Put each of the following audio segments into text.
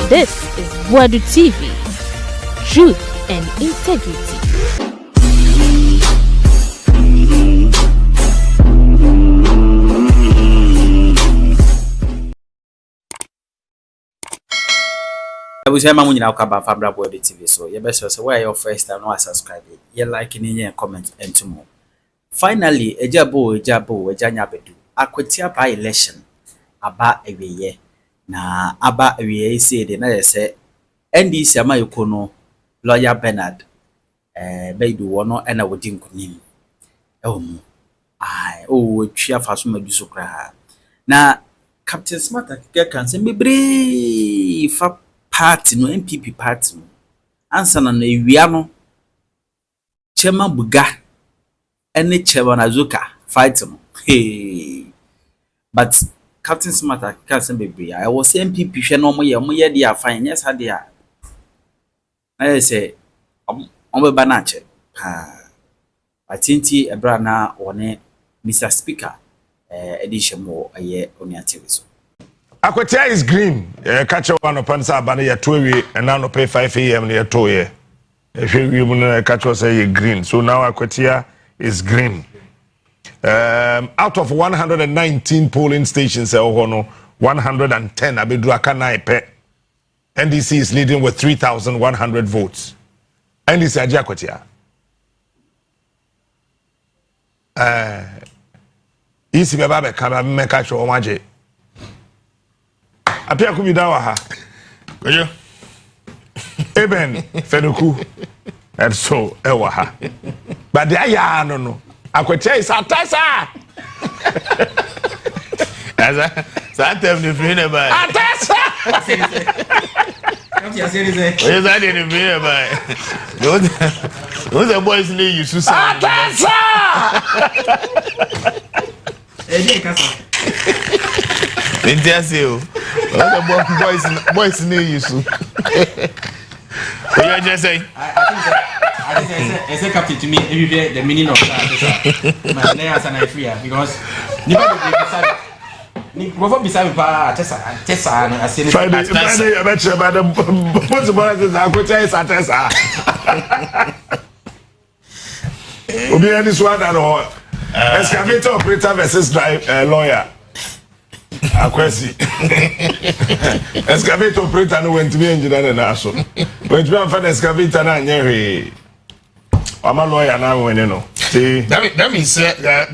This is Boadu TV. Truth and integrity. I was saying, I'm about Fabra Boadu TV. So, you best say, where your first time, no subscribe, you like, and comment, and two more. Finally, Ejabo, Ejanyabedu, Akwatia by election, Aba a year. Na Aba a year, say, the say, NDC, Amayokono, Lawyer Bernard, Baidu, one, and I would think him. Chia Fasuma do so cry. Now, Captain Smart, can send me brief. Party no NPP party no ansa na ewia no Chairman Buga ene Chairman Azuka fight no but Captain Smart can say baby I was NPP hwe no mo ye dia fine yes ha dia I say be na che atinti ebra na one Mr. Speaker edition mo aye oni activist. Akwatia is green. Catch one upon Sabana ya 2 and now pay 5 AM near 2 year. If you catch us say green. So now Akwatia is green. Out of 119 polling stations, 110 Abedruaka Naipe. NDC is leading with 3,100 votes. NDC Aja Akwatia. Isi baba kama mmeka cho omaje. Apia kubidawa ha. Kojo. Eben fenuku. And so ewa ha. But the aya no. Akwatia is atasa. Asa satem ni free by. Atasa. Oye sa ni free by. Those boys need you to say. Atasa. Kasa. Interceo. Boys near you so. What you just say? I think it's a captain to me every day the meaning of that. My name is an free because Nobody beside pa Tessa I say Friday I bet you about the Akwatia is Tessa. Obi any one and excavator operator versus lawyer. Akwesi. Excavator operator no went to be engineer na so. When you am for excavator na nyere. Ama lawyer na when you know. See. That means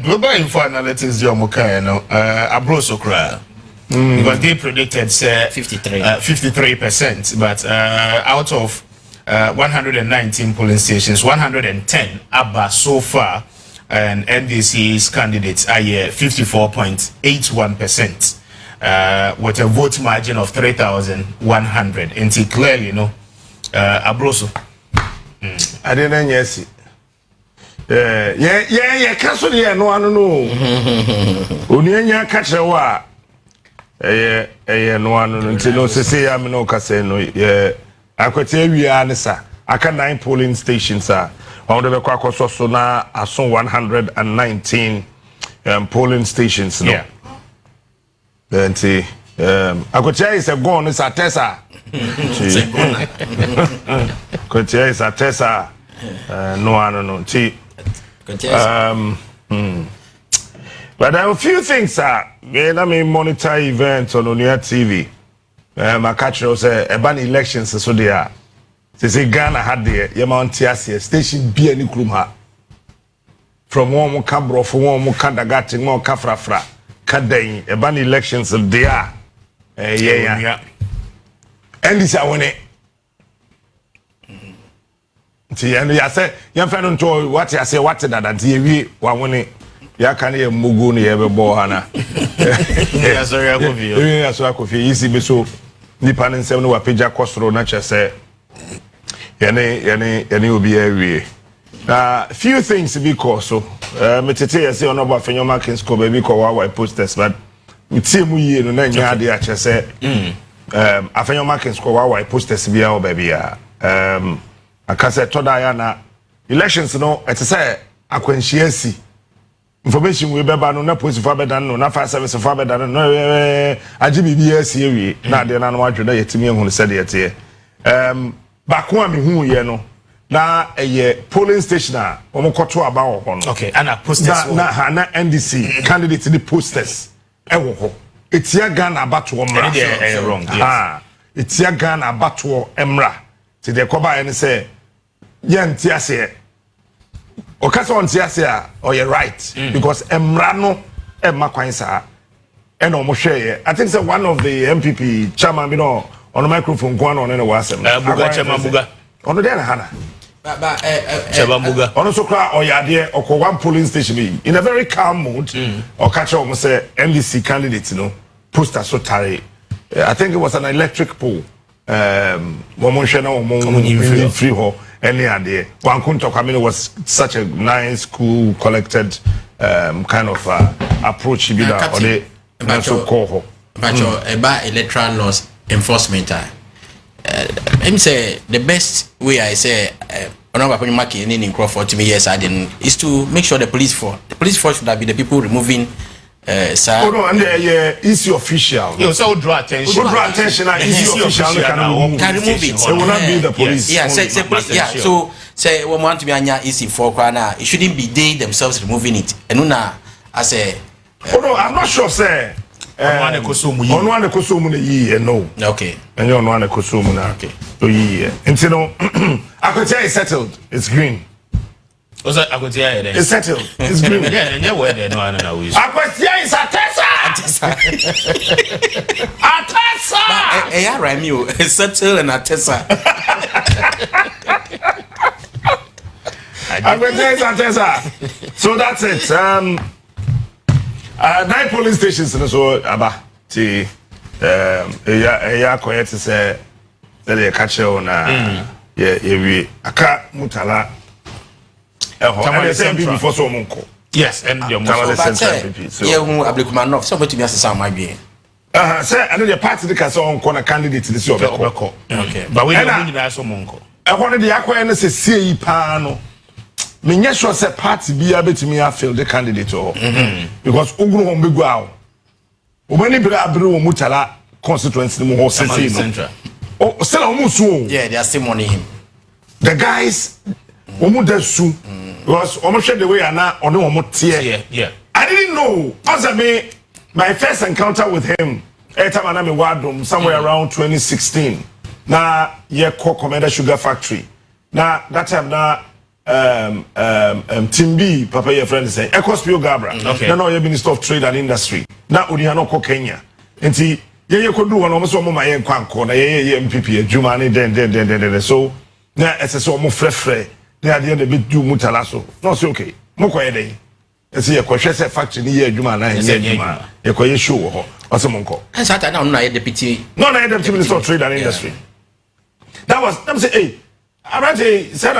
global info analytics the omoka no abroso kra. Because they predicted 53%, but out of 119 polling stations, 110 ABBA so far, and NDC's candidates are 54.81%, with a vote margin of 3,100. And clearly, you know, Abroso. I didn't yes. Yeah, cancel here, no, Unia catch a wa. No one until no say I'm no casino. Yeah, Akwatia we are, sir. I can 9 polling stations, sir. On the Kwakwa so now I saw 119 polling stations. No? Yeah. Then see, Akwatia is a gone, it's a Tessa. Akwatia is a Tessa. No. See, but there are a few things, sir. Let me monitor events on Onia TV. I catch you say about elections, so they are. They say Ghana had the Yamantiasia station be any krumha. From one more cabro, from one more kandagati, more kafrafra, kadain, about elections, they are. Yeah. And this I want it. See, and I say, young friend, what I say, what that and TV, one it. Ya kan ye mugu ni ebe bo hana. Yeah, sorry I could feel. Yeah, so I could feel easy be so nipa ne nsem no wa pagya kosoro na chese. Yene obi awie. Na few things because so metete ye say ono ba fenyo markings ko baby ko wa posters but tie mu yie no na nya ade a chese. Afenyo markings ko wa posters bia o baby a. Akase toda ya na elections no ete say akwanhia si information we be ba no na police for be dan no na fire service for be dan no agi BBS ewie na de na no adweda yetimi ehunu se de yete ba ko am hu ye no na polling station a omokoto aba wo ho no okay and a posters na NDC candidate the posters ewo ho etia Ghana abato omra wrong etia Ghana abato emra ti de koba ene se ye ntiase okasa on tiase a or you right because emra no emma kwan sa ena omo hwe I think say one of the NPP chairman be no on the microphone go on no wasem buga chairman buga ono de na hana chairman buga ono so kra oyade okọ one polling station be in a very calm mood or catch omo say NDC candidate you know poster so tare I think it was an electric pole woman shena woman free ho any idea one couldn't talk I mean it was such a nice cool collected kind of approach be that or they so call ho but about electoral laws enforcement I'm say the best way I say in Crawford to me yes I didn't is to make sure the police force should be the people removing oh no, and easy official. You so draw attention. Draw attention. Easy official can remove it. It will not be the police. Yeah, say police. Yeah, so say we want to be anya easy for Kwana. It shouldn't be they themselves removing it. And una I say. Oh no, I'm not sure. Say. Onwane kosomu na yi no. Okay. And you onwane kosomu na. Okay. So yi. Until no, Akwatia is settled. It's green. What's that? Akwatia there. It's settled. It's green. Yeah, and where there no Akwatia is Atessa. Atessa. Yeah, right, you settled and Atessa. Akwatia is Atessa. So that's it. 9 polling stations so aba ti Akwatia to say they catch on we aka mutala before so monko yes and your so yeah who Ablekumanov so to be asesa my be say I know the party the case on corner candidate this your okay but we don't need so monko e ho the Akwatia no say sei pa no me nya sure say party bia betimi afil the candidate or because ogunu ho begu awo obani bra abre wo mutala constituency mo ho sesi no oh still almost yeah they are still money him the guys omudasu because almost the way ana on yeah I didn't know as my first encounter with him time na me wadom somewhere around 2016 na ye Contender sugar factory na that time na Timbi papa your friend say Ecospio Gabra na you minister of trade and industry na odi no ko Kenya enti ye kodu won omo so omo ma ye nkwanko na ye NPP adwuma ne den so na ese so omo frefre na ade de be du mutala so no say okay mo ko ye den ese ye ko hwese factory ni ye adwuma na ye adwuma ye ko ye show ho ose mo nko and sata na no ye deputy minister of trade and industry that was them say hey Arante said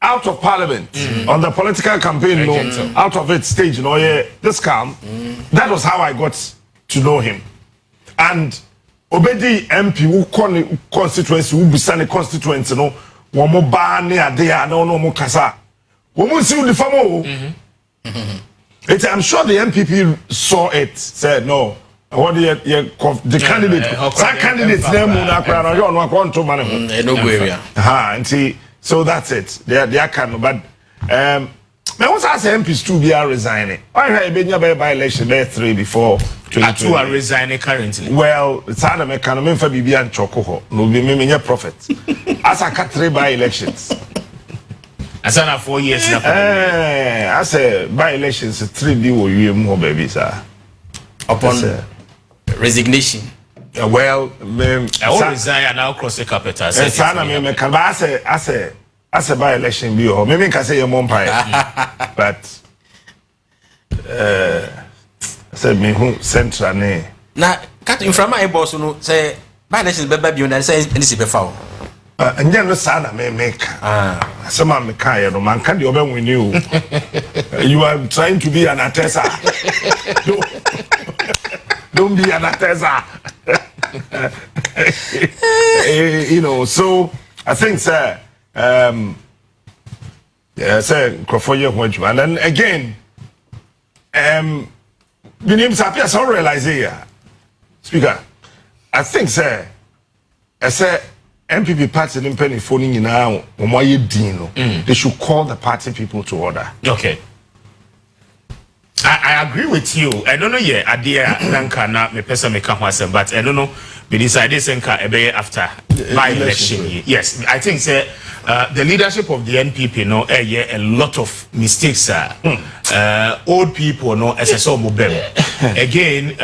out of parliament on the political campaign out of it stage yeah this calm that was how I got to know him and obedi MP who constituency who bisane constituency no wo mo ba ne ade ya no mo kasa wo mo si the famo I'm sure the NPP saw it said no what the candidate that candidate name na akra no no akwanto mane ho no go area and so that's it they are kind of but me was ask MPs to be resigning why have been by election there 3 before 2020 are resigning currently well it's hard me can me fa bibia nchoko ho no be me nya prophet as I cut 3 by elections as na 4 years na I say by elections 3 bi wo yiem ho baby sir upon resignation well I will resign and now cross the capital sana me can I say by election bi ho me can say your mom pie but say me who central ne na cut in from my boss no say by election be bi na say NDC be fa and no sana me make some me kai no man can the oben win you are trying to be an Atessa don't be an Atessa you know so I think sir yeah say Crawford and then again the names appear so realize here. Speaker, I think, sir, I say NPP party in penny phoning in now, they should call the party people to order. Okay. I agree with you. I don't know yet. Idea Nanka na me person me can but I don't know. We decided Senka after by election. Yes, I think say the leadership of the NPP no a lot of mistakes. Old people no SSO mobile. Again,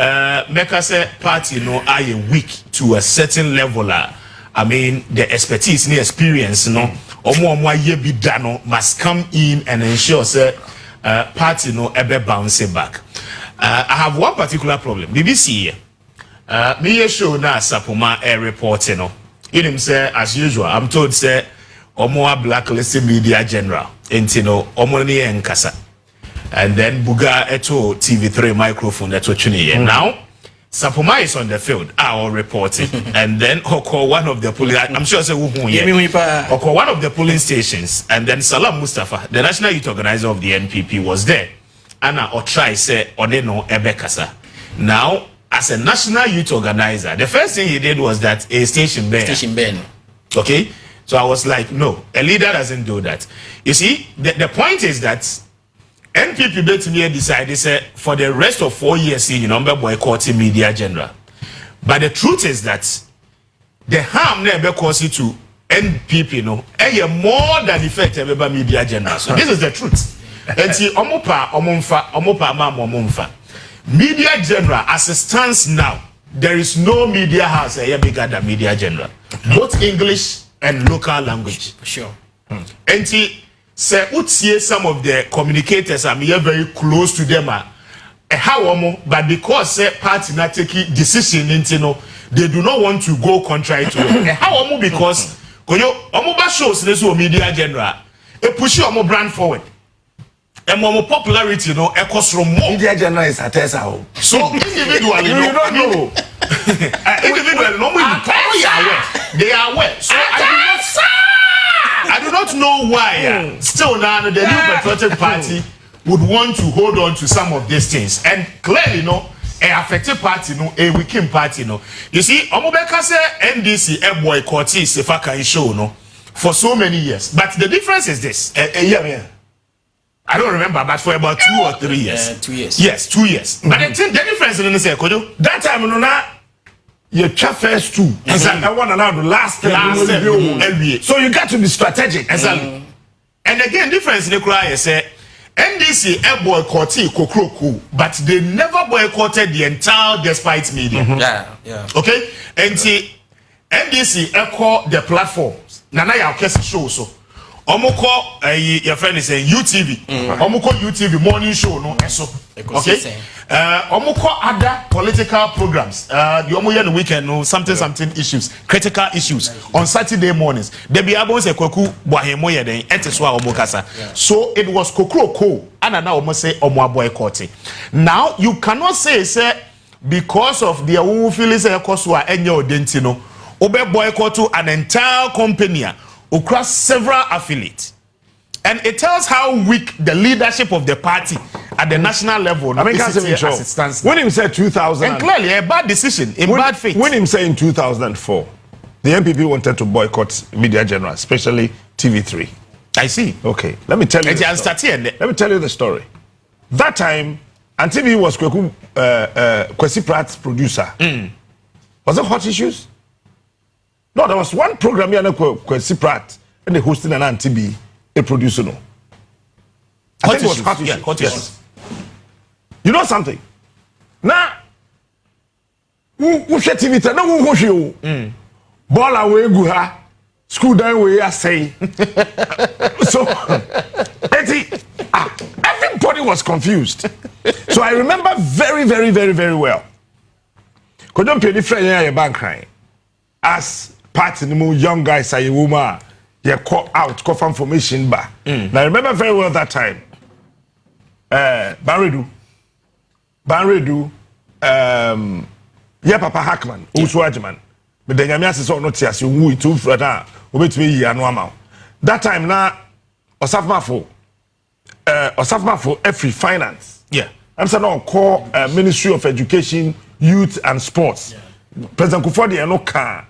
make us a party no are weak to a certain level. I mean the expertise, the experience no. Omo ye be done must come in and ensure say. Party no ever bounce back. I have one particular problem. BBC me show na Sapuma reporting no. You say as usual. I'm told say omo blacklisted media general. Entino omo ni enkasa. And then Buga eto TV3 microphone that what now. Sapuma is on the field, our reporting, and then Oko one of the police. I'm sure say Oko one of the polling stations, and then Salam Mustafa, the national youth organizer of the NPP, was there. Anna or try say Odeno Ebekasa. Now, as a national youth organizer, the first thing he did was that a station ban. Station ban. Okay, so I was like, no, a leader doesn't do that. You see, the point is that. NPP basically decided say for the rest of 4 years you know boycotting media general, but the truth is that the harm never caused it to NPP more than effect ever media general. So this is the truth. And see omopa media general as it stands now, there is no media house bigger than media general, both English and local language. Sure. And see. Say, some of the communicators are very close to them. But because say party not taking decision, they do not want to go contrary to it. Because shows this media general, it pushes your brand forward. And more popularity, echoes from more. Media general is a Tessa. So individually, you don't know. Individually, they are aware. So I do not know why still now the new patriotic party would want to hold on to some of these things, and clearly a affected party a weakened party you see Omobeka say NDC boycott Sefaka show for so many years, but the difference is this I don't remember, but for about 2 or 3 years 2 years, yes 2 years but the difference is that time you try first two. Exactly. I want another last time. So you got to be strategic. Exactly. And again, difference in the cry say NDC boycotted Kokroku, but they never boycotted the entire despite media. Yeah. Okay? And see NDC echo the platforms. Nana ya okesi show so. Omoko your friend is saying UTV. Omoko UTV morning show no eso. Okay? Omoko other political programs. The Omoye no weekend something issues, critical issues on Saturday mornings. They be able say Kweku Boahemoye den eteswa omokasa. So it was Kokroko and now omo say omo boycott. Now you cannot say because of the who feel say ekoswa enye odentino obe boycott an entire company across several affiliates. And it tells how weak the leadership of the party at the national level as it stands. When him said 2000, and clearly a bad decision, bad faith. When him said in 2004, the NPP wanted to boycott media general, especially TV3. I see. Okay, let me tell you. Let me tell you the story. That time, and TV was Kwesi Pratt's producer. Was it Hot Issues? No, there was one program here, Kwesi Pratt, and they hosting an NTB. A producer no. I think it was Hot Issues. Hot Issues. You know something? Now, who share TV? No, who you? Ball away, go ha. School down where I say. So, everybody was confused. So I remember very, very, very, very well. Could don't pay the friend your bank crying. As part of the young guys say woman. You call out, call for information bar. Now I remember very well that time. Banredu, Papa Hackman, Uswajman, but then Yamias is all not here, so we two for that, wait me and one. That time now, Osafmafo, every finance. Yeah. I'm saying no call Ministry of Education, Youth and Sports. President Kufuor no car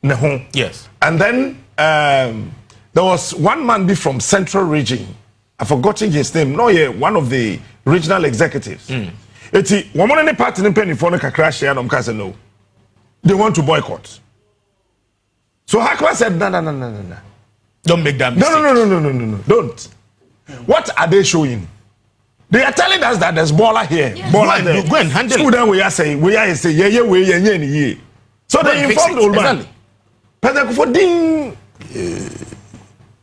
ne ho. Yes. And then there was one man be from Central Region. I've forgotten his name. No, yeah, one of the regional executives. Eti woman any party in penny for no crash here no. They want to boycott. So Hakwa said no. Don't make that mistake. No. Don't. What are they showing? They are telling us that there's baller here. Yes. Baller there. Go and handle School then we are saying yeah. So they informed the old man. President Kufuor ding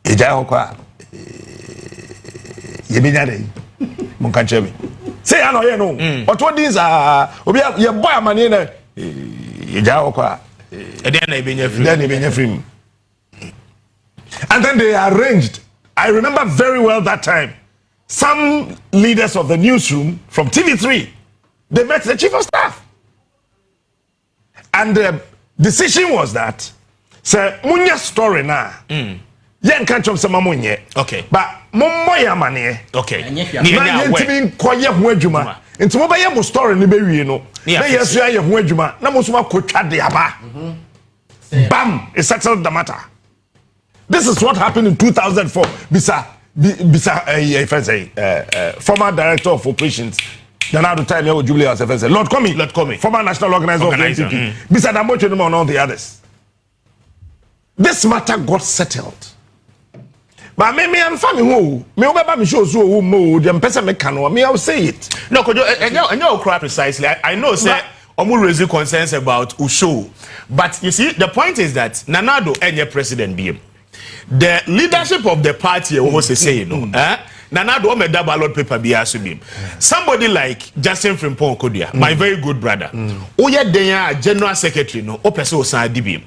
eja hokwa yebinya dey munka chemi say I know you know but what these are obi ye boy amane na eja hokwa then ebenya free and then they arranged. I remember very well that time some leaders of the newsroom from TV3 they met the chief of staff and the decision was that say munya story na yen kan chom sama munye okay but mommo ya mane okay na yentimi koye ho adwuma nti mo baye mo story ni be wie no na yesu aye ho adwuma na mo so akotwa de aba bam it settled the matter. This is what happened in 2004 bisa former director of operations Nana the time here with Jubilee as a Lord Comey former national organizer of the NPP bisa na mo chenu on all the others. This matter got settled. But me I'm family who me obeba me show so who mo dem person me can me I'll say it. No, and you cry precisely. I know say omu raise concerns about Usho. But you see the point is that Nanado enye president BM. The leadership of the party was saying Nanado o me da ballot paper bi aso bim. Somebody like Justin Frimpong Kodia, my very good brother. Oye den general secretary no o pese o san dibim.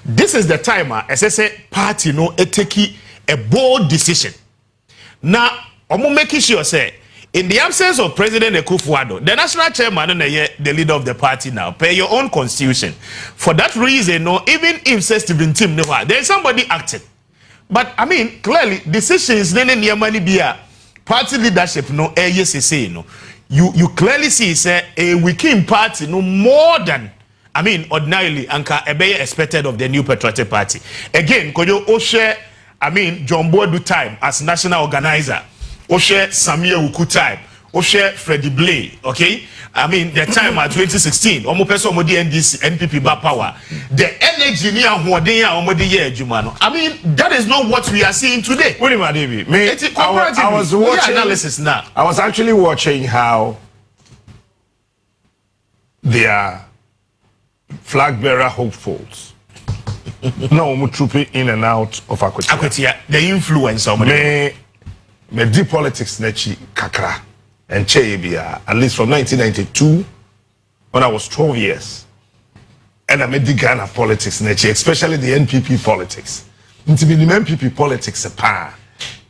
This is the time SSA party no take a bold decision. Now, I'm making sure say in the absence of President Akufo-Addo, the national chairman and the leader of the party now, per your own constitution. For that reason, no, even if say Stephen Tim there is somebody acting. But I mean, clearly decisions near money be party leadership no say no. You clearly see say a weakened party no more than I mean, ordinarily, Anka Ebeye expected of the new patriotic party. Again, Kojo Oshe, I mean, John Boadu time as national organizer. Oshe Samuel Uku time. Oshe Freddie Blay, okay? I mean, the time at 2016, Omopeso Omodi NDC, NPP back power. The energy near Huadeya Omodi Ye Jumano. I mean, that is not what we are seeing today. I was watching analysis now. I was actually watching how their flag bearer hopefuls no trooping in and out of Akwatia. The influence of me deep politics nechi kakra and chebia at least from 1992 when I was 12 years and I made the Ghana politics nechi especially the NPP politics into the NPP politics a pa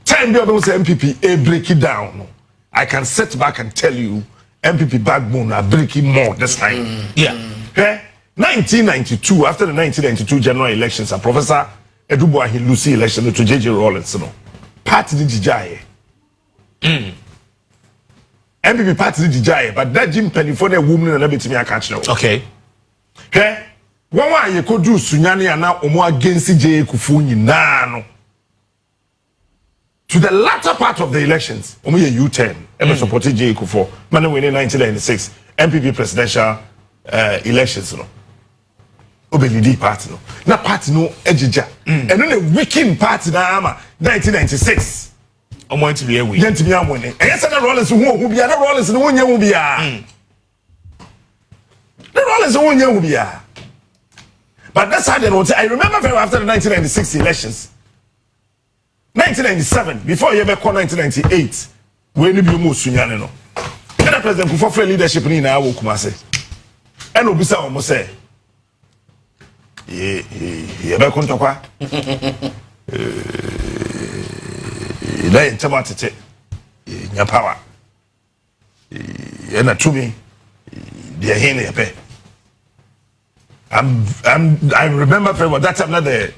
time the other NPP a break it down. I can sit back and tell you NPP backbone are breaking more this time. Yeah. 1992, after the 1992 general elections, and Professor Edubuahi Lucy election to JJ Rawlings, party did Jijaye. MPP party did Jijaye, but that Jim Penny for the woman and everything I catch now. Okay. One way you could do Sunyani and now Omo against J. Kufuni Nano. To the latter part of the elections, Omo U10, ever supported J. Kufuor, man winning 1996 MPP presidential elections. Obelidi party no na party no ejija and then the weekend party na ama 1996 omo ntimi ewe yentimi amone e say na Rollins hu bia na Rollins no wonya hu bia na Rollins wonya hu bia but that's how they know. I remember very well after the 1996 elections 1997 before you ever call 1998 when you be mo sunyane no the president Kufuor leadership ni na wo Kumase and obisa omo say ye be kontokwa la yentama tete nya power ye na tumi de hin ye pe I remember very well that time na the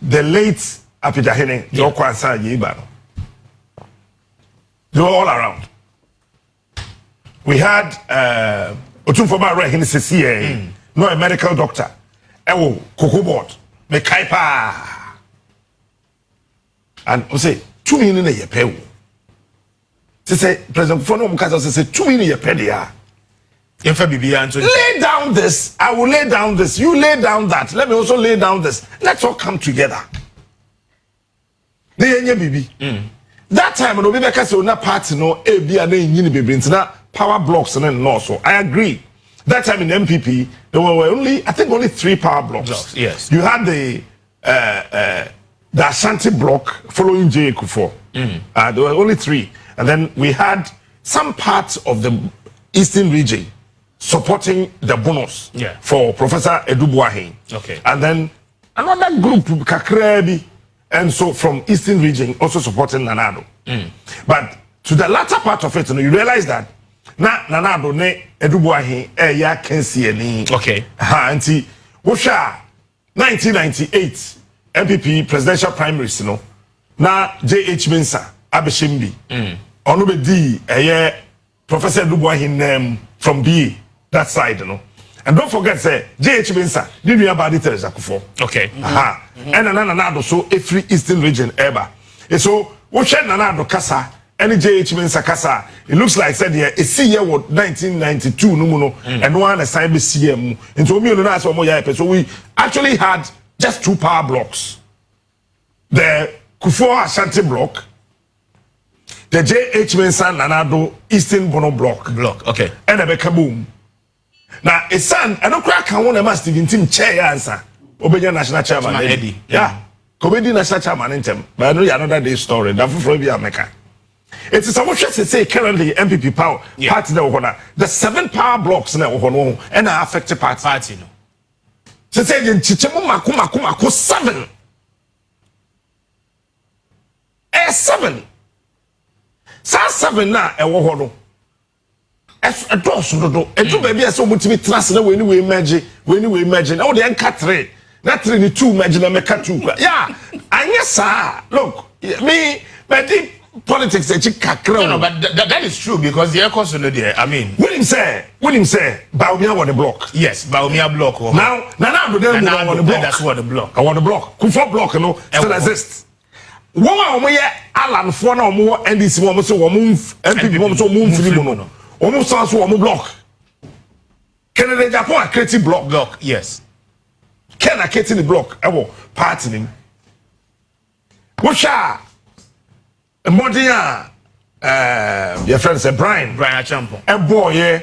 late Apidahene Jokwa Sa Yiba they were all around we had Otumfoma Rehin CCA, no a medical doctor. Ewo Cocoa Board, me kaipa. And we say 2 million a year pay. Say President Fono Mukasa say 2 million a year pay there. Lay down this. I will lay down this. You lay down that. Let me also lay down this. Let's all come together. That time when we because we na party no A B and nyini bebre na power blocks and no so. I agree. That time in NPP there were only I think only 3 power blocks. Yes. You had the Ashanti block following J. Kufuor. There were only 3, and then we had some parts of the eastern region supporting the bonus for Professor Edubuahin. Okay. And then another group, Kakrebi, and so from Eastern region also supporting Nanado. But to the latter part of it, you realize that Nanado ne Edubuahin ya kensi any. Okay. Anti Wosha 1998 NPP presidential primaries, na JH Mensah Abeshimbi. Onubedi Professor Edubuahin name from BA. That side, and don't forget, say JH Mensah did we about it as okay. And Nanado so every Eastern region ever. And so what said Nanado Kasa, any JH Mensah Kasa, it looks like said here a year what 1992 and one assigned CM into me. So we actually had just 2 power blocks. The Kufuor Ashanti block, the JH Mensah Nanado Eastern Bono block. Okay. And a kaboom. Now, a son, I don't crack on a master in team chair answer. Obey national chairman, Eddie. Yeah. Comedy national chairman in them. But I know another day story. That for be America. It is a much to say currently MPP power party now. The 7 power blocks now and are affected party. So say in Chichemu Makuma 7. 7. Sa 7 na e wo ho no. A dos no do. E do baby so mutimi trust na we ni we imagine. Na wo dey enka 3. Na 3 ni 2 imagine na meka 2. Yeah. Anya sa. Look, me deep politics e kakra. No, but that is true because the echoes no there. I mean, when him say Baumia on the block. Yes, Baumia block. Now do them on the block. That's what the block. I want the block. Kufuor block still exists. One Alan for now more NDC woman so NPP woman so move almost sounds so block. Canada Japan creative block. Yes. Can I get in the block? Partying. Whatcha? A modern your friend said Brian Achampo. A boy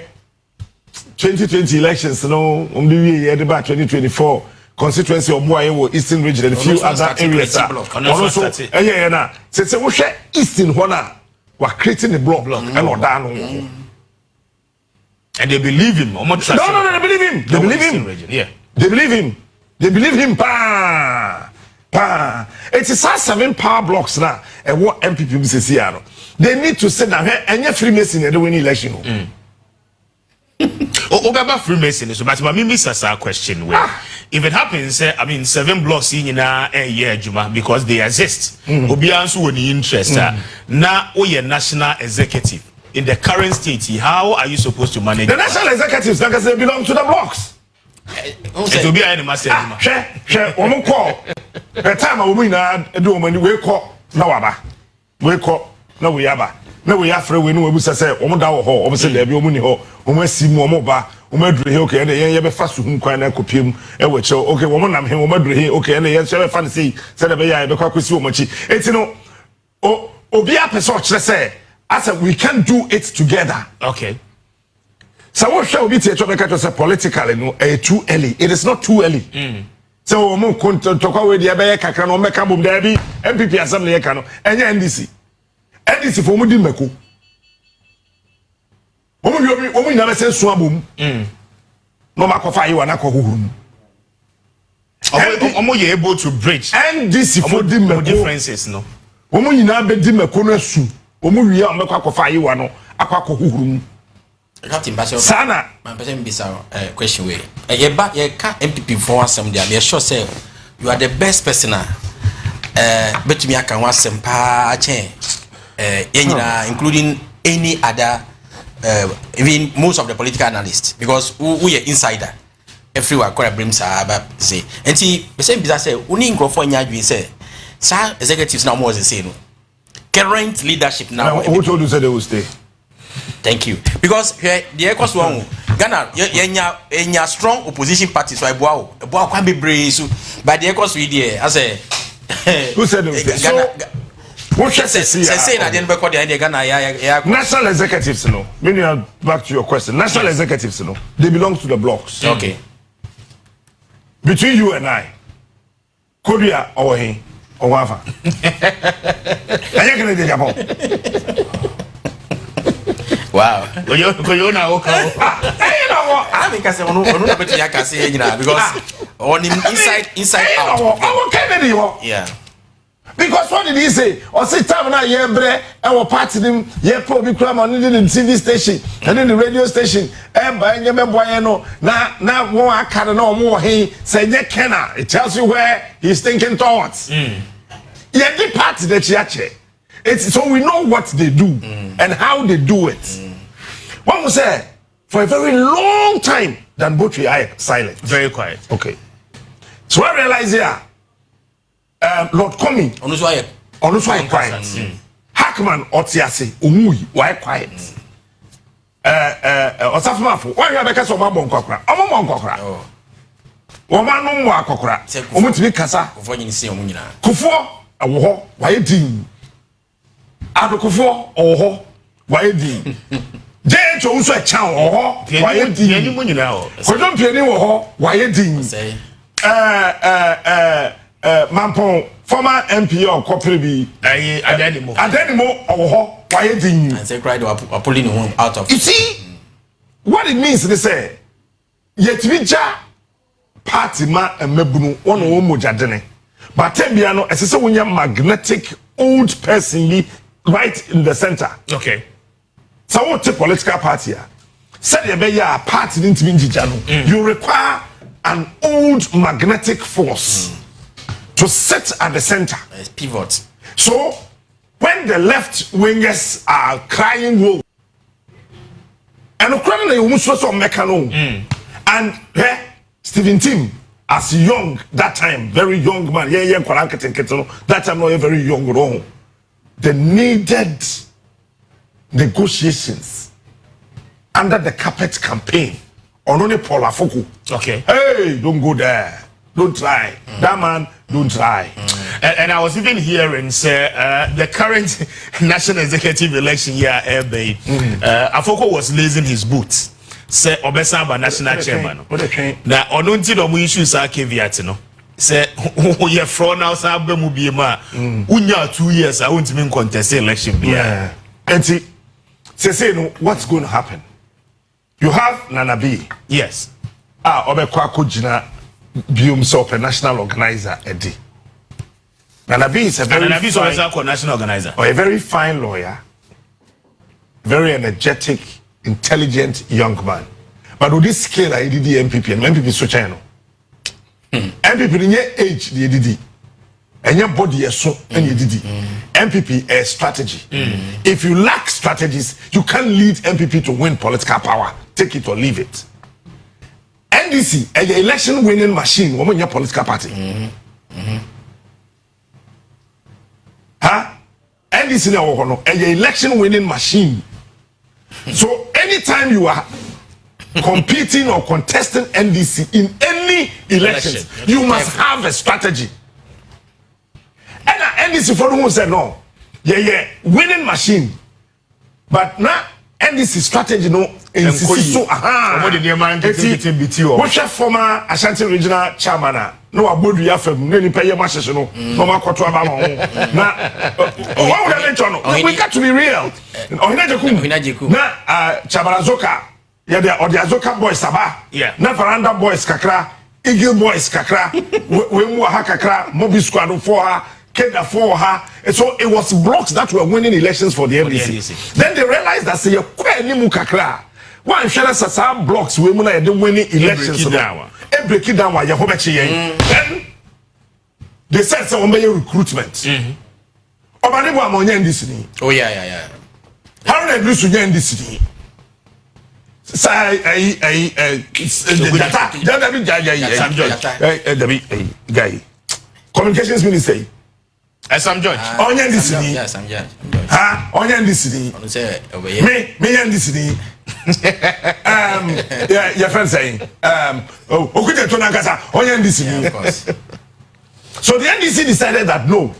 2020 elections year about 2024 constituency of Boadu Eastern region and a few other areas. Also, since we share Eastern Hona, we're creating a block and Odano. And they believe him. No, they believe him. They believe him. Yeah. They believe him. They believe him. It is 7 power blocks now. And what MPP say here? They need to sit down here and you're Freemason at the winning election. Obaba Freemason so but me miss a question where if it happens 7 blocks in a year Juma because they exist obi anso woni interest na oye national executive in the current state how are you supposed to manage the national executives like I say belong to the blocks it will be any master share omo call the time we na do omo we call na waba we call na we aba na we afre we no we busa say omo da wo ho omo say da bi omo ni ho omo asimu omo ba omo adure he okay na ye be fa so hu kwan na kopiem e we che okay omo nam he omo adure he okay na ye che be fa na say da be ya be kwa kwesi omo chi enti no obi apese o kire say I said we can do it together. Okay. So what shall we say to say politically no too early. It is not too early. So omo talk we dey be kakra no meka bom da bi NPP assembly e ka no enye NDC for mudi meko. Omo ina be say so abom. No makofa yi wa na ko huhuru. Omo ye able to bridge NDC for di meko differences no. Omo ina be di meko no asu. Omo wi am meko akofa yi wa no akwa ko huhuru. Captain Basel Sana my person be question way. Ye ka MPP for asem dia be sure say you are the best person betumi aka wasem pa che including any other even most of the political analysts, because we are insider. Everywhere quite brings say. And see, the same business say, only in California, we say, sir, executives now more than say no. Current leadership now. Who told you say they will stay? Thank you. Because the Ecos one, Ghana, you strong opposition party, so I bow can be brave. But the Ecos we there, I say, who said they will stay? So, what should I say? I didn't record the idea. Ghana, national executives, no. Meaning, back to your question. National executives, no. They belong to the blocks. Okay. Between you and I, Korea or he or Wafa. Wow. You know, I think I say because on him inside out. Yeah. Because what did he say? Or say time now yeah bre our party them yeah probably come on the TV station and then the radio station and by nye boy no na one aka no more he say nye kenna. It tells you where he's thinking towards. Yeah, the party that yache. It's so we know what they do and how they do it. One will say for a very long time Dan Botry I silent. Very quiet. Okay. So I realize here Lord coming on this why quiet. Hackman Otiase Umui why quiet. Osafmafo why you beka so mabon kokra omon kokra o ma no mo akokra omutimi kasa kofo nyini se omu nyina kofo awo ho why din adokofo owo ho why din je to unso e chan owo ho why din yani mo nyina o kodon piani wo ho why din Mampon, former MP or corporate be Adenimo or why didn't you? And say cried or pulling him out of. You see what it means they say yet we ja party ma and mebunu one mojadene. But Tembiano as a magnetic old person right in the center. Okay. So what a political party said a party didn't mean you require an old magnetic force. To sit at the center. It's pivot. So when the left wingers are crying wolf, and Ukraine almost was on Mekano, and Stephen Tim as young that time, very young man, that time not a very young wrong. They needed negotiations under the carpet campaign on only Paul Afoku. Okay. Hey, don't go there. Don't try. That man, don't try. And I was even hearing, say, the current national executive election here, Afoko was lacing his boots. Say, Obesamba national chairman. Now, on no issues are caveat, no. Say, you're from now, Sabe Mubiema. Unya 2 years, I won't even contest the election. Yeah. And see, say, no, what's going to happen? You have Nanabi. Yes. Obekwako Jina. Be himself a national organizer, Eddie. Nanabi is a very national organizer. Or a very fine lawyer, very energetic, intelligent young man. But with this scale, I did the NPP and NPP so China. NPP in your age, the EDD, and your body is so and you did NPP a strategy. If you lack strategies, you can't lead NPP to win political power. Take it or leave it. NDC, an election winning machine, woman, your political party. NDC now, an election winning machine. So anytime you are competing or contesting NDC in any elections, you must have a strategy. And NDC for who said no, winning machine, but now NDC strategy no. So what's your former Ashanti regional chairman? No, Boadu Yafem, no pay your masses, no more Kotua. Now, we got to be real. Now, Chabarazoka, yeah, the Azoka boys, Saba, yeah, Navaranda boys, Kakra, Eagle boys, Kakra, Wemua Kakra, Mobi Squad for her. For her, and so it was blocks that were winning elections for the NDC. Then they realized that say you kakra. Why shall some blocks we winning elections? Every kid down you Then they said some recruitment. Oh yeah. How they do to NDC? guy. Communications Minister. Sam George. Onye NDC. Yes, I'm George. Ha, onye NDC. Me NDC. Your friend saying, Okuja Tonakasa, onye NDC. Of course. So the NDC decided that no,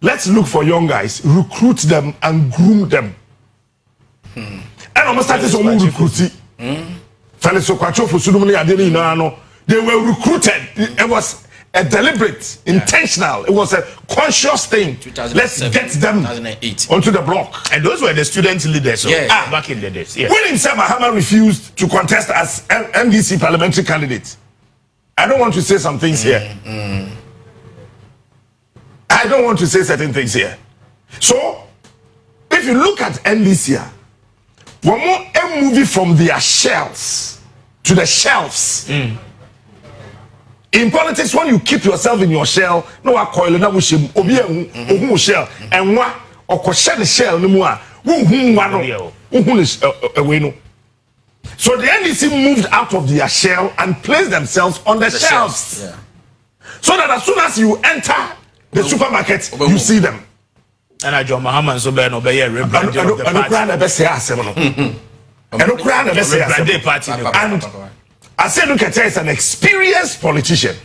let's look for young guys, recruit them and groom them. And almost started some recruiting. Felix Akwatia for Sudumuni Adeni Nano. They were recruited. It was a deliberate, intentional. It was a conscious thing. Let's get them 2008. onto the block. And those were the student leaders back in the days. Yes. When himself Mahama refused to contest as NDC parliamentary candidate, I don't want to say some things here. I don't want to say certain things here. So, if you look at NDC, one more a movie from their shells to the shelves. In politics, when you keep yourself in your shell, no one coil na wushim obi ehun shell and wa okoshe the shell no mu a who wa no away no. So the NDC moved out of their shell and placed themselves on the shelves. Yeah. So that as soon as you enter the supermarket, you see them. And I John Mahama so be no be rebranding of the party. And I said Luketia is an experienced politician.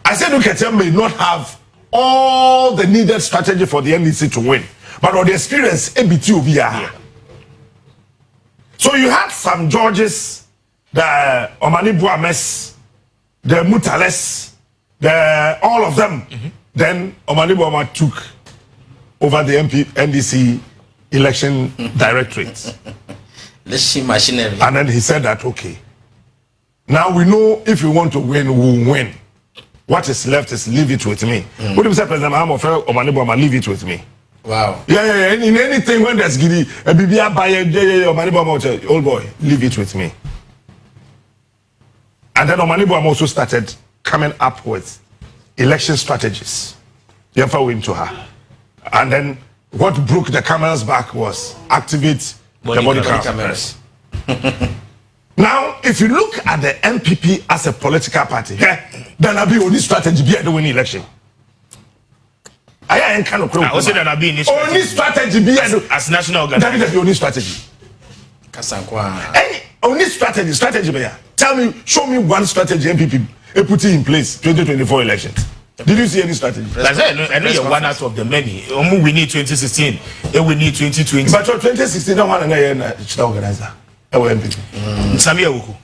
I said Luketia may not have all the needed strategy for the NDC to win, but on the experience, ABT will be here. So you had some Georges, the Omani Buames, the Mutales, all of them. Then Omani Buama took over the NDC election directorate. Let's see machinery. And then he said that, okay, now we know if we want to win, we'll win. What is left is leave it with me. What do you say, President Mahama, Omani Buama, leave it with me? Wow. Yeah. In anything when there's giddy, a BBA buyer, Omani Buama, old boy, leave it with me. And then Omani Buama also started coming up with election strategies. Therefore, went to her. And then what broke the camel's back was activate the body cameras. Now, if you look at the NPP as a political party, then I'll be only strategy be the winning election. I ain't kind of only strategy be as national organization. That be only strategy. Only strategy be. Tell me, show me one strategy NPP put in place 2024 elections. Did you see any strategy? I know you're one out of the many. We need 2016, and we need 2020. But 2016, don't want to organizer. Samia Wuku.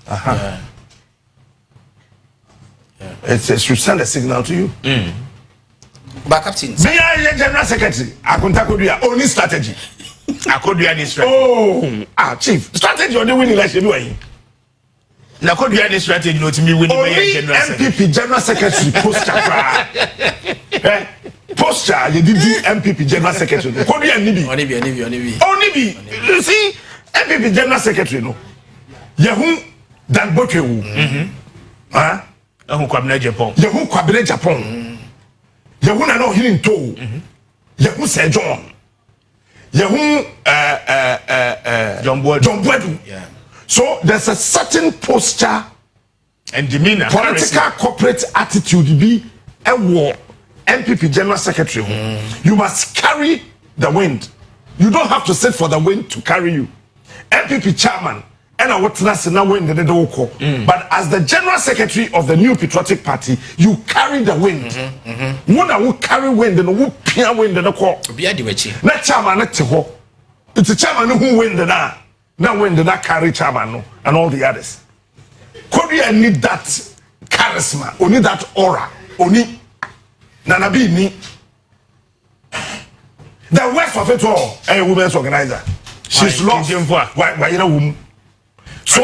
It should send a signal to you. But Captain, be a general secretary. I contact you. Only strategy. I could do any strategy. Oh, chief. Strategy on the winning election. Now could do any strategy to me winning general NPP general secretary posture. Posture. You did the NPP general secretary. Could be only be. You see, NPP general secretary no. Yehu dan Bokwewu. Yehu Kwabena Japan. Yehu Kwabena Japan. Yehu na no healing to. Yehu Sir John. Yehu John Boadu. yeah. So there's a certain posture and demeanor, political corporate attitude be a war. NPP general secretary. You must carry the wind. You don't have to sit for the wind to carry you. NPP chairman and I want to now wind the door. But as the general secretary of the new patriotic party, you carry the wind. One that will carry wind and will peer wind in the court. Not chairman at Tiho. It's a chairman who win the now. Now when did that carry chairman and all the others? Korea need that charisma, only that aura, only Nanabi ni. The worst of it all, a women's organizer. She's lost. Why you know woman? So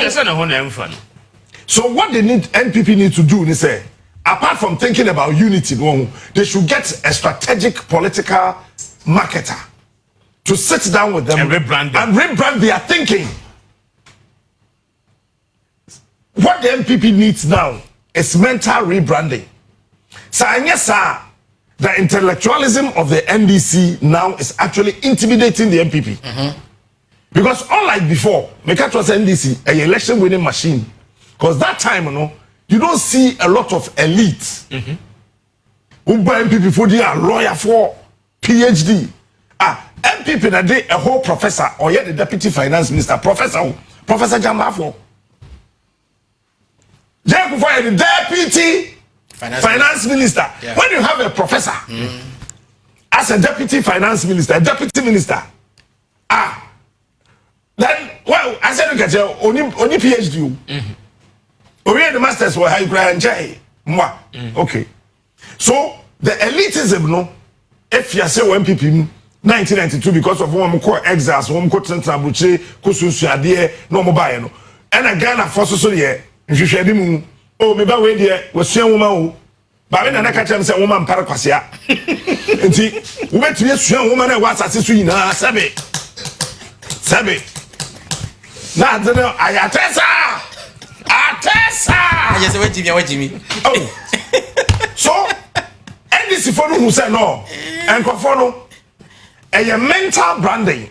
what they need NPP need to do is say, apart from thinking about unity, they should get a strategic political marketer to sit down with them and rebrand their thinking. What the NPP needs now is mental rebranding. So yes, sir, the intellectualism of the NDC now is actually intimidating the NPP. Because unlike before, make a trust NDC, a election winning machine. Because that time, you don't see a lot of elites. Who buy NPP for the lawyer for PhD. NPP that day a whole professor or yet the deputy finance minister, Professor Jamafo. The deputy finance minister. Yeah. When you have a professor as a deputy finance minister, a deputy minister, then well, I said look at you only PhD. Only the masters were high grand moi. Okay. So the elitism, no, if you say NPP 1992 because of one more exiles, one more Trabuche, Kususuadie, no mobile, no, and a Ghana for so here. You should be oh, maybe we there was young woman. But when I catch him, say woman Paracquasia. And see, we went to this young woman and was assisting her, Sabe. Now, I attest. I just wait to me. Oh, so, NDC for who said no, and Conforno, a mental branding.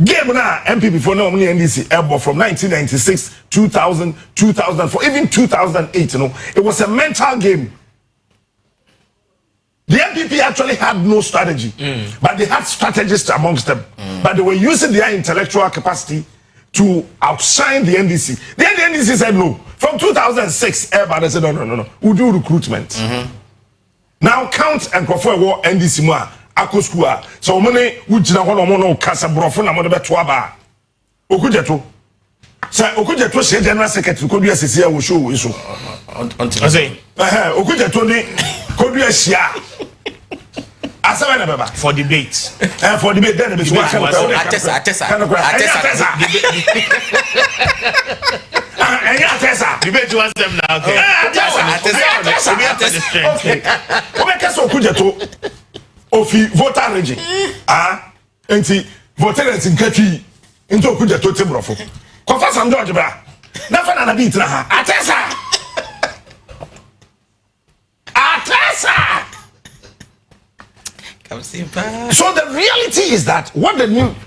Game na NPP for no only NDC elbow from 1996, 2000, 2004, even 2008. It was a mental game. The NPP actually had no strategy, but they had strategists amongst them. But they were using their intellectual capacity to outshine the NDC. The NDC said no. From 2006, everybody said no. We'll do recruitment. Now count and prefer war NDC more. Akoskua so money wujina hono mono kasa brofo na mo de beto aba okujeto say okujeto she general secretary ko dua sese wo show we so okujeto ni ko dua hia asabe na beba for debate then be so atesa debate was them now okay okujeto ofi voter region enti voters in Kati into okuja to tebrofo kofa Sam George bra na fa na bi tra ha atesa so the reality is that what the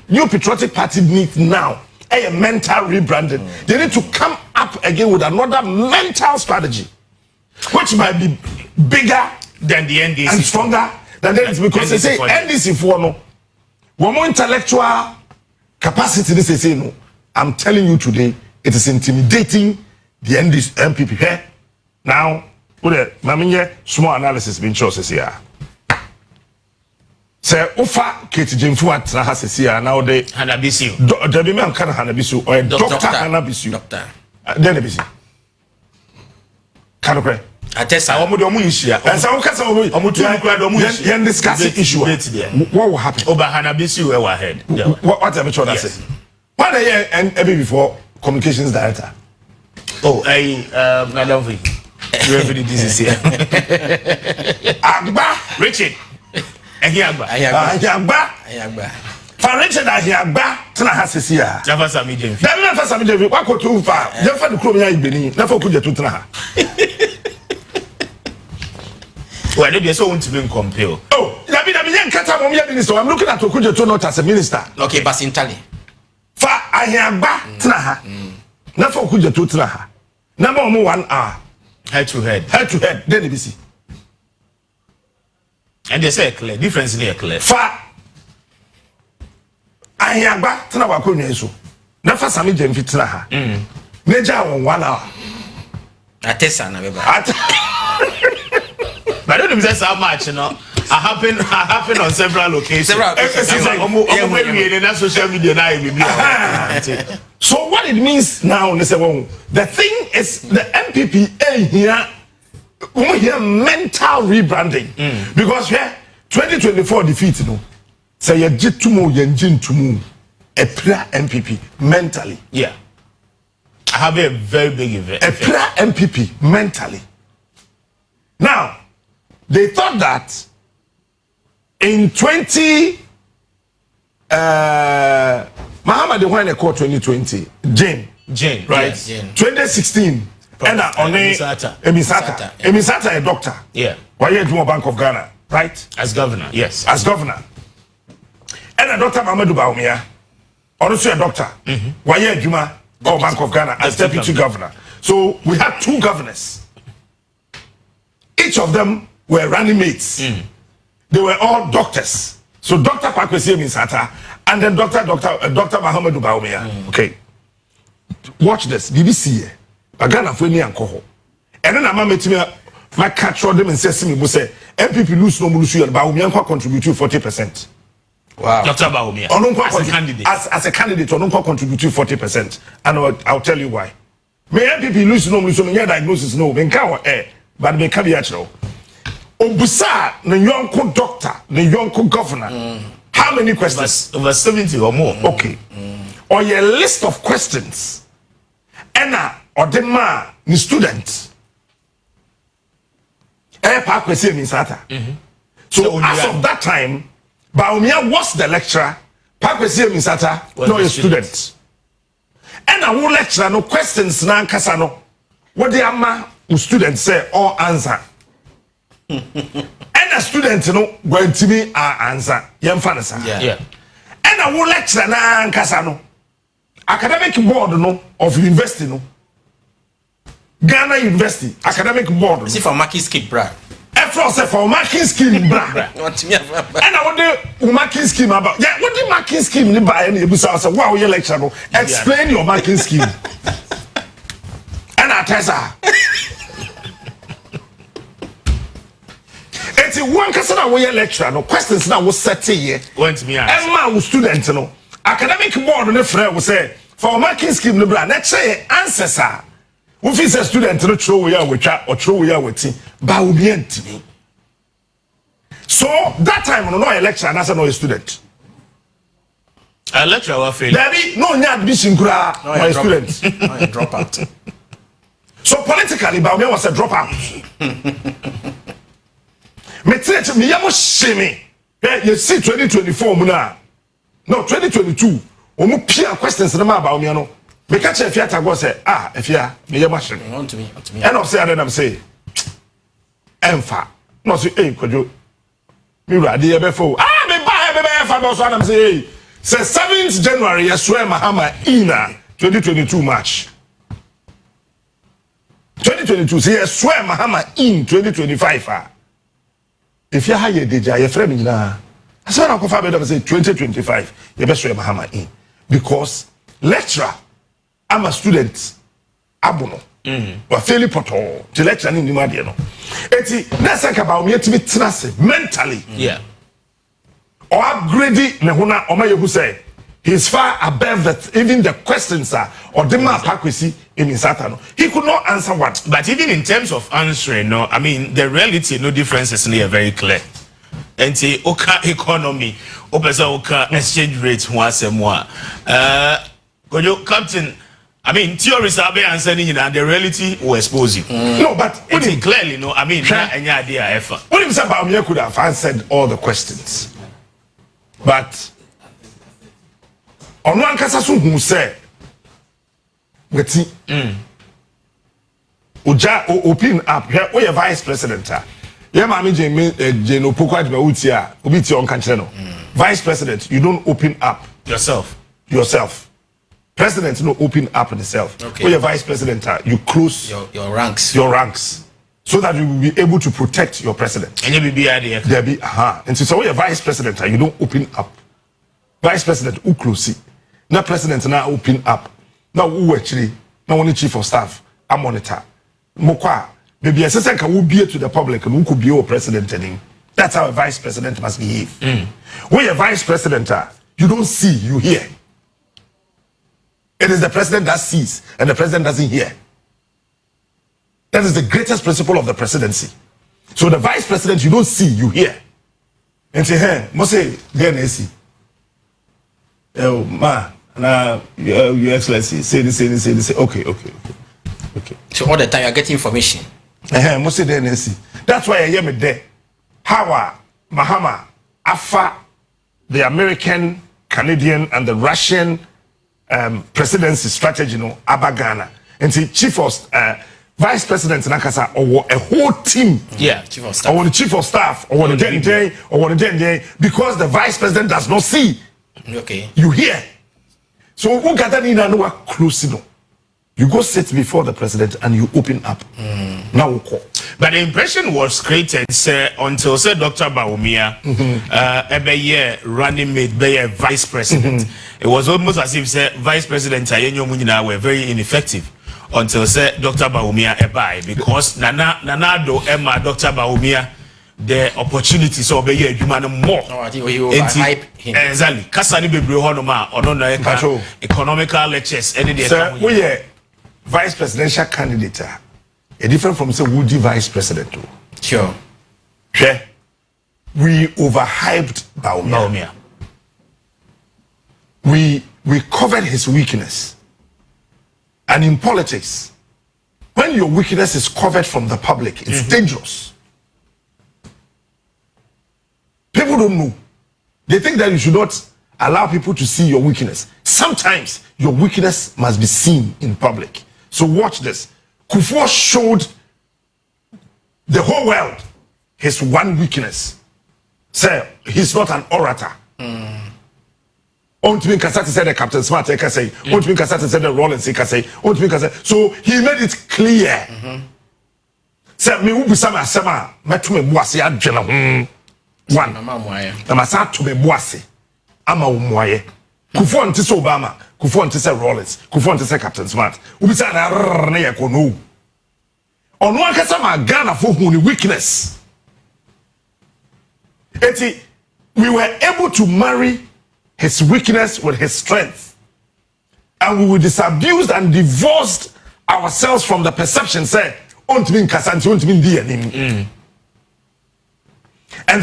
new patriotic party needs now a mental rebranding. They need to come up again with another mental strategy which might be bigger than the NDC and stronger than is because they say NDC for no one more intellectual capacity. This is no. I'm telling you today, it is intimidating the NPP here. Now, with a small analysis being chosen here. Say, Ufa Kate Jimfu at Nahasia now they Hanabisu. The women can Hanabisu or a doctor Hanabisu. Doctor. Then a busy. Can I atesa omo de omo yishia esa kasa omo tu nkura de omo yishia yen discuss issue what will happen oba Hanabisu we were ahead what have you told us what are you and before communications director I love you revenue this year agba Richard agba for Richard agba tena hasisi ya never sami Jemfi never sami Jemfi wa ko tu fa Jemfa de krom ya ibeni na fa ku je tu tena ha. Well, they so want to be compelled. Oh, I'm looking at Okujeto not as a minister. Okay, but in Tali. Fa I hear back Tnaha. Not for Okujeto Tnaha. Number 1 hour. Head to head, then it is. And they say clear difference in clear. Fa I hear back Tnawa Kunyeso. Not for Sami Jemfi Tnaha. Neja on 1 hour. Atesa na beba. But I don't know how much, I happen on several locations. Social media now. So what it means now, the thing is the NPP here mental rebranding. Because here 2024 defeat, say you jit to move, a prayer NPP mentally. Yeah. I have a very big event. A prayer NPP mentally. Now, they thought that in 20 Muhammad the one called 2020 Jane right yes, Jane. 2016 and Emisata a doctor why you do Bank of Ghana right as governor and a Dr. Mamadou Baumia Also a doctor. Why Juma or Bank of Ghana as deputy governor. So we had 2 governors. Each of them were running mates. They were all doctors. So Dr. Pakwesi Minsata and then Dr. Mahamadou Bawumia. Okay. Watch this. BBC. Ghana for me and Koho. And then I'm met me. My catch them and says to me, say NPP lose no lose and Bawumia contribute to 40%. Wow. Dr. Bawumia. As a candidate. As a candidate, Onunko contribute to 40%. And I'll tell you why. May NPP lose no lose, my diagnosis no, but me can be actual. Obusa, the young doctor, the young governor. How many questions? Over 70 or more. Okay. Or your list of questions. Ena or the man, the student. Pakwesi Minsata. So as of that time, Bawumia was the lecturer. Pakwesi Minsata no a student. And I will lecture no questions na kasano. What the ama students say or answer. And a student no going to me answer. Yemfanasa. Yeah. And I will lecture na kasano. Academic board no of university no. Ghana University academic board. See for marking scheme, bruh. Efro say for marking scheme, bruh. And I want the marking scheme about. Yeah, what the marking scheme ni buy any ebusa say wow your lecture no. Explain your marking scheme. And I tell her. Eti one kasa na wo your lecture no questions na wo set here. Want me ask. Emma wo student no. Academic board no friend will say for marking scheme no bra na say answers are. If it's a student no throw we are with or throw we are with ba obi antimi. So that time no a lecturer na say no a student. A lecturer wa fail. Daddy no nya admission kura no a student. No a dropout. So politically ba was a dropout. Me teach me yamo sheme. You see 2024 mu na. No 2022 omu pia questions na ma ba omi no. Me catch if you go say if you me yamo sheme. On to me. And of say and I'm say emfa no say kwadwo me rade e be fo me ba e be emfa no so and I'm say 7th January I swear Mahama ina 2022 March 2022 say I swear Mahama in 2025 if you hire deja your friend na I swear I go for be say 2025 you be swear Mahama in because lecturer I'm a student abono wa fairly poto to lecture ni ma de no eti na saka ba o me timi tenase mentally yeah or upgrade ne hona o ma yehu say he's far above that even the questions are or the ma Pakwesi in Satano he could not answer what but even in terms of answering no I mean the reality no differences are very clear and say oka economy opesa oka exchange rate ho asemwa gojo captain I mean, theories are being answering, and the reality will expose you. No, but it's clearly no. I mean, any idea effort. What if Bawumia could have answered all the questions, but on one case, who said, Uja open up here. We are vice president. Yeah, Mami Jane Opokwa Utia Ubiti on Kancheno. Vice president, you don't open up yourself. President no open up itself. Okay. When you're vice president, you close your ranks. Your ranks. So that you will be able to protect your president. And you be idea. There be And so when you're vice president, you don't open up. Vice president who close it. Now president now open up. Now who actually now only chief of staff a monitor. Mokwa maybe a second can be to the public and who could be your president. That's how a vice president must behave. When you're vice president, you don't see, you hear. It is the president that sees and the president doesn't hear. That is the greatest principle of the presidency. So the vice president, you don't see, you hear. And say, hey, must say, NDC. Oh, ma, your excellency, say this. Okay. So all the time you're getting information. Must say the NDC. That's why I hear me there. How Mahama, Afa, the American, Canadian, and the Russian presidency strategy no Abagana and the chief of vice president Nakasa or a whole team chief of staff or the chief of staff or the day because the vice president does not see you hear So who gather in and no close no. You go sit before the president and you open up. Now we call. But the impression was created until Dr. Bawumia running mate be a vice president. It was almost as if vice president Ayenyo Munina were very ineffective until Dr. Bawumia ebai, because Nana do Emma Dr. Bawumia the opportunity so be a human more. I think we overhype him. Exactly. Kasani be honoma or no economical lectures any day. Sir, we are vice presidential candidate. A different from say Woody vice president too. Sure. Okay. We overhyped Bawumia. We covered his weakness. And in politics, when your weakness is covered from the public, it's dangerous. People don't know. They think that you should not allow people to see your weakness. Sometimes your weakness must be seen in public. So watch this. Kufuor showed the whole world his one weakness. Sir, he's not an orator. Ontimi Kasati said the Captain Smart say. Ontimi Kasati said the Rollins say. Ontimi Kasati. So he made it clear. Sir, me ubi sama asema metume buasi adwena ho. One. Na masa to me buasi ama umwaye. Kufuor nti se Obama, Kufuor nti se Rollins, Kufuor nti se Captain Smart. Ubi sa na ye kono. Ono akasa ma Ghana for hu ni weakness. Eti we were able to marry his weakness with his strength, and we were disabused and divorced ourselves from the perception say and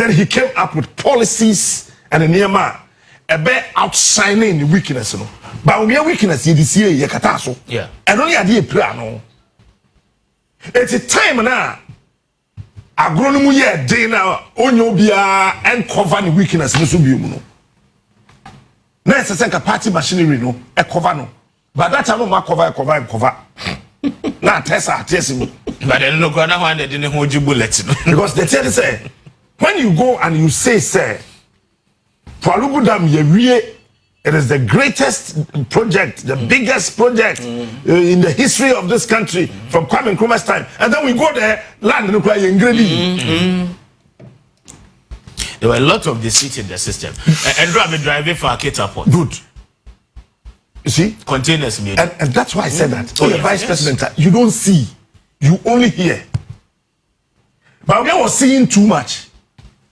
then he came up with policies and a nearma a bit outshining the weakness, no. But we are weakness you see ye kataso. Yeah. And only a dear plan. It's a time now. Agronomu ye day now onyo bia and cover the weakness no so bi mu no. Na ese party machinery no e cover no. But that time no cover. Na test me. But then no go na one they didn't hold you bullet no. Because they tell you say when you go and you say Palugu Dam ye it is the greatest project, the biggest project in the history of this country from Kwame Nkrumah's time. And then we go there, land no cry ingredient. There were a lot of deceit in the system. And I've driving for a catapult. Good. You see? Containers made. And that's why I said that. Oh, The vice president, you don't see, you only hear. But I was seeing too much,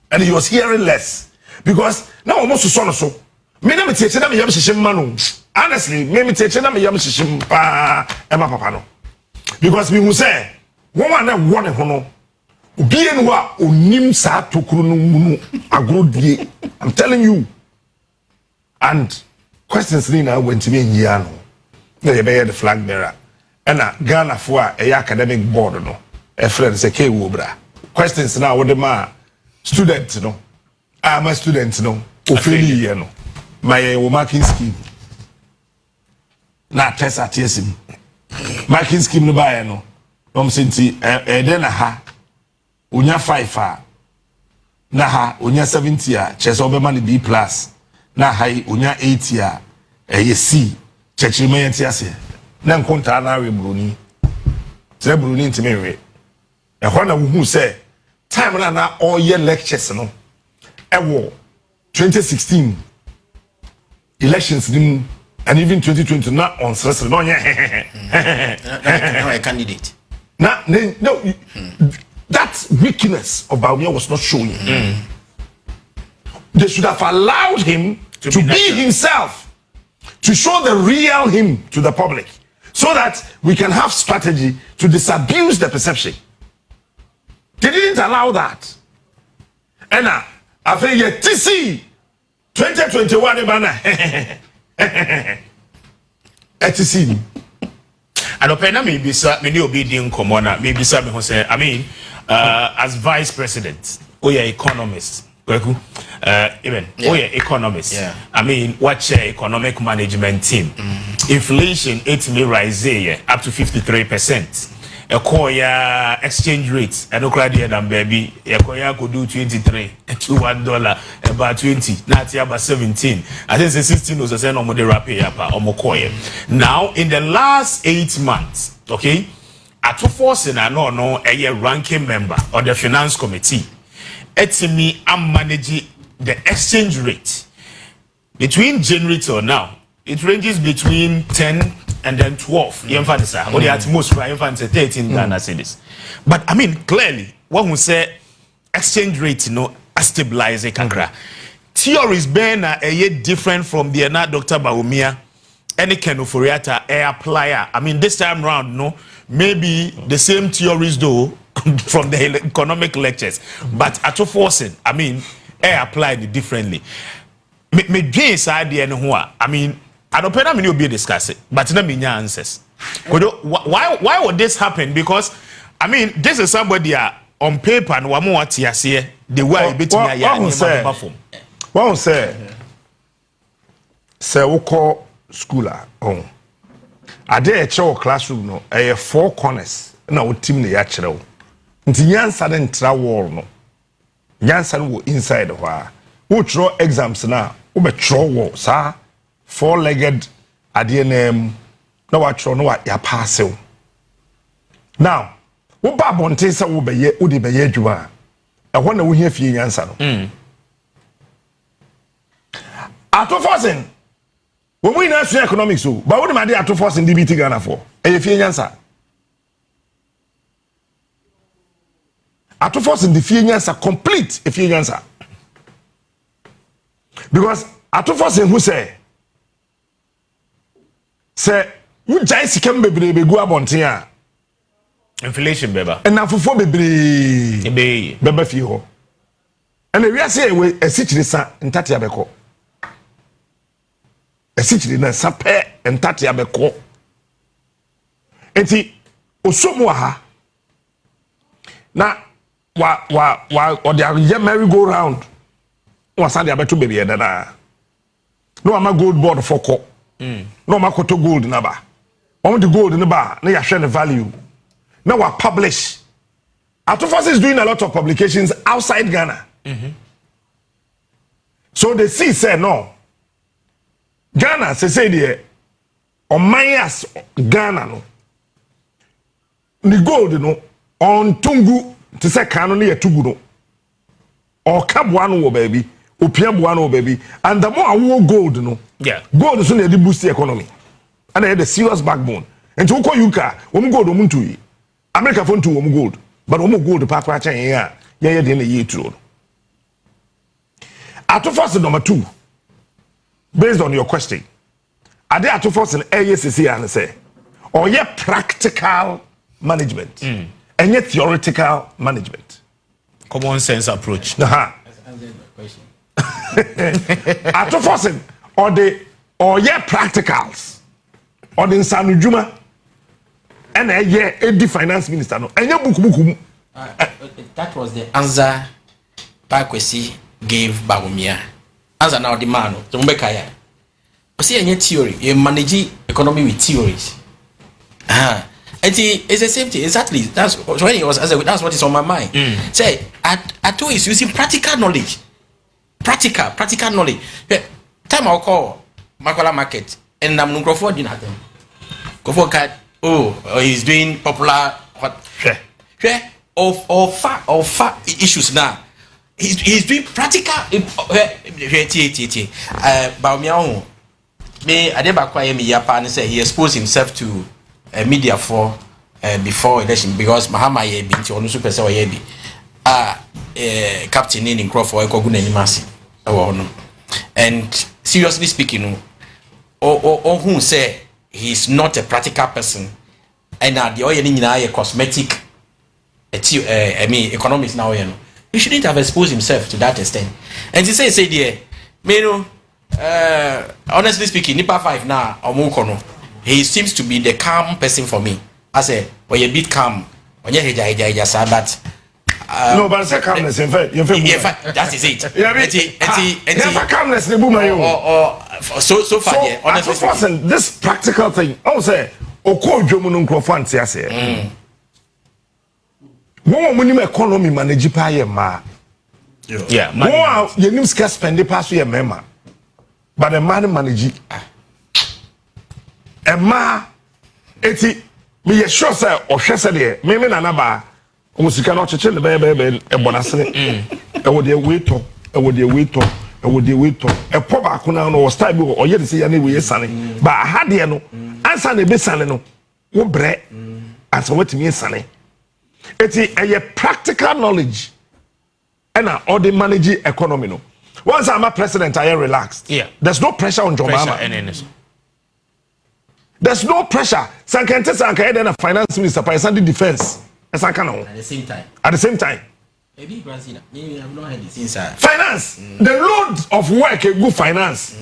and he was hearing less. Because now almost so. Me na me teche na me yam hihim manu. Honestly, me teche na me yam hihim pa ema papa no. Because me who say, one na one ho no. Obi enu a onim sa tokuru no mu agrodie. I'm telling you. And questions ni na went me nyia no. Na ye be the flag bearer. And Ghana for a academic board no. A friend say ke wo bra. Questions na wo de ma student no. I'm a student no. Ofeli no. My marking scheme. Na test at yesim. Marking scheme no buy no. Sinti then ha. Unya 5 na ha unya 70 a chese obema ni B+. Na ha unya 80 a C. Chechi me yenti ase. Na nkonta na we bruni. Say bruni ntime we. E ho na wo hu say time na all year lectures no. E wo 2016 elections and even 2020 not on stress no a candidate. No, that weakness of Bawumia was not showing. They should have allowed him to be himself, to show the real him to the public, so that we can have strategy to disabuse the perception. They didn't allow that. And I think TC 2021 banner. TC. And opena me bisa me ni obi di nkomo na me bisa me ho say I mean as vice president we are economist kweku even we are economist. I mean what economic management team inflation it may rise up to 53%. a call ya exchange rate and okra than baby a call ya could do 23 to $1 about 20 not about 17. I think the 16 was a send on the rap now in the last 8 months, okay, at force and I know a ranking member of the finance committee. It's me, I'm managing the exchange rate between January till now. It ranges between 10 and then 12. You understand? Or the at most, right? 13 Ghana cedis. But I mean, clearly, what we say exchange rate, stabilize it. Theories being a year different from the Dr. Baumia, any kind of Foriata air plier. I mean, this time round, maybe the same theories though. From the economic lectures, but at forcing, I mean, air applied differently. Me gains idea no I mean, I don't pay me be discuss it, but no me answers. Why would this happen? Because I mean, this is somebody on paper and one more here the way I bet me. One say we call schooler on. I dare a classroom no, 4 corners. Na wo team na ya kire wo. Nti nyansa den tra wall no. Nyansa no inside ho a. Wo draw exams na wo be draw wall sa 4-legged ade na na wa draw no wa ya pass wo. Now, wo ba bonte se wo be ye wo de be ye adwuma. E ho na wo hia fie nyansa no. Ato forcing. When we na economics so, but what am I ato forcing DBT Ghana for? E fie nyansa. Ato force in the few years are complete if you answer. Because ato force in who say you jaisi can be go abontia inflation beba and now for be beba fee and we are saying we a situation sa ntati abeko a situation na sape ntati abeko enti osomu ha na or the merry go round was Sunday about 2 baby and no I'm a gold board for co no makoto gold number on the gold in the bar now share the value now I publish Atofas is doing a lot of publications outside Ghana so they say no Ghana say there on my ass Ghana no the gold no on Tungu to say canon near Tuguno or Cabuano baby, or Piabuano baby, and the more I want gold, gold is only boost the economy, and I had a serious backbone. And to call Yuka, gold, Muntui, America phone to gold, but gold the Papa Chang, in a year too. Atofas number 2, based on your question, are there Atofas and ASC and say, or practical management? And yet theoretical management. Common sense approach. Atofosing or practicals or the Insanu Juma and a finance minister no and book. That was the answer Bakwesi gave Bagumia. Answer now the man to Mbekaya. See any theory, you manage economy with theories. It's the same thing, exactly. That's when he was. That's what is on my mind. Say, Ato is using practical knowledge. Practical knowledge. Time I'll call Makola Market and I'm not for dinner. Go for cat. Oh, he's doing popular what? Or far issues now. He's doing practical. Baumia, me Adebakwa me Japan say he exposed himself to media for before election because Mahama ye binti onu super say ye bi captain in Crawford ko guna nimasi and seriously speaking who say he's not a practical person and the oil ni cosmetic I mean economics now you know he shouldn't have exposed himself to that extent and he say there me no honestly speaking nipa 5 now omukono he seems to be the calm person for me. I say, well, you're a bit calm. When you're but no, but I say calmness. In fact, that is it. Yeah, calmness. So far, yeah. Honestly, Mm. One minimum economy manage pa ye ma. Yeah, One you nim ska spend the pass ye mema. But the man manage a ma eti me ye sure say o hwe say de me nana ba o sika no cheche le be e bonasere e wo de weto e wo de weto e wo de weto e po ba ko na no style bi o ye de say ya na we sane ba ha de no ansa na be sane no wo bre ansa watimi sane eti a practical knowledge and all the manage economy no. Once I'm a president, I am relaxed. Yeah. There's no pressure on Jomama. There's no pressure. Sankante Sanka then a finance minister, Paisandi defense. At the same time. At the same time. Maybe maybe I've not heard this inside. Finance. The load of work a good finance.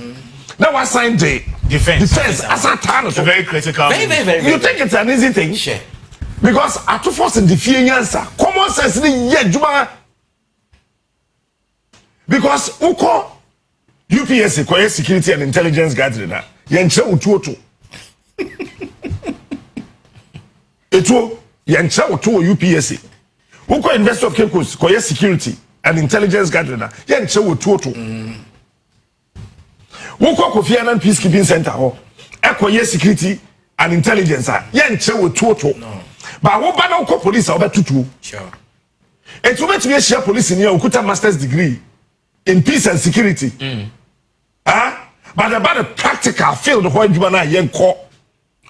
That was signed the defense as a time. It's very critical. Very. You think it's an easy thing? Sure. Because at two force in the fear answer. Common sense Juma. Because uko UPSC kwa security and intelligence gathering na yenche utuoto etuo yenche utuo UPSC uko University of Cape Coast kwa security and intelligence gathering na yenche utuoto uko Kofi Annan Peacekeeping Center ho ekwa security and intelligence yenche utuoto ba wo ba na uko police obetutu Sure. Etu betumi ehia police ni okuta master's degree in peace and security. But about the practical field where you are yen ko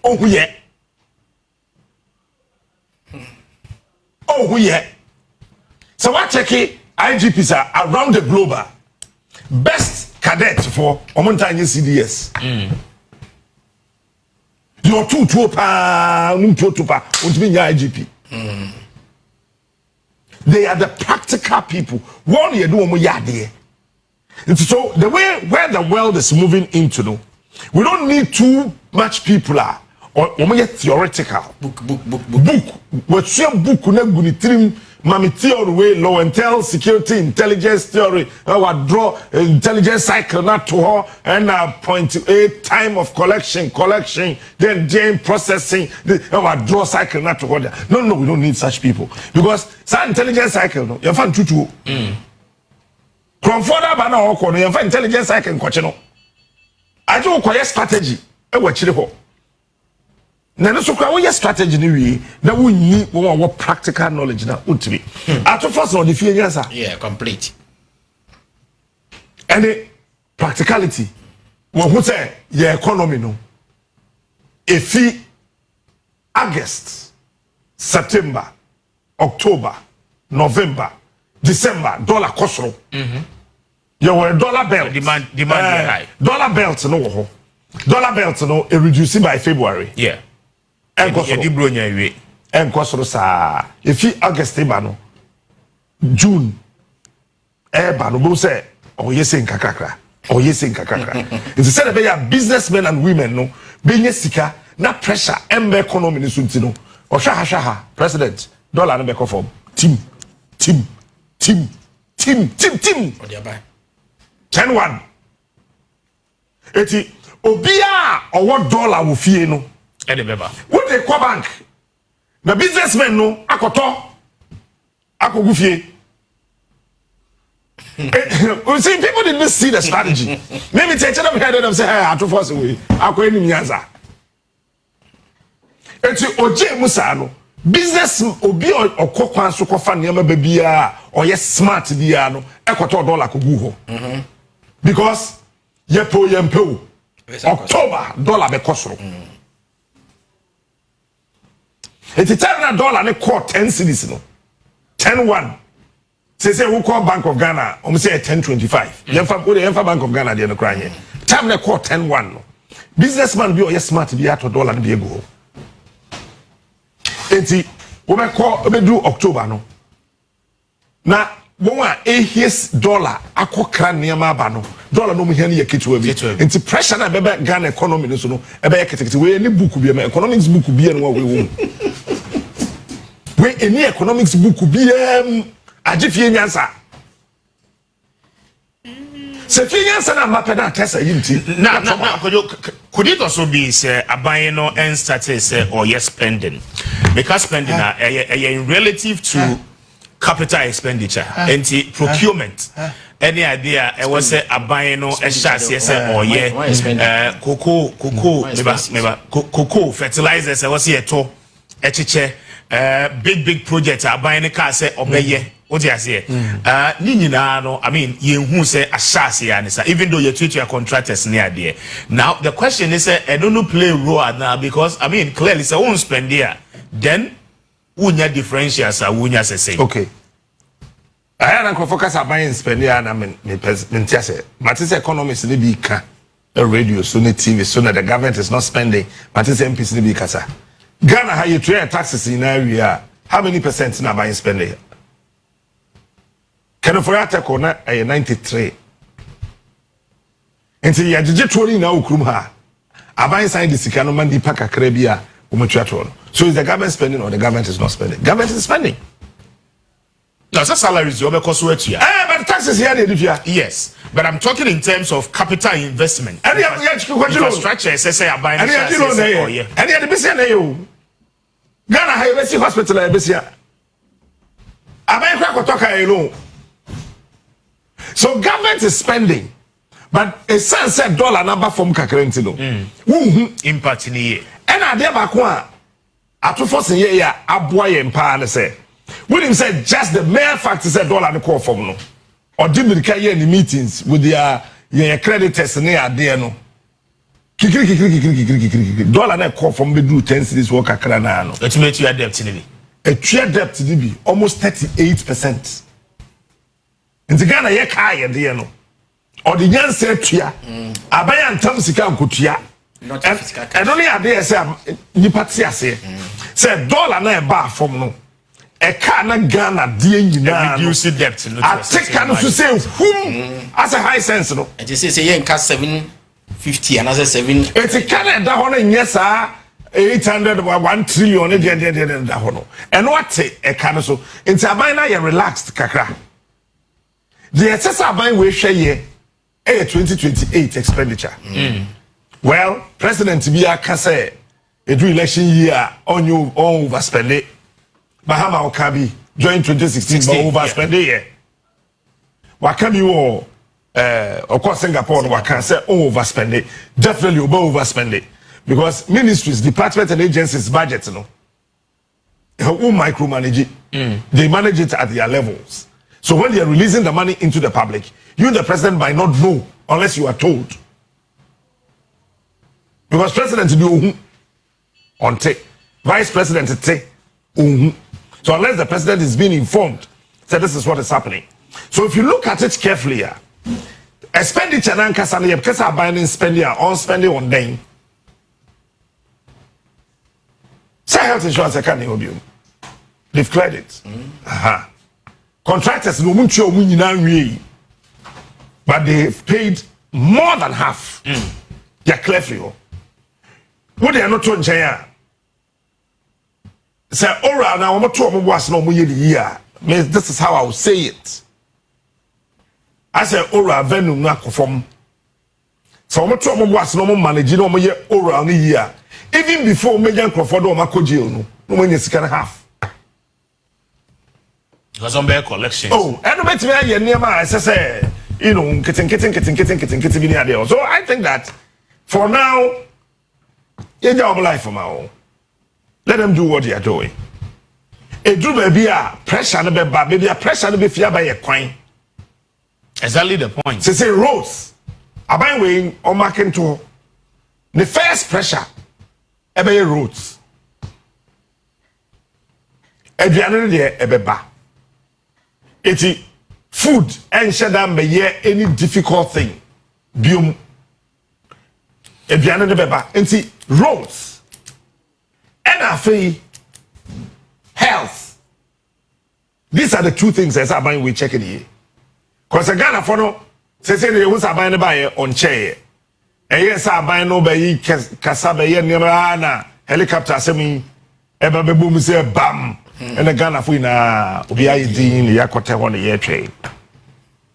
oh yeah. Oh yeah. So what check IGPs are around the globe. Best cadet for Omontanya CDS. Your two pa IGP. They are the practical people. One year do there. So the way where the world is moving into, no, we don't need too much people or theoretical. Book. What's your book? Mami theory, law and tell, security, intelligence theory. I draw intelligence cycle not to her and point to a time of collection, then Jane processing. I draw cycle not to her. No, we don't need such people because that intelligence cycle, no, you find tutu. From further banner or corner, you find intelligence cycle in Cochino. I do require strategy. I watch it. Na no so kwa we strategy ni wi na we need we practical knowledge na utimi at first on the fear answer Yeah, complete. and the practicality we who say your economy no efi August, September, October, November, December dollar kosoro you were dollar belt demand high dollar belt no dollar belt no it reducing by February yeah. Enkosoro sa efi August ba no June ba no bo say oyese nkakakra it is said that businessmen and women no benye sika na pressure embe economy ni so ntino ohwa president dollar no be conform team Odiabai. 10-1 eti obia owo dollar wo fie no what they call bank the businessmen no akoto akogufie you see people didn't see the strategy maybe take them head them say hey to force away akọ enim yanza eti oje musa no business obi okokwan so kofa niam ba bia oye smart bia no ekoto dollar kogu ho because yempo October dollar be kosoro it's a dollar ne call 10 cedis no 10-1 say who call Bank of Ghana say 10.25 yemfa Bank of Ghana dey no kra here time ne call 10-1 no businessman bi o yes smart bi ato dollar ne bi ego enti we be call we do October no na won his dollar akokra niam aba no dollar no mu hia ne yaketwa bi enti pressure na be Ghana economy no so no e be yakete we ni book bi ma economics book bi no we wo we any economics book bi agifie nyansa Se finya sana mapena tesa yinti. Could it also be say abayin no and started say or yes spending? Because spending in relative to capital expenditure and procurement. Any idea I was say abayin no say or yeah cocoa fertilizers I was here to big project abayin car say obeye. What you say? No, I mean, you who say a shasi even though you treat your contractors near there. Now the question is, I don't know play role now because I mean clearly it's a won't spend there. Then unya differentials are unya say. Okay. I am focus on buying spend there and I mean say, but this economics ni be ka a radio, so the TV, so that the government is not spending, but this MPs ni be kasa. Ghana how you trade taxes in area? How many percent na buying spending? Can for that corner 93. Until you are totally now Ukrumha. Abai sign the Sikano Mandi Paka Krebia, Umutuatron. So is the government spending or the government is not spending? Government is spending. No, so salaries you because what you but taxes here yes, but I'm talking in terms of capital investment. And infrastructure say abai and the business Ghana have a hospital Abai Kwakotoka alone. So government is spending, but a sunset dollar number from Kakrentino. Impact in the and I never qua at 2 force year, a boy and pan say. William said just the mere fact is a dollar and call from no. Or did the carry any meetings with their creditors near there no. Dollar and call from the do 10 cities work a cranano. Let's make you a debt in a trade debt to be almost 38%. In the Ghana, ye kaya dear no. Or the young said to ya, Abayan Tamsika Kutia. And only a day say, Nipatia say dollar na bar from no. A kana Ghana, dear you reduce debt. I take kind of to say, whom as a high sense no. And you say, yen cast 750, another 7. It's a Canada one, yes, sir. 800 1 trillion and what a kind so into Abina you relaxed kakra. The excess Abina we share ye a 2028 expenditure. Well, President Biya Kase a election year on you overspend it. Bahama Okabi join 2016 but overspend it. Wakami you of course Singapore wakan say overspend it. Definitely overspend it. Because ministries, departments and agencies budget, you know, who micromanage it, they manage it at their levels. So when they are releasing the money into the public, you the president might not know unless you are told. Because president do on take, vice president take. So unless the president is being informed, so this is what is happening. So if you look at it carefully, expenditure and kasani because are buying spending on spending on them. Say health insurance I can't help you. They've cleared it. Contractors no muncho munyina but they've paid more than half. They're clear for you. What they are not doing China. Say ora now I'm to was no year. This is how I will say it. I say ora venue na from. So I'm to was no manage no ora ni year. Even before Major Crawford or Mako jail, no when you can half. Because on bear collections. Oh, and bet me near my say, you know, getting. So I think that for now, you job life for my own. Let them do what they are doing. A do maybe a pressure no be bad, maybe a pressure no be fear by a coin. Exactly the point. Say roads. Abai weighing or marking to the first pressure. Ebe roads. Eduane de ebeba. Eti food and shada me any difficult thing. Biom. Eduane de beba. Enti roads. And afi health. These are the two things as Aban we check it here. Cause a Ghana for no say they was Aban buy on chair. Yes, I no be Kasabe Nirana helicopter semi eba be boom say bam and the Ghana for na Obiai Dean Yakota on the air train.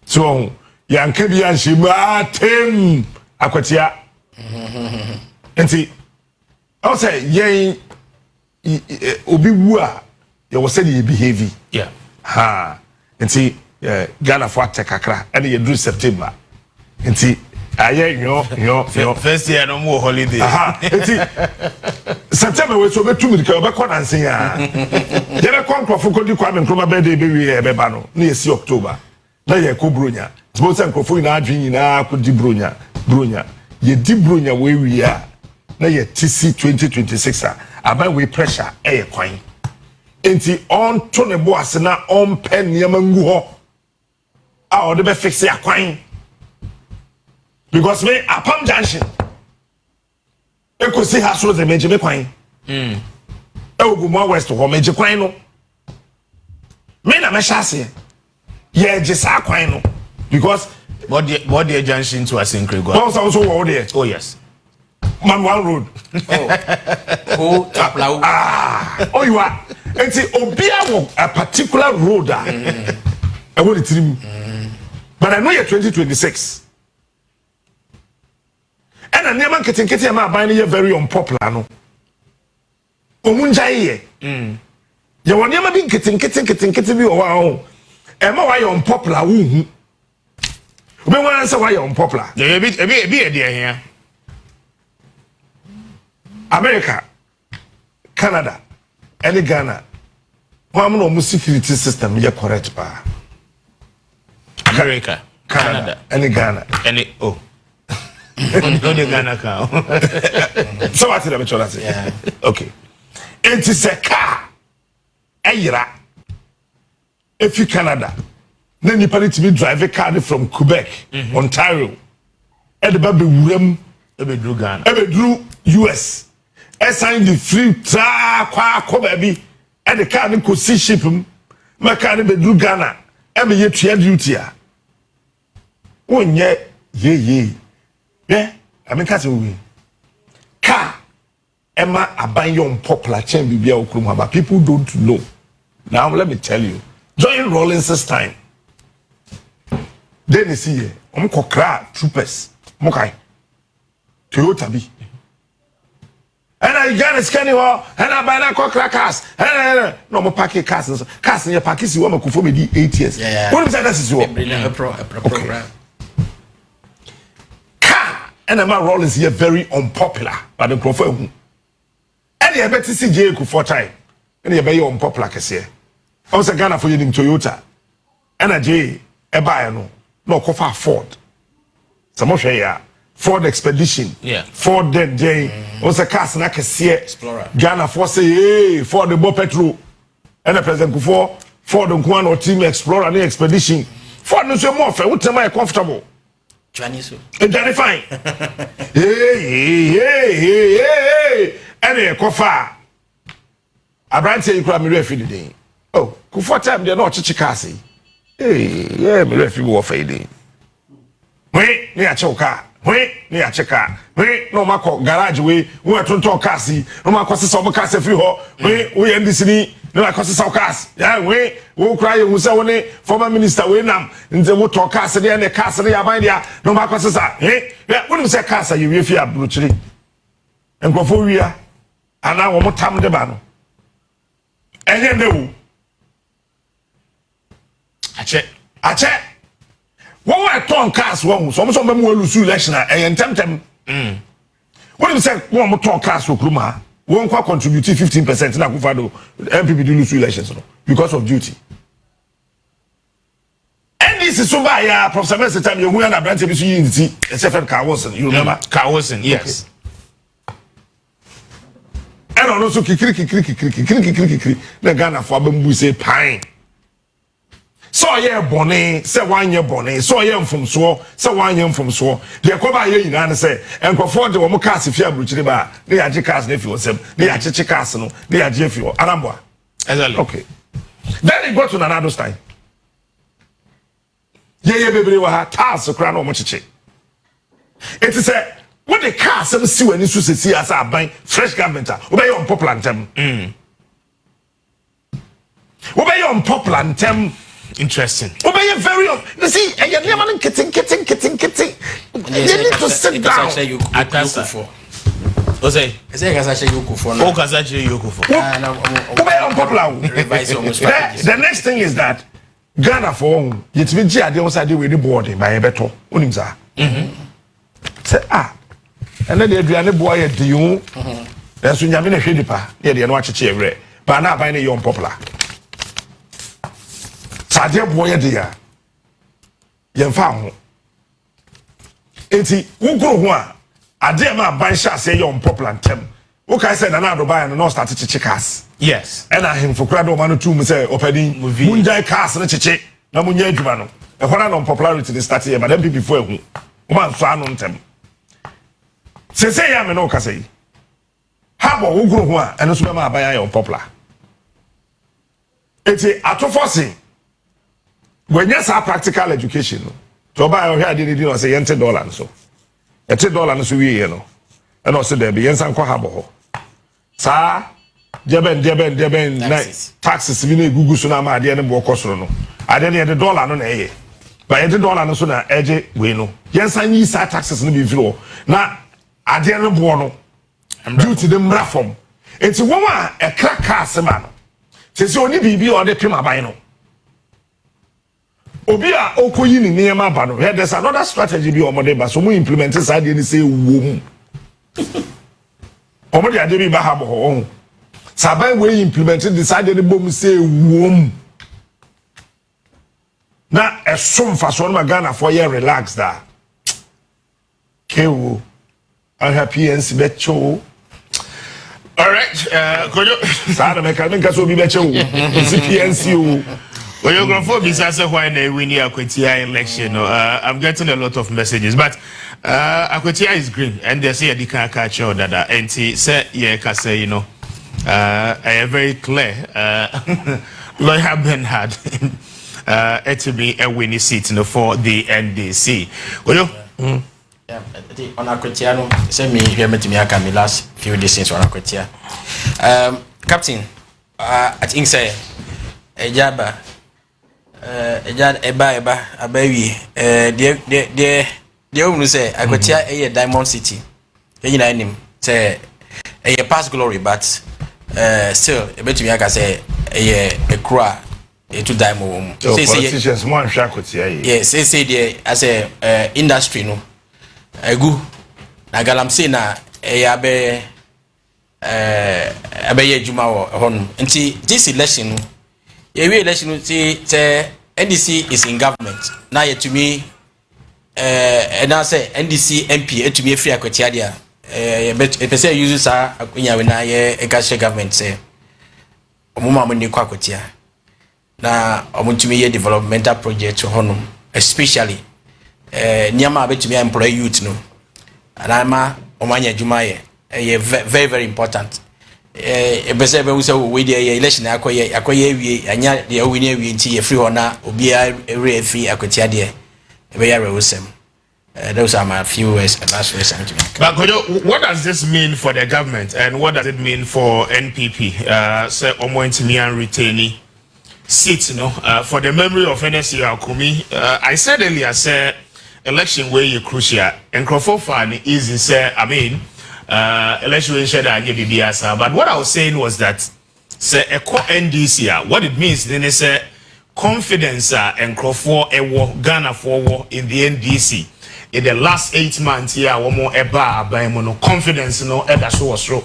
So yanka bi anhima tem Akwatia enti I say yen obi wu a ye wo say dey behave yeah ha enti Ghana for kakra and ye do September enti aye yo first year no more holiday aha enti September we so betu mi ka be ko nansen ya ye be kon krofo ko di kwa me nkroma be dey be wi e be ba no na ye si October na ye ko bronya suppose nkrofo na adwen na ko di bronya ye di bronya we wi a na ye TC 2026 aban we pressure e kwan enti on to ne bo ase na on pen yema ngu ho a o de be fix ya kwan because me Apam Junction e ko si ha so ze meje me kwan e Ogumwa West ho meje kwan no me na me shase ye je sa kwan no because body junction to Asinkre go also wo there oh yes man one road oh taplau oh you are enti obia wo a particular road I want it trim but I know you're 2026 and a neman kete ma ban you very unpopular no omunja ye ye won neman bi kete bi o wa ho e ma wa unpopular wo hu obi wan say wa unpopular e bi e dey here America, Canada, and Ghana. Why no security system is correct pa? America, Canada, and Ghana. And oh. No the Ghana cow. So what did I say? Yeah. Okay. It is a car. Ayra. If you Canada, then you need to be drive a car from Quebec, Ontario. And the baby William Ebe drew Ghana. Ebe drew US. Assign the free kwa baby and the car no see ship him my car be do Ghana e be ye tua duty a onye ye I mean case we car ema aban yon popular chain bibia okrum but people don't know now let me tell you during Rawlings's time then you see here kokra troopers mokai Toyota bi and I got a scanning wall, and I buy that cars. No more packing cars. Cars in your package, you want to for me 8 years. Yeah. What is that? This is your program. Car and I'm Rollins here very unpopular, but the prefer. And you better see J. for time. And you very unpopular, case here. I was a Ghana for you in Toyota. And a J. A buyer no cover Ford. Some of you Ford Expedition, yeah. Ford Dead Day, was a cast na kese Explorer. Ghana for say, hey, Ford the Bo Petrol, and the President Kufo, Ford the Kwan or Team Explorer and Expedition. Ford no so more fair, what am I comfortable? Chinese. And Johnny fine. Hey, and a cofa. I brand say you cry me refi today. Oh, Kufo time they're not chichikasi. Hey, yeah, me refi go for day. Wait, near choka. Wait, near checker. Wait, no mako garage way. We are to talk cassi. No mako se some cassi free ho. Wait, we NDC. No mako se some cass. Yeah, wait. We cry. We say one former minister. We nam. Nze we talk cassi. There ne cassi. There abide there. No mako se sa. Hey, yeah. When we say cassi, you fear brutally. And go for we are. And now we mo tam de bano. And then do. Ache. What were torn cars one? Some men will lose election and tempt. What do you say? One more torn cars for Kruma. One quite contribute 15% na Kufado NPP do lose elections because of duty. NDC so by Professor Messi time you and branch be in the SFN Carlson. You remember? Carlson, yes. And also kikiri. The Ghana for Bambu say pine. So yeah bonnet, say 1 year bonnet, so yeah from so 1 year from so. The Koba ye in say, and for the Womokas if you are Bruchriba, they are Jackas nephew, they are Chicasano, they are Jeffy, Arambua. Okay. Then it got to another time. Yeah, baby, we had tasks crown or much. It is a what the cars and see when you see as I buy fresh government, obey on popular term. Obey on popular term. Interesting. Obey very you see, and you're never kitting. You need to sit down. O say, say Kasache Yukufo. O Kasache Yukufo. Obey unpopular. The next thing is that Ghana for yet me G ade on side with the board by a better. Unim sa. Say and then the aduane boy e di you. That's when you na hwe dipa. Ye de no acheche evre. But na buy na unpopular. Sade boy e di ya. Ye mfa ho. Enti wugro ho a ade ma ban sha say you unpopular ntem. Wo kai say na na do buy no start cheche cars. Yes. And I him for crowd man no two say opedi munjai cars na cheche na munya adwuma no. E hona no popularity dey start here but them people for ehu. Wo man so anu ntem. Say ya me no ka say. Ha bo wugro ho a eno so be ma ban ya unpopular. Eti atofosing when you say practical education no. To buy your head in say $20 so. $10 so we you know. And also there be yensan kwa habo ho. Sa deben taxes we no gugu so na ma ade ne bo kosoro no. Ade ne $1 no na eye. But $1 no so na eje we no. Yensan yi sa taxes no be filo. Na ade ne bo no. Due to the mrafom. Enti woma e crack cars ma no. Se oni bibi o de pima ban no. Obi a okoyi ni niyama ba no. There's another strategy bi omode ba so mu implement side ni say wo. Omode ade bi ba ha bo ho. Saban we implemented the side ni bom say wo. Na esom fa so na Ghana for ye relax da. Kewo. I happy and becho. All right, Kojo. Sada me kan nka so bi becho. CPNC o. Well, you're going to be why they win the Akwatia election. I'm getting a lot of messages, but Akwatia is green, and they say they can't catch on that. And he said, yeah, can say, you know, a very clear lawyer Bernhard to be a winning seat, you know, for the NDC. Well, yeah, on Akwatia, send me here to me. I can last few days since on Akwatia. Captain, I think say a jabba. Eba abawi de unu say Akwatia a Diamond City you know him say a past glory but still e betumi aka say a croix to diamond say politicians one hwa Akwatia yes say there as a industry no egu na galamsey na abe ye juma wo hon nti this election we election say NDC is in government now yet to me and I say NDC MP to me free Akwatia there but if say use sa akunya we na ye ekashe government say omuma mo ni kwa Akwatia na omuntumi ye developmental project honum especially nyama betumi employ youth no anama omanya adwuma ye very very important ebese be wusa we dey election akoye wie anya dey win wie nti ye free hona obi a free Akwatia dey be ya rewusem those are my few words last words I'm to make. But what does this mean for the government and what does it mean for NPP say omo ntimi an retain seat no for the memory of NSC Akumi I said earlier say election where you crucial and crofo fan easy say I mean election but what I was saying was that say a NDC what it means then is confidence and crofo Ghana for in the NDC in the last 8 months here one more eba confidence no so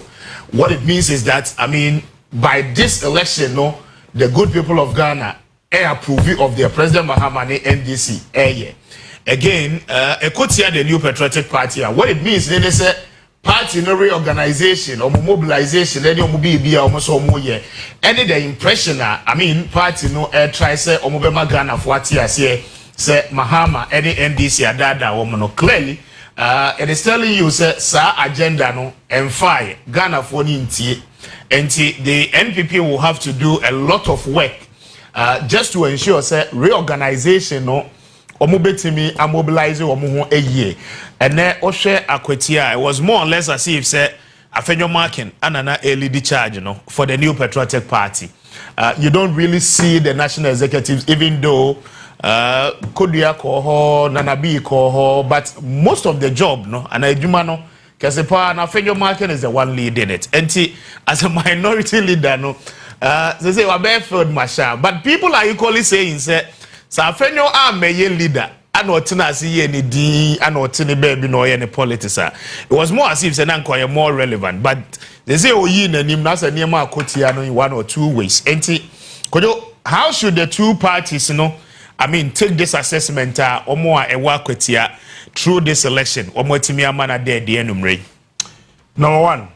what it means is that I mean by this election no the good people of Ghana approve of their President Mahama NDC again Akwatia the new patriotic party what it means then is party no reorganization or mobilization any be almost ye any the impression I mean party no try say omobema Ghana for say Mahama any NDC adada woman no clearly it is telling you say sa agenda no and fire Ghana for nintie and the NPP will have to do a lot of work just to ensure say reorganization no omobetimi mobilize omo ho year and then Oshe Akwatia it was more or less as if say afenyo marking anana early charge no for the new patriotic party you don't really see the national executives, even though Kodia Koho, Nanabi Koho, but most of the job, no, and Jumano, Kasepa, and Afenyo Market is the one leading it. And as a minority leader, no, they say, Wabefield Masha, but people are equally saying, say, Safenyo are mayor leader. I know Tina see any D, I know Tini baby no any politics. It was more as if Senanko more relevant, but they say oh yin and him that's a near Akwatia in 1 or 2 ways. How should the two parties, take this assessment or more a Akwatia through this election or more Timia Mana there the enumere? Number one,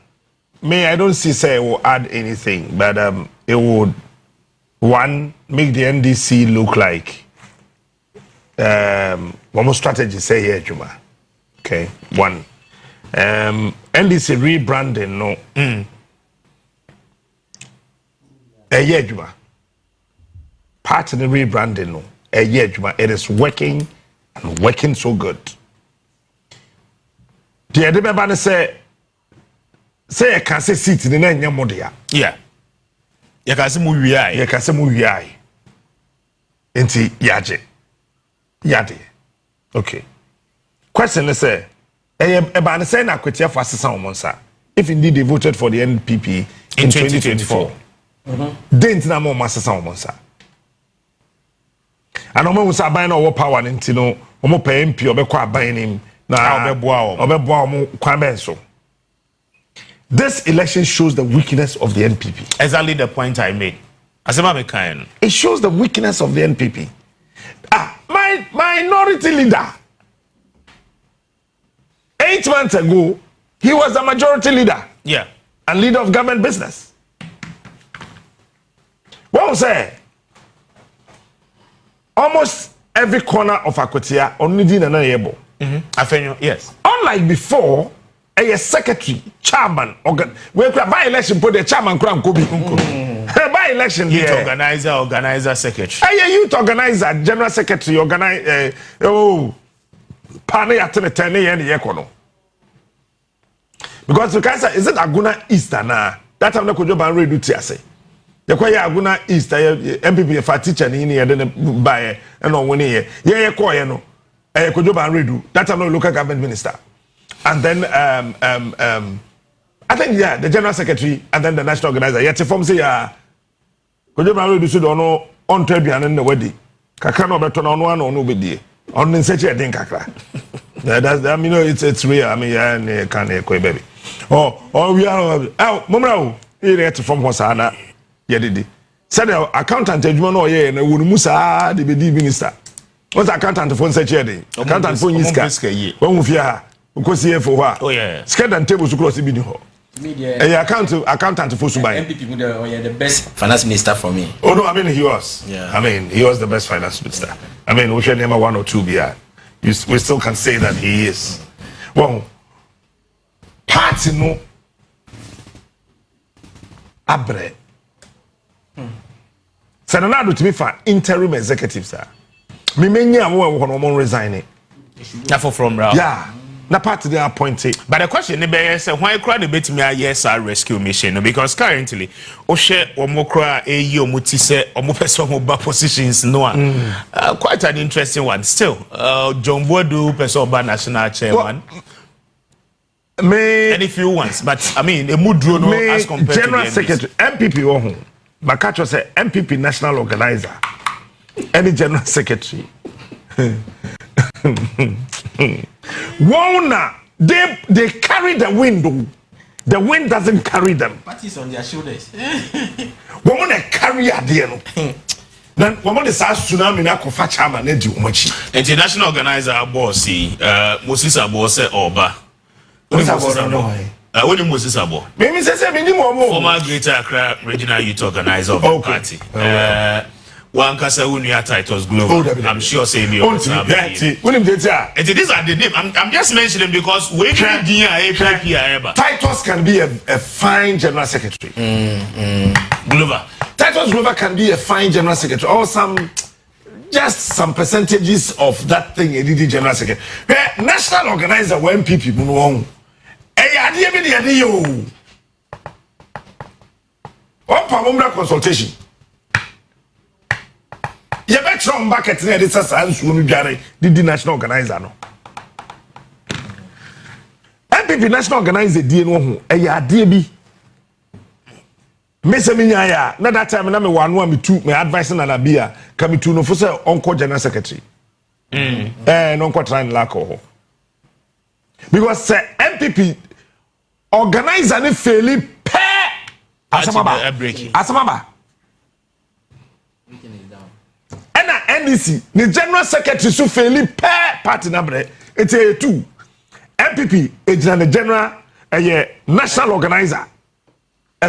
I don't see say it will add anything, but it would one make the NDC look like one more strategy say here Juma. Okay, one. NDC rebranding no. Yeah Juma. Part of the rebranding no. Yeah Juma. It is working and working so good. The other man say I can say sit in the name Yamodia. Yeah. You can say mu wiai. You can say mu wiai. Enti yaje. Yadi. Okay. Question is say, about the same Akwatia for Monsa. If indeed they voted for the NPP in 2024, didn't na more Massa Monsa. And Omo was buying our power and Tino, Omo pay MP or be quite buying him now. This election shows the weakness of the NPP. Exactly the point I made. It shows the weakness of the NPP. My minority leader. 8 months ago, he was a majority leader. Yeah. And leader of government business. What was say? Almost every corner of Akwatia only did an able. Yes. Unlike before, a secretary, chairman, we by election put the chairman crown Kobe. By election, youth organizer, secretary. Youth organizer, general secretary, organize. Pane at the 10 a.m. Because the cancer is it Aguna East na that time na kojo ban redu ti ase. Ye kwa ya Aguna East MPP fa teacher ni ye de buy e no woni ye kwa ye no kojo ban redu that time no local government minister. And then I think the general secretary and then the national organizer yet form say kojo ban redu so do no on trebian na wadi. Kaka no beto na no no be on in such a thing kakra. That's it's real. I mean, yeah, can baby. Oh, we are Momra. Here from Hosana. Yeah, did. Said the accountant, no, yeah, and would Musa, the BD minister. What's accountant for such a day? Accountant for Yiska. When we fear, because here for her. Oh, yeah. Scared and tables across the video. Media. Accountant for Subai. NPP the best finance minister for me. Oh, no, I mean, he was. Yeah. I mean, he was the best finance minister. I mean, we should name 1 or 2 BR. We still can say that he is. Well, party no abre. Senado to be for interim executives, sir. Me menya mo resigning. Na for from Rao. Yeah. Na party they appointed. But the question is why crowd debate me a yes rescue mission because currently Oshe Omokra AU Mutise Omo positions no quite an interesting one still. John Boadu Pesoba national chairman. Any few ones, but I mean a mood drone as compared general to the secretary MPP oh Bakacho say MPP national organizer. Any general secretary. Wona they carry the wind. The wind doesn't carry them. Parties on their shoulders. Woman carry a deal. Then woman is asked tsunami na kofa chama na di umachi. International organizer bossy Moses Abo say Oba. When Moses Abo. Maybe say minimum former Greater Accra Regional Youth Organizer of the party. One Kasa Unia titles global. I'm sure say me. These are the name. I'm just mentioning because we can Titus can be a fine general secretary. Glover. Titus Glover can be a fine general secretary or just some percentages of that thing a DD general secretary. National organizer when people know. One consultation. from bucket near this as soon as the national organizer. No. NPP national organizer, dear no, a ya dear be. Miss Aminaya, not that time, and I'm 1 me 2, my advice and Abia, coming to no for say Uncle General Secretary. And Uncle Tran Laco. Because NPP organizer ni fairly pair Asamaba. And NDC, the General Secretary so fairly pair party number. It's a 2. NPP is the General National Organizer.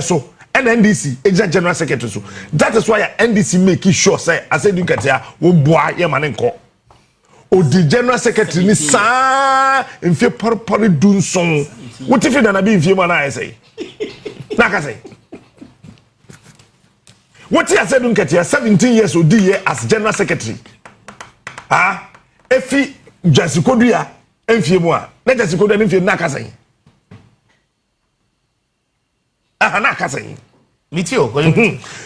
So and NDC is the General Secretary. So that is why NDC make sure say I said you get here wo boa ye manenko. O the General Secretary ni sa mfe porpori dunson. What if na be mfe man I say? Na ka say. What I said you get here 17 years old as General Secretary. Ah, efi Jasikodua mfe mu a. Na Jasikodua mfe na ka say. Na ka say.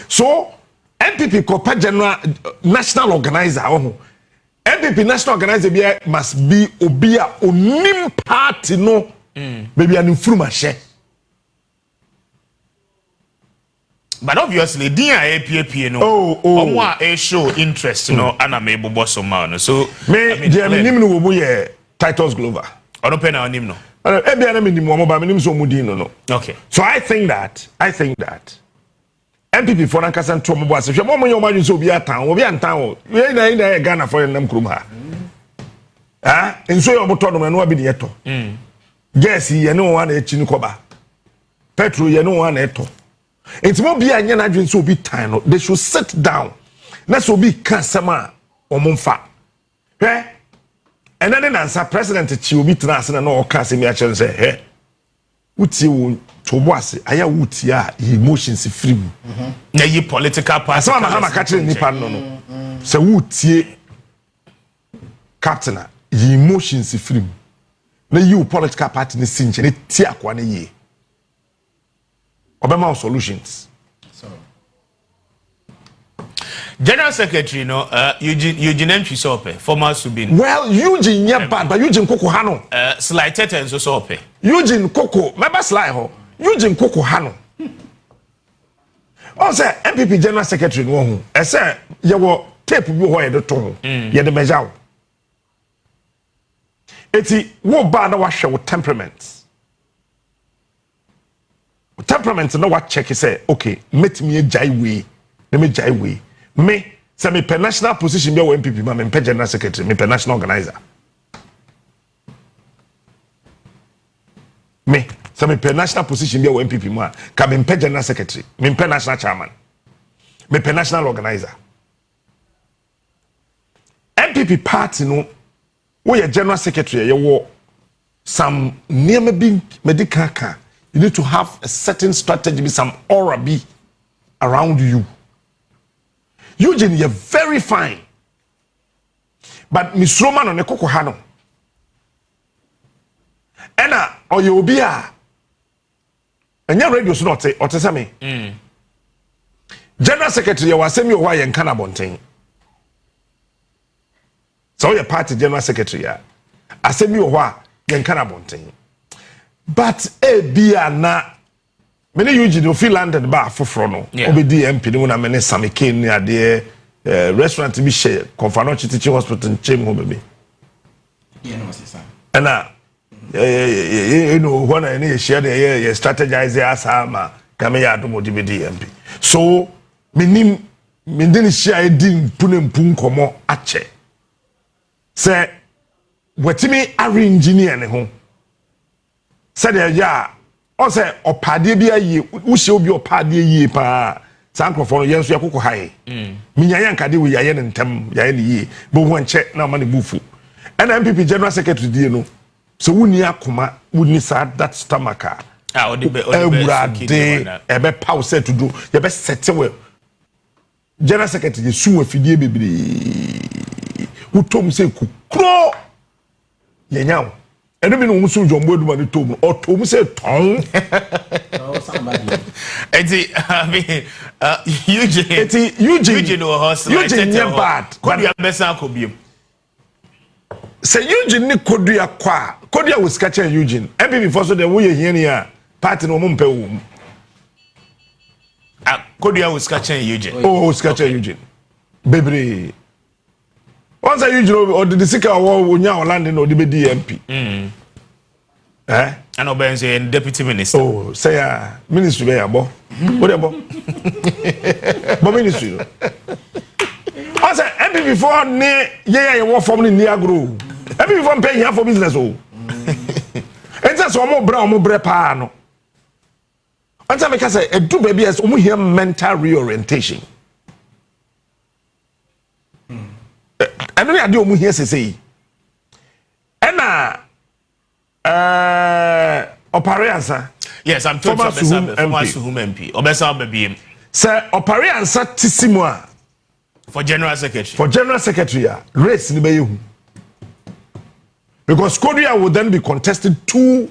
So NPP Corporate General National Organizer NPP National Organizer must be obia onim party no maybe an influence share. But obviously DIAPP no a show interest no ana me bobo so man so me nim no wo ye Titus Glover ono pe na nim no e bia na me nim mo ba me nim so mudi no. Okay, so I think that NPP for Nankasa and Tom was if your mom your man so be a town, will be a town. We ain't Ghana for them Kruma. Ah, and so your motor and no be the eto. Yes, you know one a chinikoba. Petro, you know one eto. It's more be a yan so be time. They should sit down. That's will be Kansama or Mumfa. Eh? And then answer President Chiubi Trans and no Casimir say, hey, what's you? Tobwase aya wutia emotions free na yi political party asama na catch ni pan no se wutie captain emotions free na yi political party ni sinche ne ti akwa na yi obema solutions. So General Secretary no Eugene Ntwisope former Subin. Well, Eugene yeah bad but Eugene Koko Hano Slight Tetenso Sope Eugene Koko remember Sly ho Eugene Koko Hano. Oh, say NPP General Secretary no ho. E say ye wo tape bi ho ye de to ho. Ye de measure. Eti wo ba na wa hwe wo temperament. Wo temperament no wa check say okay, met me jai we. Let me jai we. Me say me per national position bi wo NPP ma me per General Secretary, me per national organizer. Me so me per national position be a NPP mu a ka me per General Secretary, me per national chairman, me per national organizer. NPP party no we a General Secretary you wo some near be medical car. You need to have a certain strategy, be some aura be around you. Eugene, you're very fine. But Miss Roman on the Koko Hano. Ena or you be a and your radio's not say or to say me. General Secretary was semi why and Canabonting. So your party General Secretary I semi why and Canabonting. But be a na many Eugene feel landed bar for frono. Obi DMP no na many Sammy Kane near the restaurant to be share Confanochi teaching hospital in Chemo baby. Yeah, no, sister. And you know when I share the strategize as ama kame ya do DMP. So me didn't share din punem pun komo ache. Say wetimi engineer ne ho. Said ya o say opade bia ye wo hye obi opade ye pa sankrofo no yenso yakoko hae minyan kade we yaye ne ntem yaye ne ye bo ho nche na ma ne bufu na NPP General Secretary die no so wuni akoma wuni sa that stomach ode be ebe pause to do ye be settle well General Secretary ye suwa fidie bebre utom se kukro ye nyawo eno mi no musu jombo eduma ni tom o tom se ton I mean, Eugene or host. Eugene yeah bad. Could be a best uncle be. Say Eugene ni Kodia kwa. Kodia was catching Eugene. Every before so the way here party no mumpe wum. Kodia was catching Eugene. Oh, was catching Eugene. Baby. Once Eugene or the Sika or Wunya Landing or the DMP. Eh? And Obenze and deputy minister. Oh, say ministry be abo. What abo? But ministry. I say every before ne you want from the near grow. Every before pay here for business oh. And that's one more brown more bre pa no. And say make say do baby as omo here mental reorientation. I don't know omo here say. And Opariansa. Yes, I'm told to whom MP. Obesa baby. Sir, Opariansa Tissimua. For General Secretary. For General Secretary, race in the because Korea would then be contested 2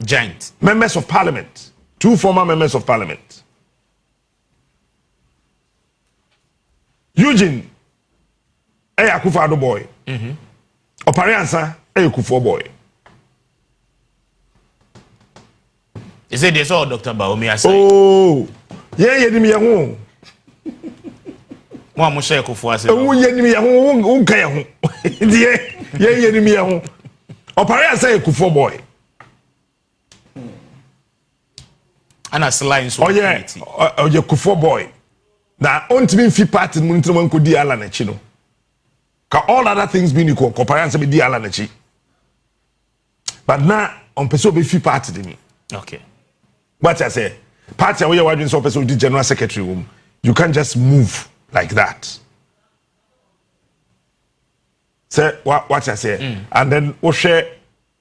giant members of parliament, 2 former members of parliament. Eugene, Akufo-Addo boy. Opariansa, Akufo boy. He said they saw Dr. Baomi aside. Oh, yeah, ni me ho. Mo amusha Akufo aside. Oh, yeah, ni me ho, unka ya ho. Yeah, ni me ho. Opariansa Akufo boy. And a line so. Oh yeah, Akufo boy. Na ontimi fi party mu ntimo nkodi ala na chi no. Ka all other things being equal, Opariansa be di ala na chi. But now on person be fi party de me. Okay. What I say, party where you are doing so person the general secretary room, you can't just move like that. Say what I say, and then we share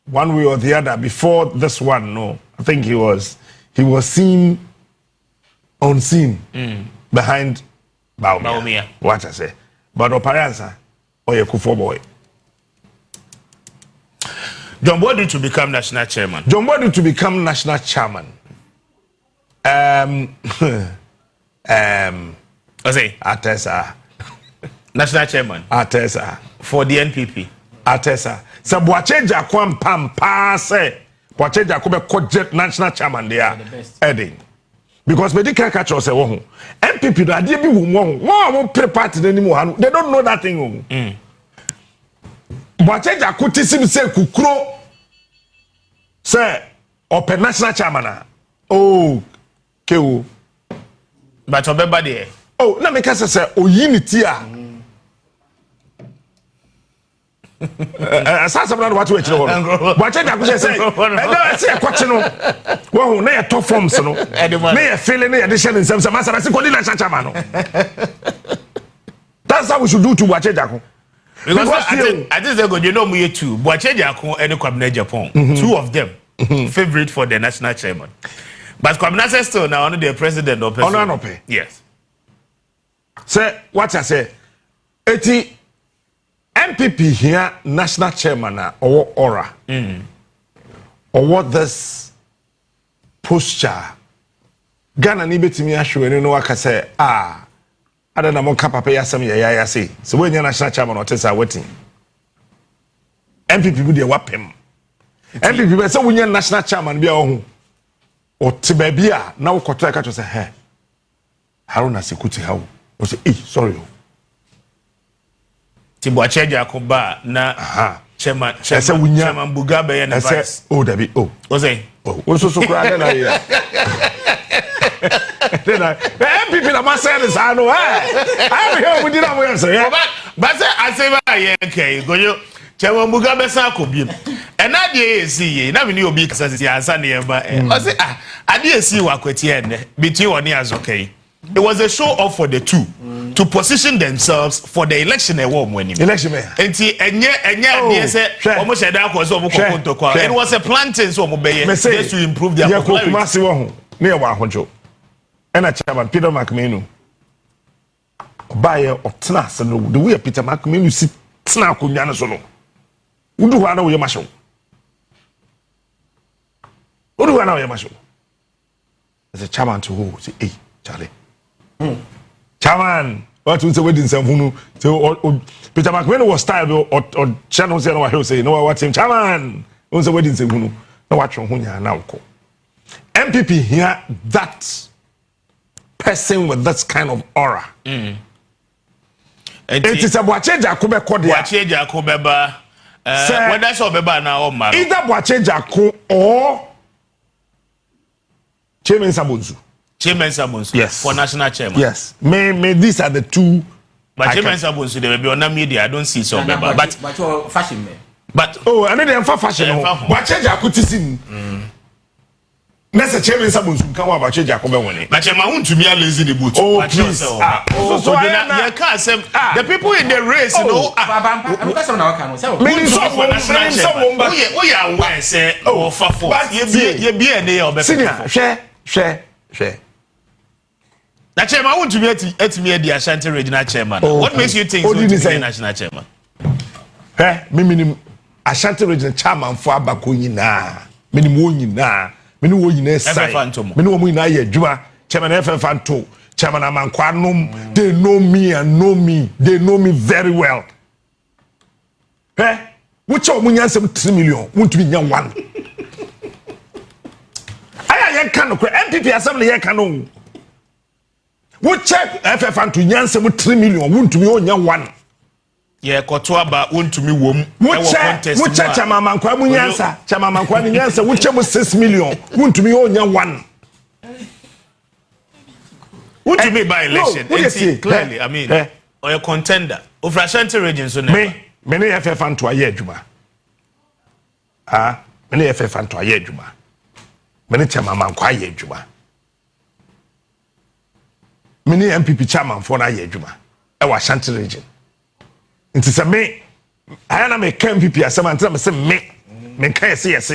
one way or the other. Before this one, no, I think he was seen unseen behind Baumia. What I say, but Opariansa or Akufo boy. John Boadu to become national chairman. John Boadu to become national chairman. Atesa. National chairman. Atesa. For the NPP. Atesa. So Boacheja kwam pampa say Boacheja ko be national chairman there. Heading. Because medical catch us say wo NPP do ade bi wo wo party anymore. They don't know that thing. Boacheja ko tisim say kukuro say open national chairman. Oh, Kewo. But obeba there. Oh, na make us say oyiniti a. Asasa na what we chire ho. Boacheja ko say na say kwache no. Wo na ye top forms no. Na ye feeling na ye de share nsem say masa say ko di national chairman no. That's how we should do to Boacheja ko. Because I think they go you know me too. Boacheja ko any Cabinet Japan. 2 of them favorite for the national chairman. But Kwabena still now only the president of Onope. Yes. Say what I say. Eti NPP here national chairman or aura. Or what this posture. Ghana ni betimi ahwe no waka say I don't know mo papa yasem ya say. So when you national chairman or tesa waiting. NPP be dey wapem. NPP be say when you national chairman be ohun. O te baby a na wo koto aka to say he Haruna Sekuti how o say sorry o ti Boacheja ko ba na chairman Bugabe ya na vice o dabi o say o so kura na ya then people are saying this I know I hear we did am we say but say I say ba ye kai go yo Chairman Bugabe sa ko biem and na dey see na me ni obi kasa si ansa na yeba o say I dey see wa Akwatia between one and Azokai. It was a show off for the two to position themselves for the election e wo mo anim election enti enye say omo sheda ko so omo kokonto kwa it was a planting so omo beye just to improve their popularity ya ko kuma se wo ho na ye wa ahonjo and a chairman Peter McMenu obaye otena se no the way Peter McMenu si tena akonwa ne so no udu ho ana wo ye masho udu ho ana wo ye masho as a chairman to who say hey Charlie chairman what we say wedding semfunu so Peter McMahon was style or channel say no he say no what him chairman we say wedding semfunu no what ho nya na uko NPP here that person with that kind of aura it is a Boache Jako be ko dia Boache Jako beba whether so beba na o ma either Boache Jako or Chairman Sabonsu. Yes. For national chairman. Yes. May these are the two. But Chairman Sabonsu, they will be on the media. I don't see so. But fashion man. But and then for fashion. But change akuti Mr. Chairman Sabonsu come about change Jacob one. But Chairman want to be a lazy the boot. Oh please. So you can't say the people in the race, you know. Share. That chairman want to be at me the Ashanti regional chairman. What makes you think he's the national chairman? Me Ashanti regional chairman for Abako nyina. Me ni mo nyina. Me ni wo nyina sai. Me ni wo nyina ye adwuma. Chairman FFanto. Chairman Amankwanom. They know me and know me. They know me very well. Which of me answer 3 million? Want to be young one. I can NPP assembly here can what check FFan to Yansen with 3 million won't to me on one. Yeah, Kotoaba won't to me womb. What check Chamaman Kwamunyansa, Chamaman Kwamunyansa, which was 6 million, won't to me on one. What to me by election? Clearly, I mean, or a contender of Ashanti region, so many FFan to a year Juma. Many FFan to a year Juma. Many chairman kwaye adwuma many NPP chairman for na ye adwuma e wa Ashanti region nti se me ayana me kan NPP asema nti me se me kan yes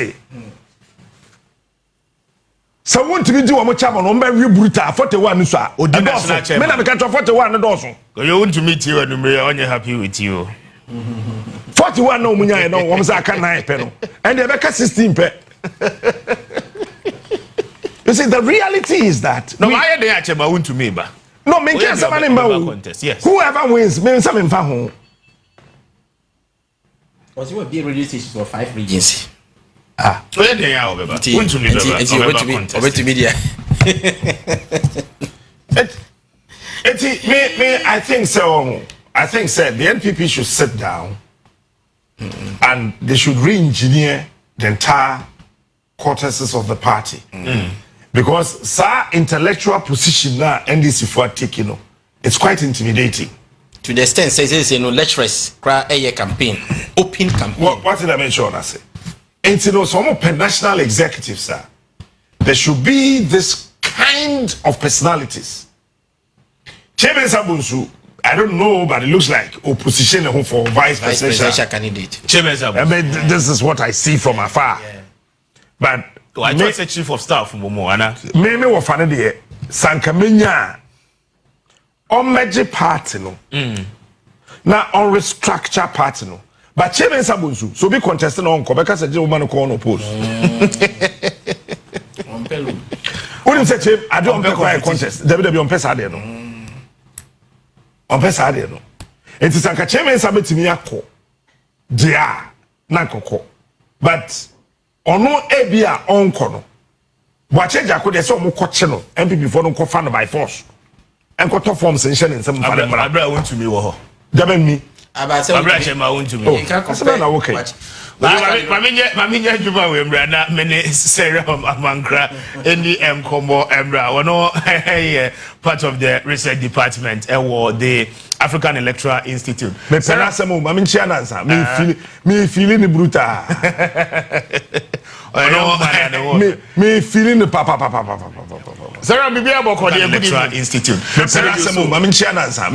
so won to be do wo chairman no be brutal 41 so a odi national chairman me na me kan 41 no do so you want to meet you and me only happy with you 41 no munya no wo say kan 9 pe no and they be ka 16 pe. You see, the reality is that no, I had the actually want to me, but no, me can't say contest. Yes, whoever wins, me some in home. Because you will be radio stations for 5 regions. Where they are, want to me, over to media. I think so. I think so. The NPP should sit down and they should re-engineer the entire cortices of the party. Because sir intellectual position now NDC for taking it's quite intimidating. To the extent says lecturers cry a campaign, open campaign. What did I mention? I say, and some national executives, sir. There should be this kind of personalities. Chairman Sabunsu, I don't know, but it looks like opposition for vice presidential candidate. I mean, this is what I see from afar. Yeah. But I just say chief of staff Momo ana. Me wo fa ne de Sankamenya on meje party no. Na on restructure party no. But Chairman Sabunsu so be contesting on ko because the woman ko on oppose. On pelu. Wouldn't say I don't be contest. There on pesa de no. On pesa de no. Enti Sanka Chairman Sabetimi akọ. Dia na kokọ. But ono ebia onko no Boache Jako de so mo koche no NPP for no ko fa no by force enko to forms nhyɛ ne nsɛm fa ne mra abra want to me wo ho daben mi abra chema want to me asaba na okay maminya djuma we mra na mene Sarah Amankra NDM combo mra wono part of the research department the African Electoral Institute. Me pena semo mami nchia nansa me feeling brutal. Me feeling papa. Sarah bibi aboko the Electoral Institute. Me pena semo mami nchia nansa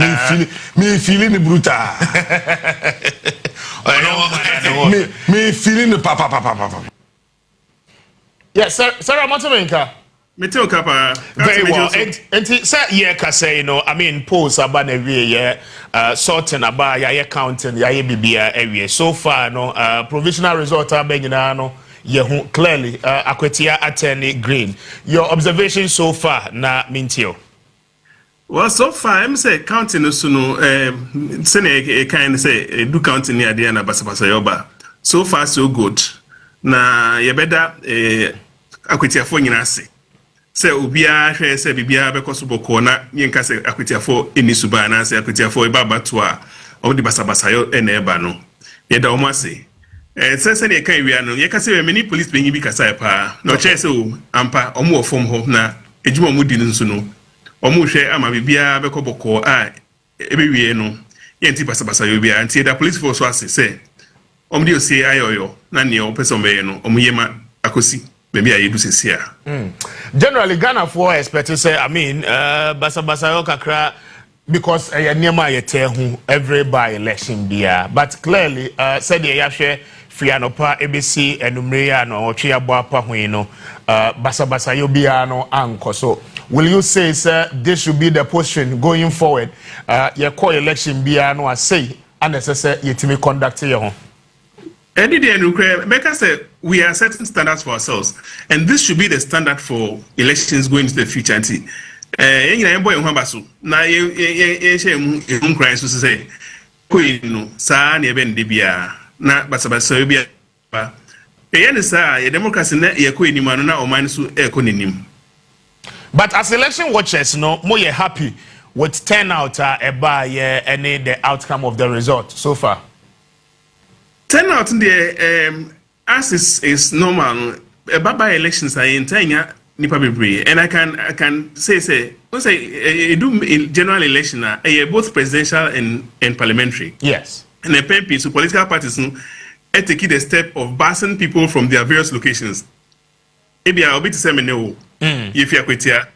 me feeling brutal. Me feeling papa. Yes, Sarah Motomenka. Meteo Kappa. Very well. And say say I mean polls about every sorting about counting bibia area. So far provisional result no yehu clearly Akwatia attorney green. Your observation so far na mintio. Well, so far, I'm say counting no sene kind say do counting near the na basa yoba. So far so good. Na ye better Akwatia fo nyina se. Say obia hwe say bibia be koso na yenka say Akwatia fo eni suba na say Akwatia fo baba to a o di basa yo na eba no. Ye da o ma say say ne kan wi ano ye ka say many police benyi bi kasa pa. No che say o ampa omo ofom ho na ejuma mu di nso no. Omo hwe ama bibia be koboko a ebe wie no yenti basa yo bia anti da police force ase say omo di o say ayoyo na ne o person be no omo yema akosi maybe I do say generally Ghana for expect to say I mean basa yo kakra because nyema yete hu every by election dia but clearly said the yahwe fianopa ABC enumre ya no otwe abo apa hu no basa yo bia no anko so will you say sir this should be the position going forward your call election bia no say unnecessary yetimi conduct ye ho Becca said we are setting standards for ourselves, and this should be the standard for elections going into the future. Na say sa na ebe ndebia na basabasa obia ba sa democracy na ye ko enim anu na oman so e ko nenim. But as election watchers no more you happy with turnout any the outcome of the result so far. Turnout in the as is normal. By elections are in Tanya nipa bebre, and I can say do general election both presidential and parliamentary. Yes. And the NPP so political parties take the step of basing people from their various locations. Ebi I'll be to say me no. If you Akwatia,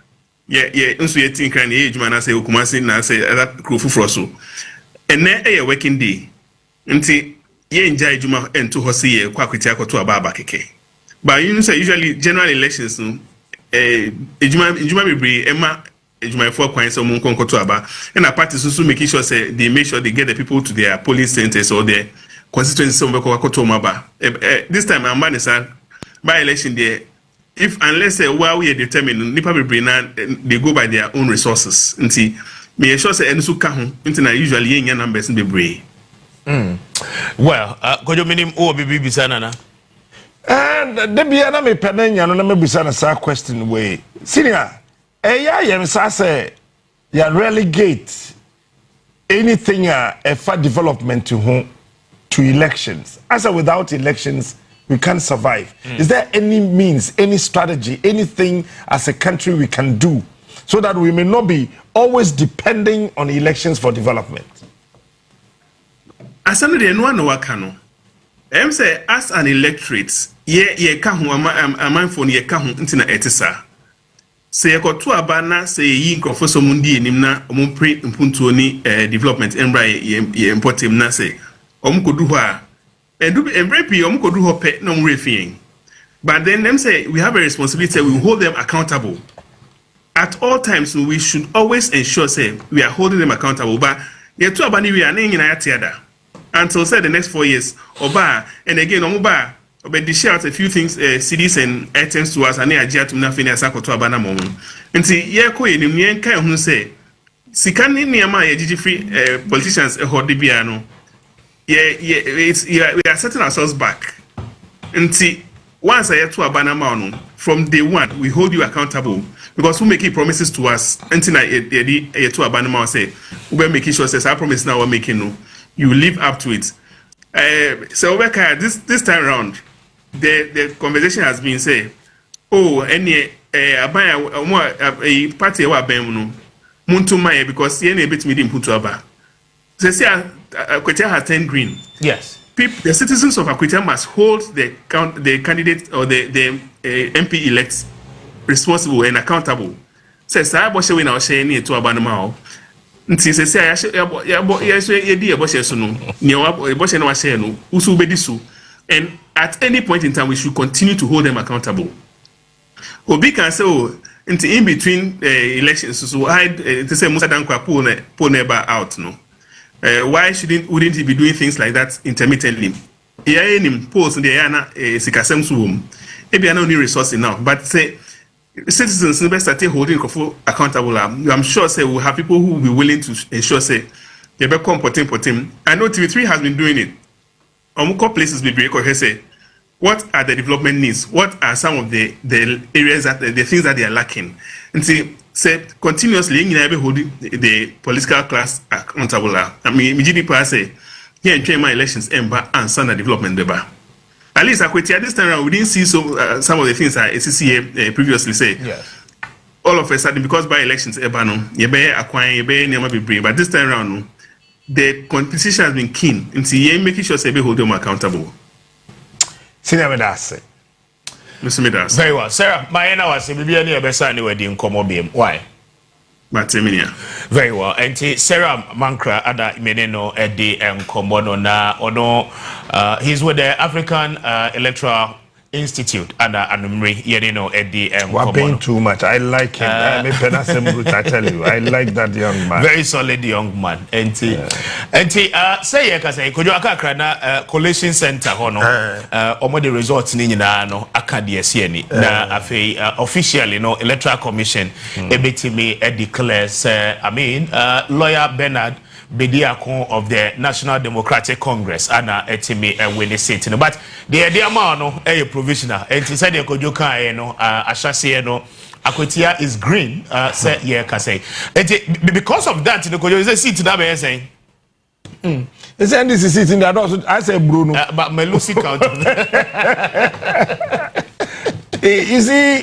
unso ye tin kran ye ejuma na say Kumasi na say that krofu froso. And then a working day. Nti ye enjoy ejuma ento hosi ye kwa Akwatia koto aba keke. But you know say usually general elections ejuma bebre ema ejuma for kwan so mun konkoto aba. And a party so making sure say they make sure they get the people to their police centers or their constituencies so koto maba. This time ambanisa by election there if unless while we are determined nipa bebre na they go by their own resources. Nti me sure say ensu ka ho nti na usually ye nya numbers bebre. Well, kojo minim o bibi bisana na. And the biana me penanya no na me bisana sa question way. Senior, yem sa say ya relegate anything for development to elections. As without elections we can't survive. Is there any means, any strategy, anything as a country we can do so that we may not be always depending on elections for development? Asano de no wakano. Say as an electorate, ye ka ho amanfo no ye ka ho ntina etisa. Say ye koto abana say yi nkofo so mundi enim na ompre mpuntuo ni development embra ye importem na say omkodu ho a embrapi omkodu ho pe no mrefien. But then them say we have a responsibility, we hold them accountable. At all times we should always ensure say we are holding them accountable. But ye to abani we are na nyina yatiada. Until say the next 4 years, Oba, and again, Oba, they share out a few things, CDs and items to us, and they are to nothing as I could to a banner moment. And see, Yako in the Yen Kai who say, Sikani Niama, GG free politicians, a Hodibiano. We are setting ourselves back. And see, once I had to a banner mound, from day one, we hold you accountable because who making promises to us until I to a banner mound say, we're making sure, says, I promise now we're making no. You live up to it. So this time around, the conversation has been say, oh, any a party wa bemuno muntu maye because ye na bit me dim putu aba. So say Akwatia has 10 green. Yes. The citizens of Akwatia must hold the candidate or the MP elects responsible and accountable. Says I bo we na share ni to aba no ma. Nti se say ya di eboshe so no ne eboshe na wa share no usu bedi so, and at any point in time we should continue to hold them accountable. Obi can say in between elections so I to say Musa Dankwa pull never out no. Why wouldn't he be doing things like that intermittently? any post in the Yana Sikasem Zoom. Maybe I don't need resource enough, but say citizens never started holding Kofu accountable. I'm sure say we'll have people who will be willing to ensure say they become potem. I know TV3 has been doing it. Omuko places be break or say what are the development needs? What are some of the areas that the things that they are lacking? And say continuously you know holding the political class accountable. I mean, GDP say here in my elections and standard development deba. At least Akwatia this time around we didn't see some of the things that ACCA previously said. Yes. All of a sudden because by elections ebano yebe Akwatia yebe never be brave, but this time around the competition has been keen and see making sure say be hold them accountable. Senior Medase. Mr. Medase. Very well. Sarah, my was a baby any best anyway in Comobim. Why? Very well. And Sarah Mankra ada meneno Eddie and Komono na ono he's with the African Electoral Institute under Anumri Yenino Eddie and We're paying too much. I like him. I tell you, I like that young man. Very solid young man. And say could you na collation center hono omo the results ni nyina no aka de asiani na afei officially no electoral commission ebetimi declare say lawyer Bernard Bediako of the National Democratic Congress ana etimi win the seat no but the amount no provisional and said the kojoka no ashase no Akwatia is green say yeah ka say because of that the kojo is seat that be saying Is NDC seat in that? I say Bruno. But my Lucy count. You see,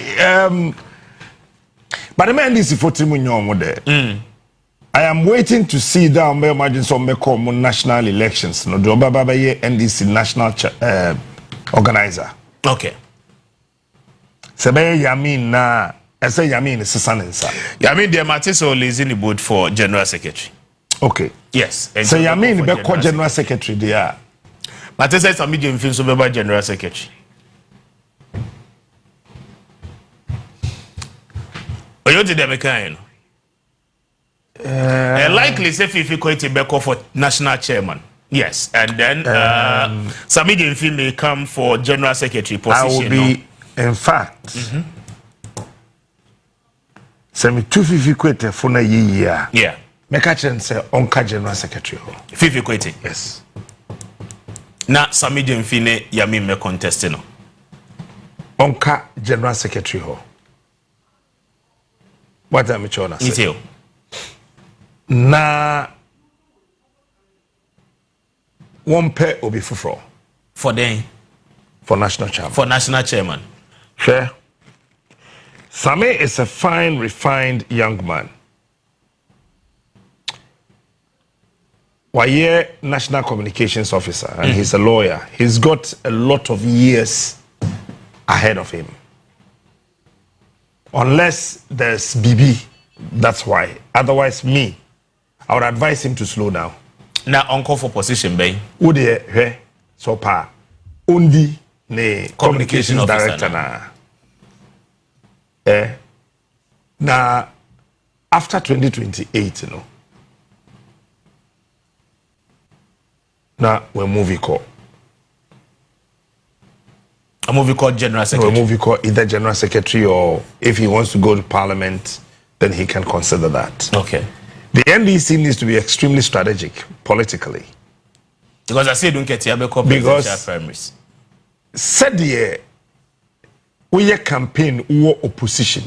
but the NDC for Timunyo there. I am waiting to see down by imagine some national elections. No, do Baba NDC national organizer. Okay. Sebe Yamin na. I say Yamin is Sasanensa. Yamin de Matiso is in the board for general secretary. Okay. Yes. So Yamin be called general secretary there. Matiso says I'm medium film so be general secretary. Oyo de Demeka likely say if you quite be call for national chairman. Yes, and then Samidi Mfi may come for general secretary position. I will be, in fact, Semi 250 kwete for na year. Yeah. Mekachen say onka general secretary. 50 kwete. Yes. Na Samidi Mfi ne yami me contest no. Onka general secretary ho. What am I trying to say? Na one pair will be for national chairman. For national chairman. Sure. Same is a fine, refined young man. Waye national communications officer, and he's a lawyer. He's got a lot of years ahead of him. Unless there's BB, that's why. Otherwise, me, I would advise him to slow down. Now, uncle for position, bay. Would he so pa undi ne communications director na. Now, after 2028, you know. Now we're movie call. A movie called General Secretary. No, a movie called either General Secretary or if he wants to go to Parliament, then he can consider that. Okay. The NDC needs to be extremely strategic politically. Because I say don't get here because primaries. Said the we campaign or opposition.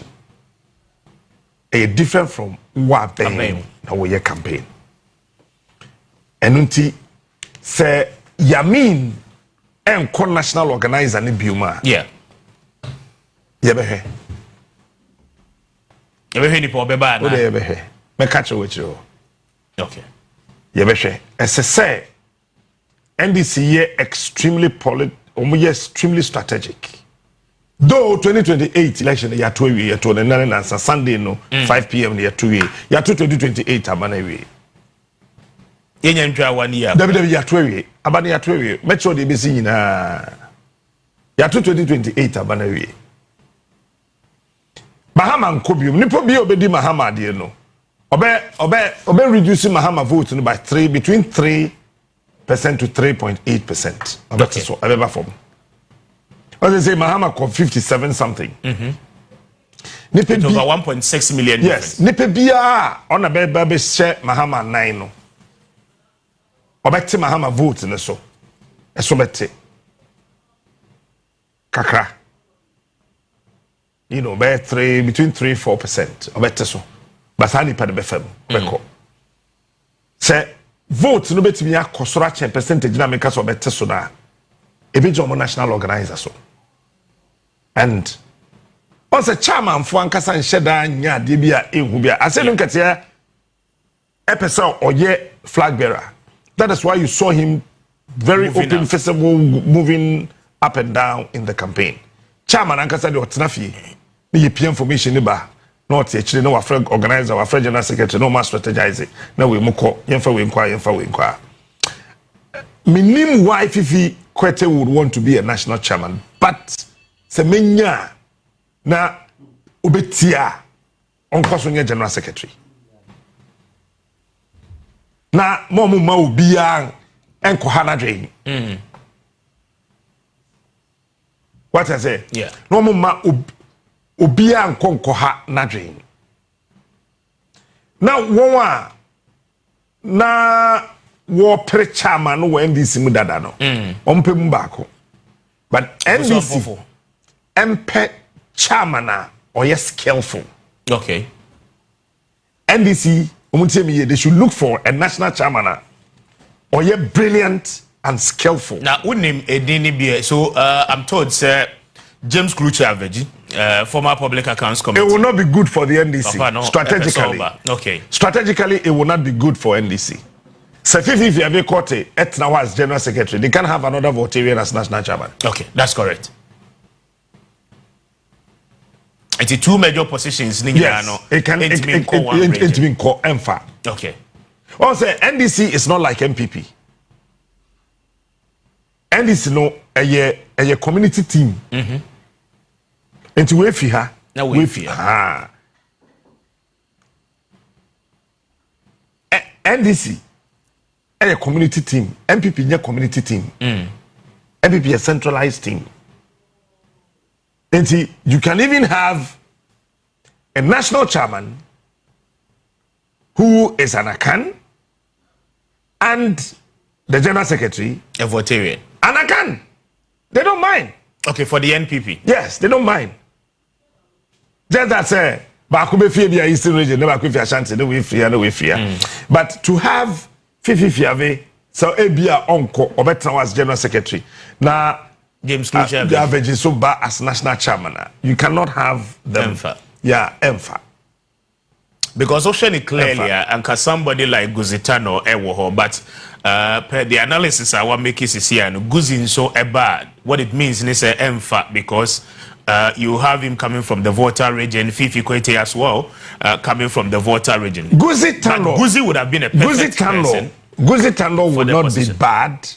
A different from what they we campaign. And unti say Yamin and national organizer ni biuma. Yeah. Yebehe. Yebehe ni po beba na. Yebehe. Me catch with you. Okay. Yebehe. As I say, NDC extremely extremely strategic. Though 2028 election ya 2 ya 29 and Sunday no 5 p.m. ya 2 ya 2028 abana we. Yenya ntwa 1 year. David ya 2 abana ya 2 make sure they be seen na ya 2028 abana we. Mahama nkobium nipo bi obedi Mahama de no. Obe reduce Mahama vote no by 3 between 3 to 3.8%. Okay. So I remember from. As they say, Mahama called 57 something. It's over 1.6 million. Yes. Nipe biya on a baby share Mahama 9 no. Obeti Mahama vote in the so. Esobete. Kakra. You know, between 3-4%. Obete so. But I need to be firm. Say vote no beti miya kosora chen percentage na meka so obete so na. Ebi jomo national organizer so. And also chairman for ankasa nhyeda nya de bia ehu bia aselu nketia episode oye flag bearer. That is why you saw him very open, visible, moving up and down in the campaign. Chairman ankasa de otenafie ni ye PM information ni ba na ote actually no wa organizer wa general secretary no ma strategize na we moko yemfa we nkwa minim why Fifi Kwete would want to be a national chairman, but semenya na obetia onko so nye general secretary na momu ma obia enko hanadwe what I say yeah no momu ma obia enko ha nadwe na won na wo pre chairman wo NDC mu dada no ompe mu baako but NDC MP chairman or yes skillful. Okay. NDC, they should look for a national chairman or yeah brilliant and skillful. Now, what name a so I'm told sir James Klucher, former public accounts committee. It will not be good for the NDC. Papa, no, strategically. Okay. Strategically, it will not be good for NDC. So if you have a court, Etna as general secretary, they can have another Votarian as national chairman. Okay, that's correct. It's two major positions. Yes, it can be called EMFA. Okay. Also, NDC is not like NPP. NDC no a community team. And to wait here. Now wait here. NDC a community team. NPP a community team. NPP a centralized team. And you can even have a national chairman who is an Akan and the general secretary a Votarian. An Akan. They don't mind. Okay, for the NPP. Yes, they don't mind. Just that say Bakube Fia Eastern region, never Kufi Ashanti, no we fear. But to have Fifi Fiave, so Ebia Onko or better was general secretary. Now James Klucher, the average is so bad as national chairman. You cannot have them. EMFA. Yeah, EMFA. Because option clearly, and somebody like Guzitano Ewoho, but per the analysis I want make is here and Guzin so bad. What it means is a EMFA because you have him coming from the voter region, Fifi Kwete as well, coming from the voter region. Guzi would have been a perfect person. Guzitano would not be bad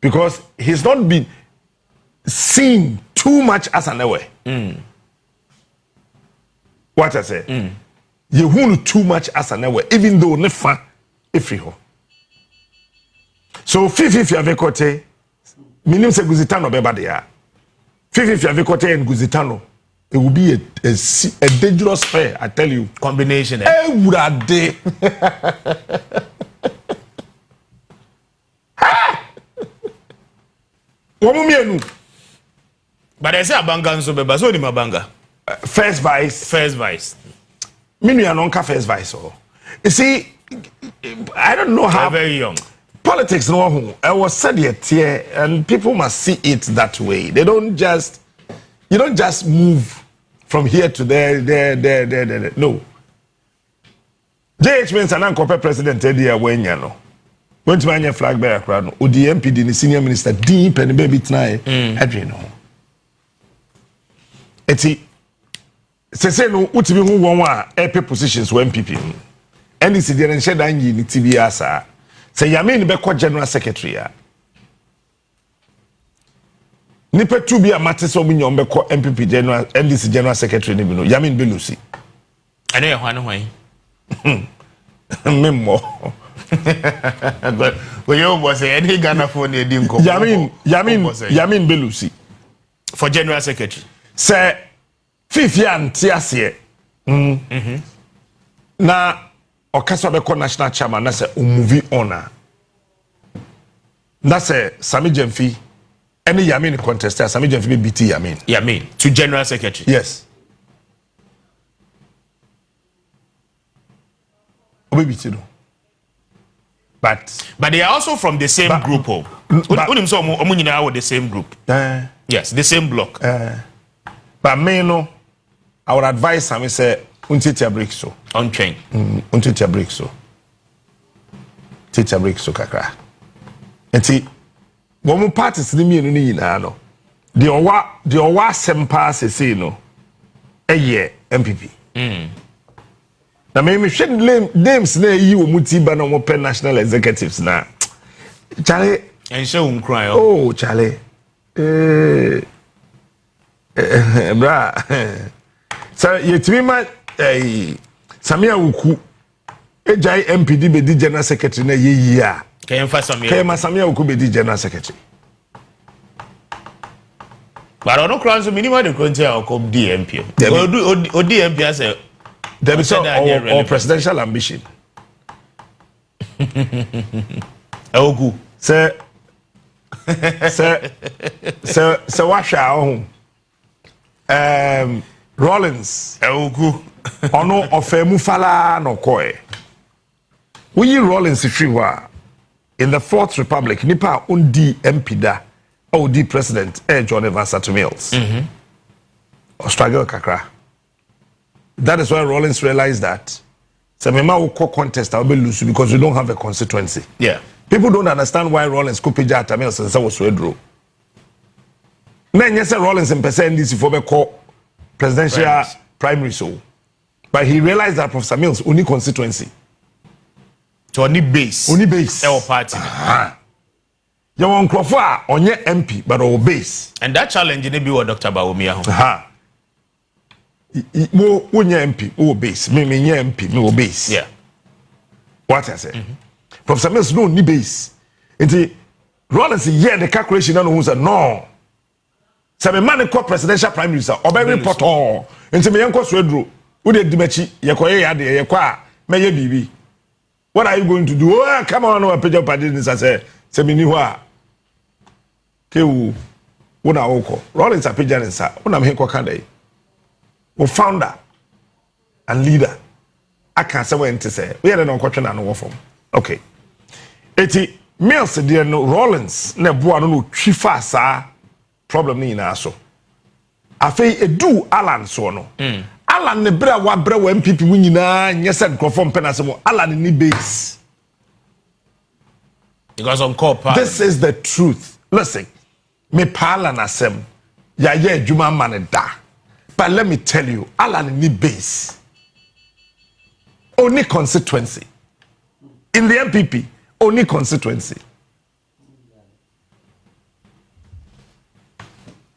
because he's not been seen too much as an away. What I say? You won't too much as an away, even though nefa ifriho. So Fifi Avekote, minim se Guzitano beba there. Fifi Avekote and Guzitano, it will be a dangerous pair, I tell you. Combination. Would a day. But I say Abanga so beba so ni mabanga. First vice. Minu anonka first vice. You see, I don't know how. They're very young. Politics no who I was said yet here, and people must see it that way. They don't just, you don't just move from here to there. No. JH means an uncle president Eddie when you know. Went to my flag bearer crowd. Odi MPD, the senior minister, deep and baby tonight. Adrian. Eti say no utimi hu won a EP positions wo MPP NDC dey nche dan yi ni TV asa say Yamin be ko general secretary a nipa tu bi a mate so munyo be ko MPP general NDC general secretary ni bi no Yamin be Lucy ene ye hwan hwan memmo Well, you was any Ghana for the Dinko. Yamin Belusi. For General Secretary. Say, Fifian Tiasie. Na Okaswa Beko National Chairman, that's a movie honor. That's a Sami Jemfi. Any Yamin contestant, Sami Jemfi BT Yamin. Yamin to General Secretary. Yes. BT But they are also from the same group. The same group. Yes, the same block. But me no, I would advise him say untitia break so. On train. Untitia break so. Titia break so kakra. Enti womu parties ni mienu ni nyina no. The owa sempa se no. Eye NPP. Na me hwe names na yi wo muti ba na mo pe national executives na. Charlie and show cry. Oh, Charlie. Bra. So yetimima Samia Wuku ejai MPD be di general secretary na yeyi a. Kayemfa Samia Wuku be di general secretary. But I don't crown so minimum the country or come DMP. Or DMP as a there is or presidential ambition. Ogu. Say washa Rollins. Ogu. Ono ofemu fala no koe. We Rollins Friwa in the Fourth Republic, Nipa undi MP da, OD President, John Evans at Mills. Struggle kakra. That is why Rollins realized that Semema will call contest I will be lose because we don't have a constituency. Yeah. People don't understand why Rollins could pay at Mills and say was Wedro. Then yes, Rollins and NDC for call presidential primary so. But he realized that Professor Mills only constituency. So only base. Only base. Our party. You want Crawford on your MP, but our base. And that challenge may be what Dr. Baumia. Wo your MP, our base. Me your MP, me our base. Yeah. What I say? Professor Mills no ni base. Into Rollins the calculation no who say no. Say me man call presidential prime minister. Obe report all. Into me yanko swedro. Who de dimechi yekoye ya de yekwa meye bibi. What are you going to do? Oh, come on, no page up this I say me ni hwa. Kewu wona woko. Rollins a page and sir. Wona me kwa kanda yi. Wo founder and leader. I can't say when to say. We are not question and no form. Okay. Eti Mills there no Rollins na boa no twifa sa problem ni na so. Afei edu Alan so no. Alan ne bra wa bra wa MPP mu nyina nyese nkrofo mpenasemo Alan ni base. Because on call part. This is the truth. Listen. Me pala na sem. Ya ye adwuma man da. But let me tell you, Alan ni base. Only constituency. In the NPP, only constituency.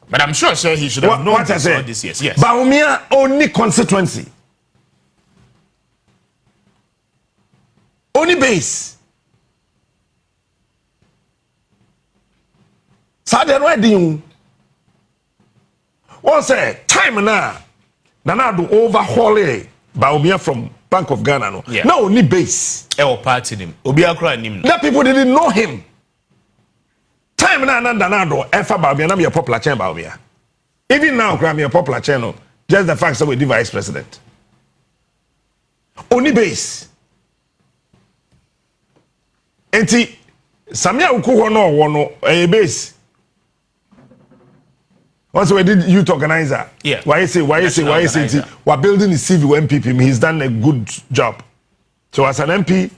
But I'm sure he should have known this all these years. Yes. Baumia only constituency. Only base. Sadia wedding. One say time now. Nana do overhaul Baumia from Bank of Ghana no. Yeah. No only base. Ewo party him. Obi akra nim. That people didn't know him. Time na do efa Baumia na me popular chain Baumia. Even now me a popular channel. Just the fact that we the vice president. Only base. Enti Samia Ukuho no wono a base. Once we did youth organizer. Yeah. Why say we're building the CV MPP. He's done a good job. So as an MP,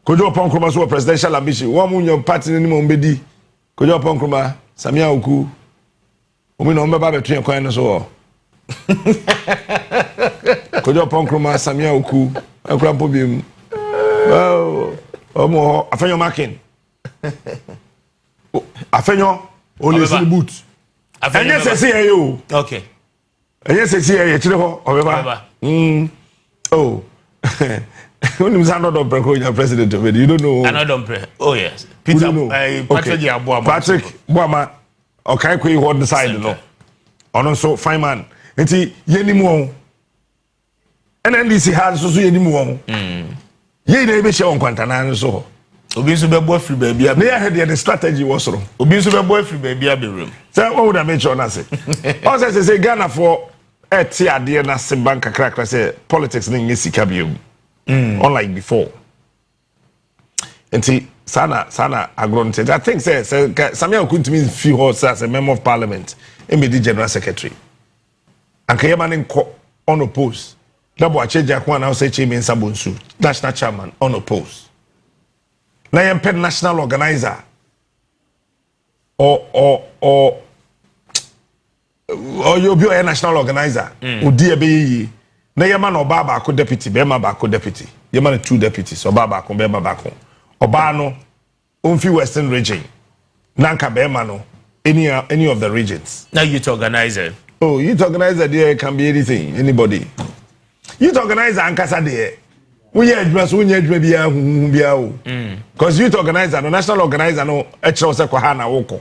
Kojo Ponkroma so presidential ambition. One mun your party ni mo mbedi. Kojo Ponkroma, Samia Uku. Omi no mbaba between kwan no so. Kojo Ponkroma, Samia Uku. Akura pobiem. Wow. Omo afenyo marking. Afenyo only in boot. And yes, I see you. Okay. And yes, I see you. Oh. When you sound not President president of it, you don't know. Another oh yes. Peter Patrick Yabuama. Patrick Boama okay kwe hold the side no. Ono so fine man. Enti yenimu NDC has so yenimu. Ye na ebe she on kwantana so. Obi nso bebo afri baby abi. Na head the strategy was wrong. Obi nso bebo afri baby abi room. So what would I make sure na say? Also say Ghana for eti ade na se bank kakra say politics na nge sika biom. Unlike before. Enti sana agronte. I think say Samuel Kuntumi feel horse as a member of parliament, MBD general secretary. And Kayamanin unopposed. Double Acheja Kwan now say Chairman Sabunsu, national chairman, unopposed. Now you're national organizer or you'll be a national organizer. Udia be na yaman Obaba ko deputy, Bema Bako deputy. Yaman 2 deputies, Obaba ko Bema Bako. Obano, Umfi Western region. Nanka Bema no, any of the regions. Now youth organizer. Oh, youth organizer there can be anything, anybody. Youth organizer ankasa there. We because youth organizer, no national organizer, no actual Sekwahana Woko.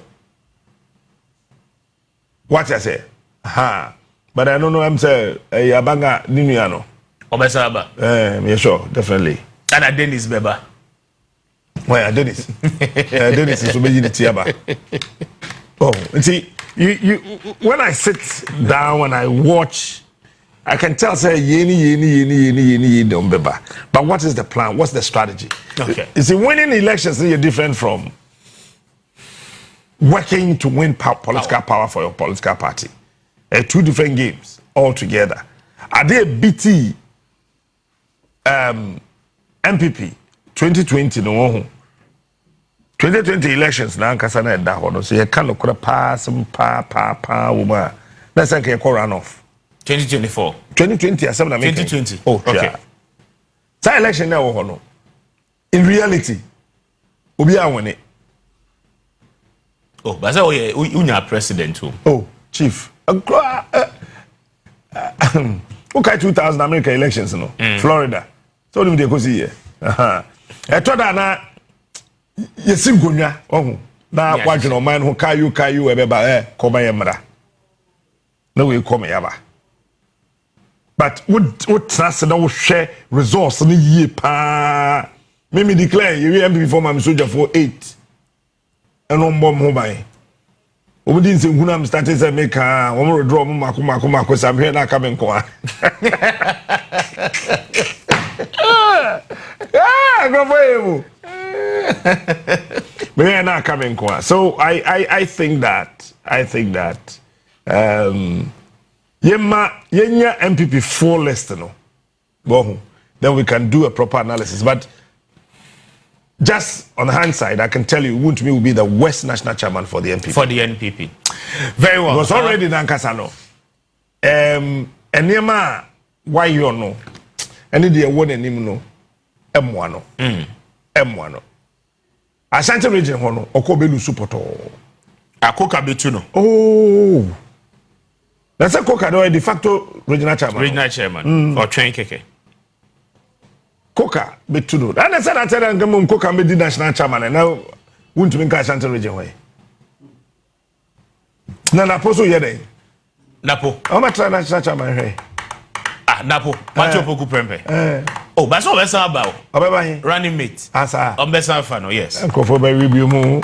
What I say? Ha. But I don't know, I'm saying, Abanga Niniano. Obesaba. Yeah, sure, definitely. And I Dennis Beba. Well, I Dennis. Dennis is obeying the Tiaba. Oh, see, you when I sit down and I watch, I can tell say yeni don't beba. But what is the plan? What's the strategy? Okay. You see, winning elections is different from working to win political power for your political party. 2 different games altogether. Are they BT NPP 2020 no 2020 elections na nkasa na da ho no so ye kan no kora pass pa woman na say can run off 2024 2020 asem na make 2020 oh okay yeah. That election na wo ho no in reality obi awone oh but say we unya president too oh chief okay 2000 American elections no Florida so dem dey go see here etoda na yesi ngonwa ohun na wadwene o man ho kayu ebeba koma yemra na we koma yaba but what trust na wo hwe resource ni yie pa me declare you MPP for my soldier for 8 eno mbom ho ban obudi nse hunu am started say make wo mo draw mo mako sam hwe na aka me nko a go for you. We're not coming. So I think that yenya MPP 4 list no. Then we can do a proper analysis. But just on the hindsight, I can tell you, Wuntumi will be the West National Chairman for the NPP. For the NPP. Very well. It was already Nankasano. Enema, why you know? Any day one and him no. M1. M1. Ashanti region hono okobelu supoto. Akoka betuno. Oh. That's a Koka de facto regional chairman. Regional chairman or train keke. Koka betuno. And I said I tell them Koka be the national chairman and now won't make Ashanti region way. Na Napo yede. Napo. How much national chairman hey? Napo, Macho Poku Prempe. Oh, but so let's about running mate. Asa. Besa fan, yes. Go for berry mu.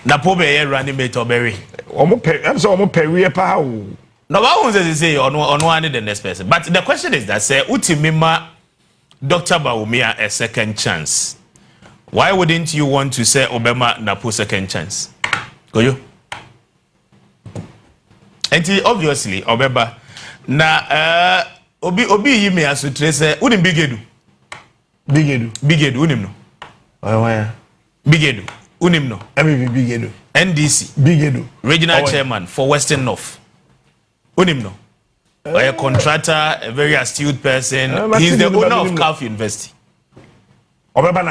Napo be running mate or berry. I'm so almost perry pa. No, I won't say on one the next person. But the question is that say Utimima Dr. Bawumia a second chance. Why wouldn't you want to say Obama Napo second chance? Go you? And obviously Obama na Obi yime asutre se unim bigedu unim no bigedu unim no MPP bigedu NDC bigedu regional chairman for Western North unim no a contractor, a very astute person. He's the owner of Calf University. Obeba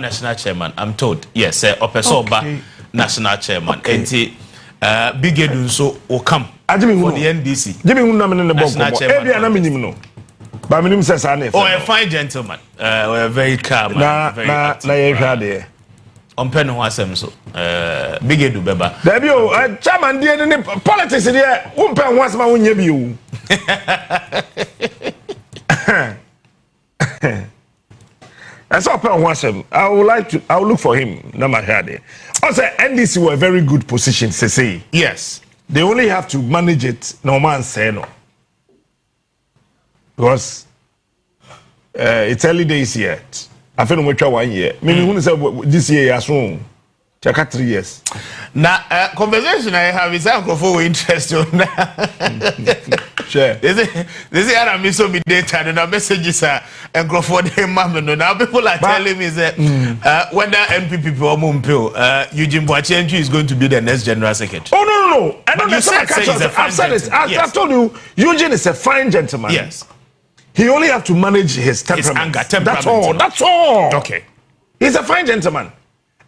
national chairman, I'm told. Yes, Opesoba national chairman. Enti bigedu so will come for the NDC. Jimmy Hunam in the book. Every anaminim no. But minimum says I Oh, a fine gentleman. We're very calm. Na ye hwade. Ompen ho asem so. Big edu beba. There be chairman dey ni politics dey umpen ho asem wonye bi o. That's open ho asem. I will look for him na ma hwade. Also NDC were a very good position say. Yes. They only have to manage it no man say no. Because it's early days yet. I feel we try 1 year. Maybe who say this year as soon. Check 3 years. Now conversation I have is for interest on. Sure. They say I miss some data and the messages are and go for them now people are telling me that when the NPP Eugene Boadu is going to be the next general secretary. Oh no. I don't know. I've said it. I've told you Eugene is a fine gentleman. Yes. He only have to manage his temperament. His anger, That's all. Okay. He's a fine gentleman.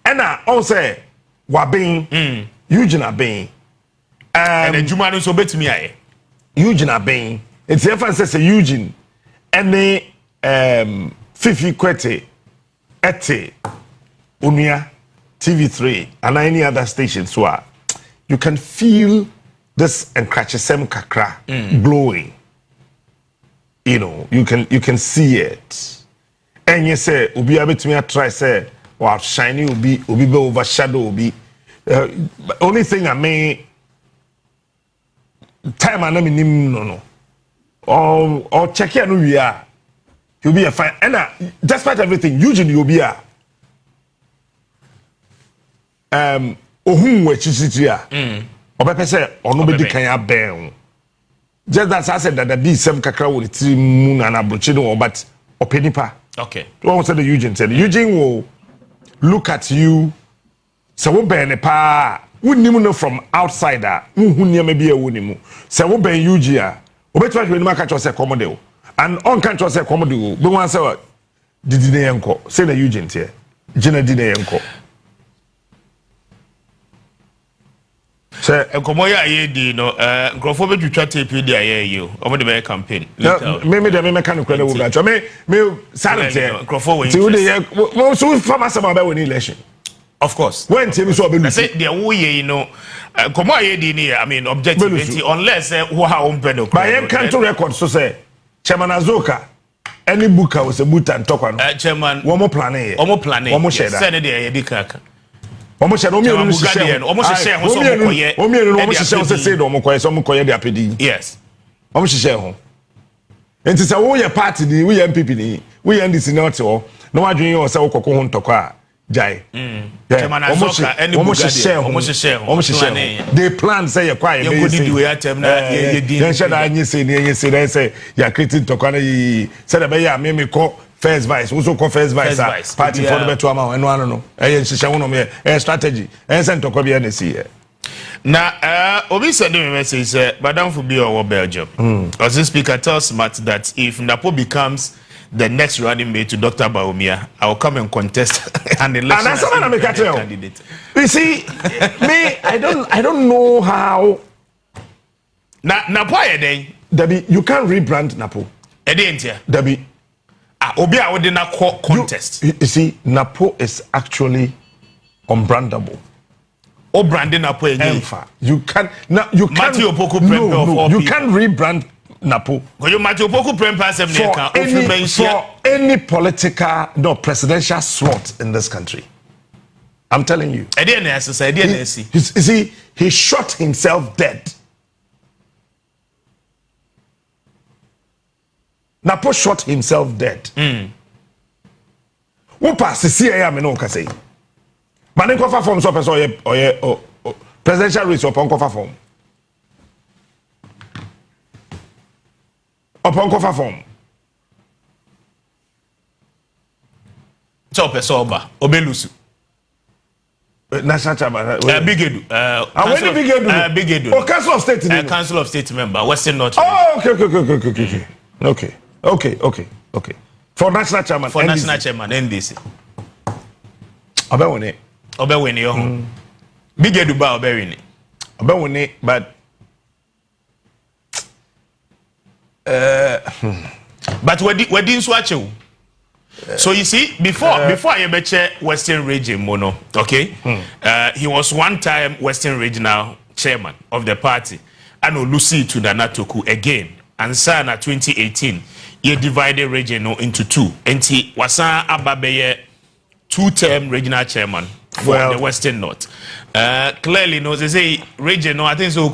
And I also Wabin, Eugene Abin. And then Jumano so bet me aye. Eugene Abin. It's the FNC say Eugene. And the Fifi Kwete, Ete, Unia, TV3, and any other station. So you can feel this Enkrachesem Kakra blowing. You know, you can see it. And you say, Ubi abetumi try say, or shiny ubi be overshadow ubi. Only thing I may time I no. Or check here no we are. You'll be a fine. And despite everything, usually you'll be a ohun we chisitria. Obepe say ono be di kan ya ben. Just that I said that the D7 kakra will three moon and abrochino but openipa. Okay. What said the Eugene said? Eugene will look at you. So we be pa. We know from outsider. Who near maybe a wunimu. So we be Eugene. We try to make a choice commodeo. And on can choice commodeo. But one say did the yanko. Say the Eugene here. Jenna did the yanko. Sir, Komoya ye no Grofo to chat tape the aye you over the campaign. Maybe the mechanic credit will got me silent here. Grofo so farmers about when election. Of course. When Timmy so I say the way you know Komoya ye I mean objectivity unless who ha umpedo. By him can't record so say Chairman Azoka any booker was a boot and talk on chairman one more planning. One more planning. One more share that. Send it the almost share almost share almost say the apedi. Yes. Almost share home. And to say we party we NPP we NDC not all no adwin you say okoko ho ntokwa jai. Almost share. They plan say you quiet you go do ya tem na ye din. Then share that say ya creating ntokwa na say be ya me call first vice, also call first vice, party for the better amount, and one no. A strategy, and send to Kobe NDC. Now, Obi sent me a message, Madam Fubi or Belgium. Because the speaker tells Matt that if Napo becomes the next running mate to Dr. Baumia, I will come and contest an election as candidate. You see, me, I don't know how. Napo, Debbie, you can't rebrand Napo. Debbie. Obi a wode na contest. You see, Napo is actually unbrandable. O branding Napo again. You can't you can't you can't rebrand Napo. You Matthew Opoku Prempa for any political presidential slot in this country. I'm telling you. You see, he shot himself dead. Napo shot himself dead. Who pass the CIA me no say. But then cover form so person or presidential race upon cover form. Upon cover form. So person oba obelusu. National chairman. Bigedu. Bigedu. Oh, Council of State. Council of State member, Western North. Oh, okay. For national chairman. For NDC. National chairman, NDC. Obewini yo. Bigedu ba obewini. But But we didn't swatch you. So you see, before I ever Western Region Mono, okay, he was one time Western Regional Chairman of the party, and Lucy to Nanatoku again, and Sana 2018, he divided region into two, and he was Ababeye 2-term regional chairman for the Western North. Clearly, no, they say region, no, I think so.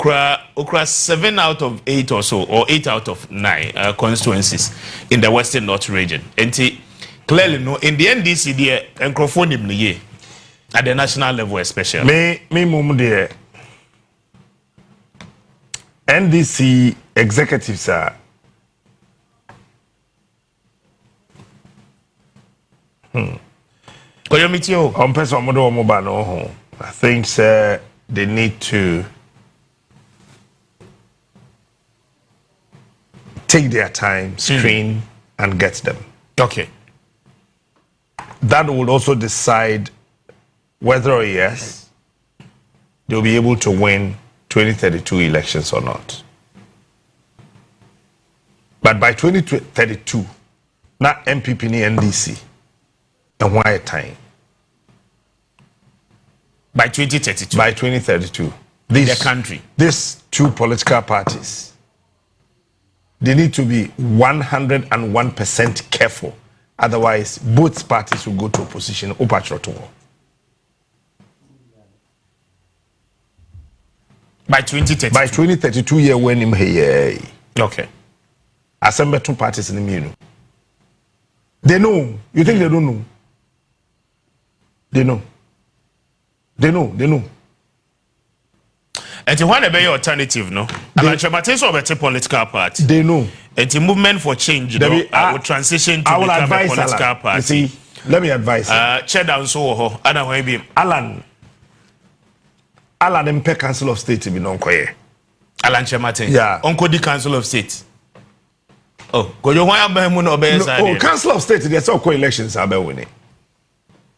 Okra 7 out of 8 or so, or 8 out of 9 constituencies in the Western North region, and he clearly no in the NDC there microphone him ye at the national level especially. Me mum there. NDC executives are I think they need to take their time, screen and get them. Okay. That will also decide whether or yes they'll be able to win 2032 elections or not. But by 2032, not NPP ni NDC, and why time? By 2032. By 2032, the country, these two political parties, they need to be 101% careful. Otherwise, both parties will go to opposition. By 2032. By 2032, year when him here. Okay. Assemble two parties in the middle. They know. You think they don't know? They know. They know. They know. And the one be alternative, no? And the political party. They know. And the movement for change, no? I will transition to become a political Alan, party. You see, let me advise. Chair down so Alan MP Council of State to be non-quiet. Alan Chemate. Yeah. Uncle the Council of State. Oh, go you want to Council of State, there's all co-elections are winning.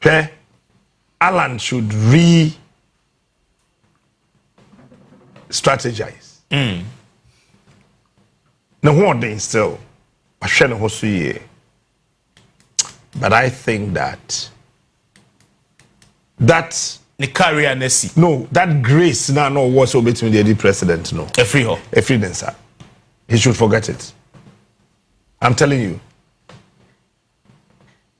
Okay? Alan should strategize. No one day still. But I think that the career Nessie. No, that grace now no what's over between the president. No. A free dancer. He should forget it. I'm telling you.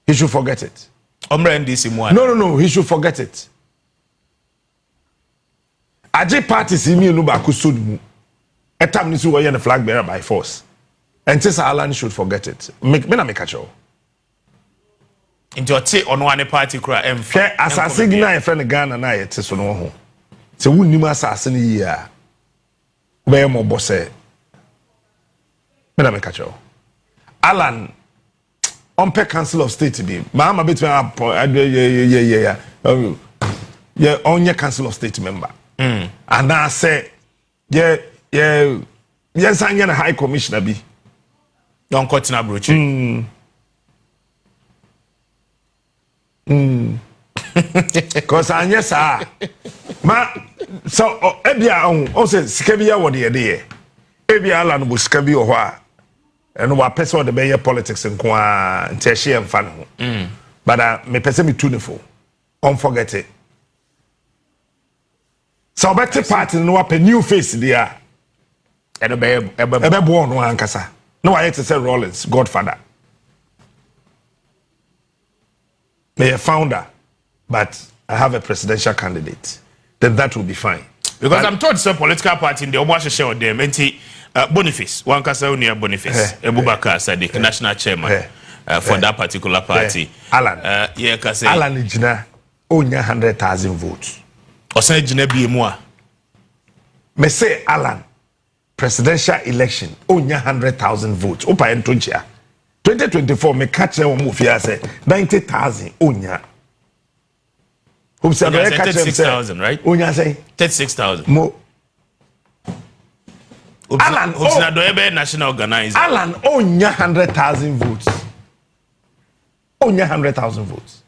He should forget it. No. He should forget it. Aje party si mi no ba kusudu. Etam ni so the flag bearer by force. And this Alan should forget it. Me na make a show. Into a take on one party cry and fair as a signal a friend Ghana na yet so no ho. So we nim assassin here. Be mo boss e. Me na make a show. Alan on Council of State be. Mama between yeah on your Council of State member. And I say yes I get a high commissioner be. Don't cut in a brooch. Cause I yes ma so ebia on say sikabia wo de dey ebia ala no bo sikabi o ho a eno wa person de be politics nko a ntehye emfa no ho but me person me tuneful on forget it so better party no wa new face there eno be bo no ankasa no wa yet say Rollins Godfather me a founder but I have a presidential candidate, then that will be fine. Because I'm told some political party in the Omasha share with them, Boniface, one Casaunia Boniface, Ebubaka Sadiq, national chairman for that particular party. Alan, Alan Jina, only 100,000 votes. Or say Jina be moi. Me say Alan, presidential election, only 100,000 votes. Opa en 2024, me catch them move here say 90,000 only. Who said 36,000, right? Unya say 36,000. Mo. Alan, national organizer. Alan only 100,000 votes. Only 100,000 votes.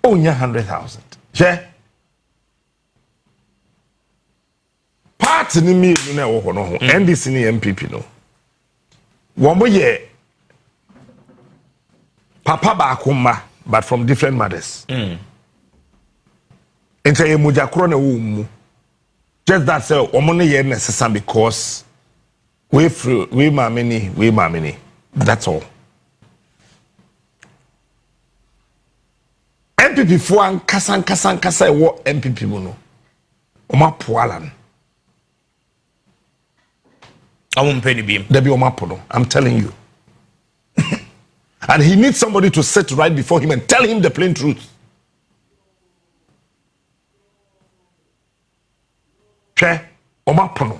Only 100,000. Yeah. party ni mi no na wo ho no ho NDC ni NPP no wo mo ye papa ba akoma but from different mothers ente ye moja kro na wo mu just that say wo mo no ye necessary because we mamini that's all NPP fo an kasa wo NPP mu no o ma poalan I'm penny there be Omapono. I'm telling you. And he needs somebody to sit right before him and tell him the plain truth. Che Omapono.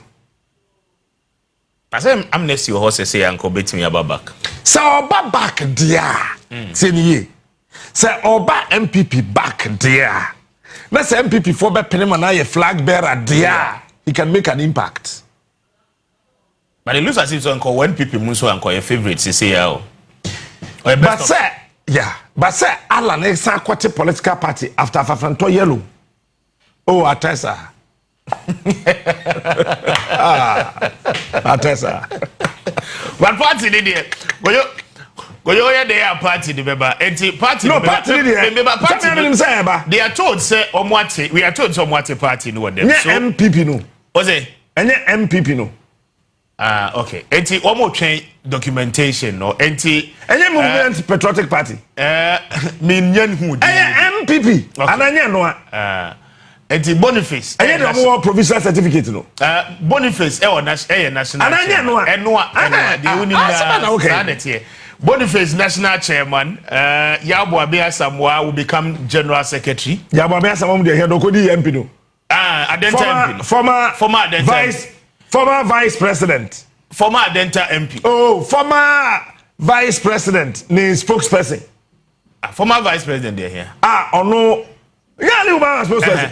I say amnesty or horse say uncle bet me about back. So Oba back there. Say say Oba MPP back there. Let's say MPP for be penema a flag bearer there. He can make an impact. But it looks as if uncle when people Muso uncle your favorite say but say Alan is a quite political party after Fafranto Yellow. Oh, Atessa. Atessa. But party did it. Go there party the member. Party no party party. They are told say Omwate. We are told Omwate party no them. So MPP no. Was it? Any MPP no. Okay. Enti omo train documentation no enti any movement patriotic party. Minyan hu. MPP. Ananya no. Enti Boniface. Any the provincial certificate no. Boniface national. Ananya no. Enwa the uni Boniface national chairman Yabo Abia Samoa will become general secretary. Yabo Abia Samoa dey head okodi MP no. Former vice president. Former Adenta MP. Oh, former vice president, ni spokesperson. Former vice president there here. Oh no. Yeah, you man spokesperson.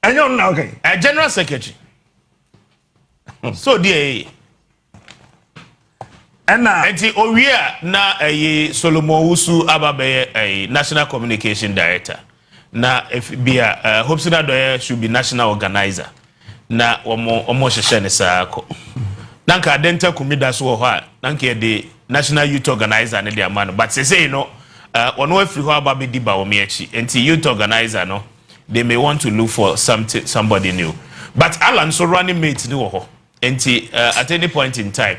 And you now okay. General secretary. So there. And now enti owia na Solomon Wusu ababe national communication director. Na if be Hopsina Doye should be national organizer. Na omo hyehyɛ ne saako nanka adenta kumida so ho a nanka the national youth organizer ne dia man but say no ono afiri ho aba be di ba omi achi enti youth organizer no they may want to look for somebody new but Alan so running mate ni wo ho enti at any point in time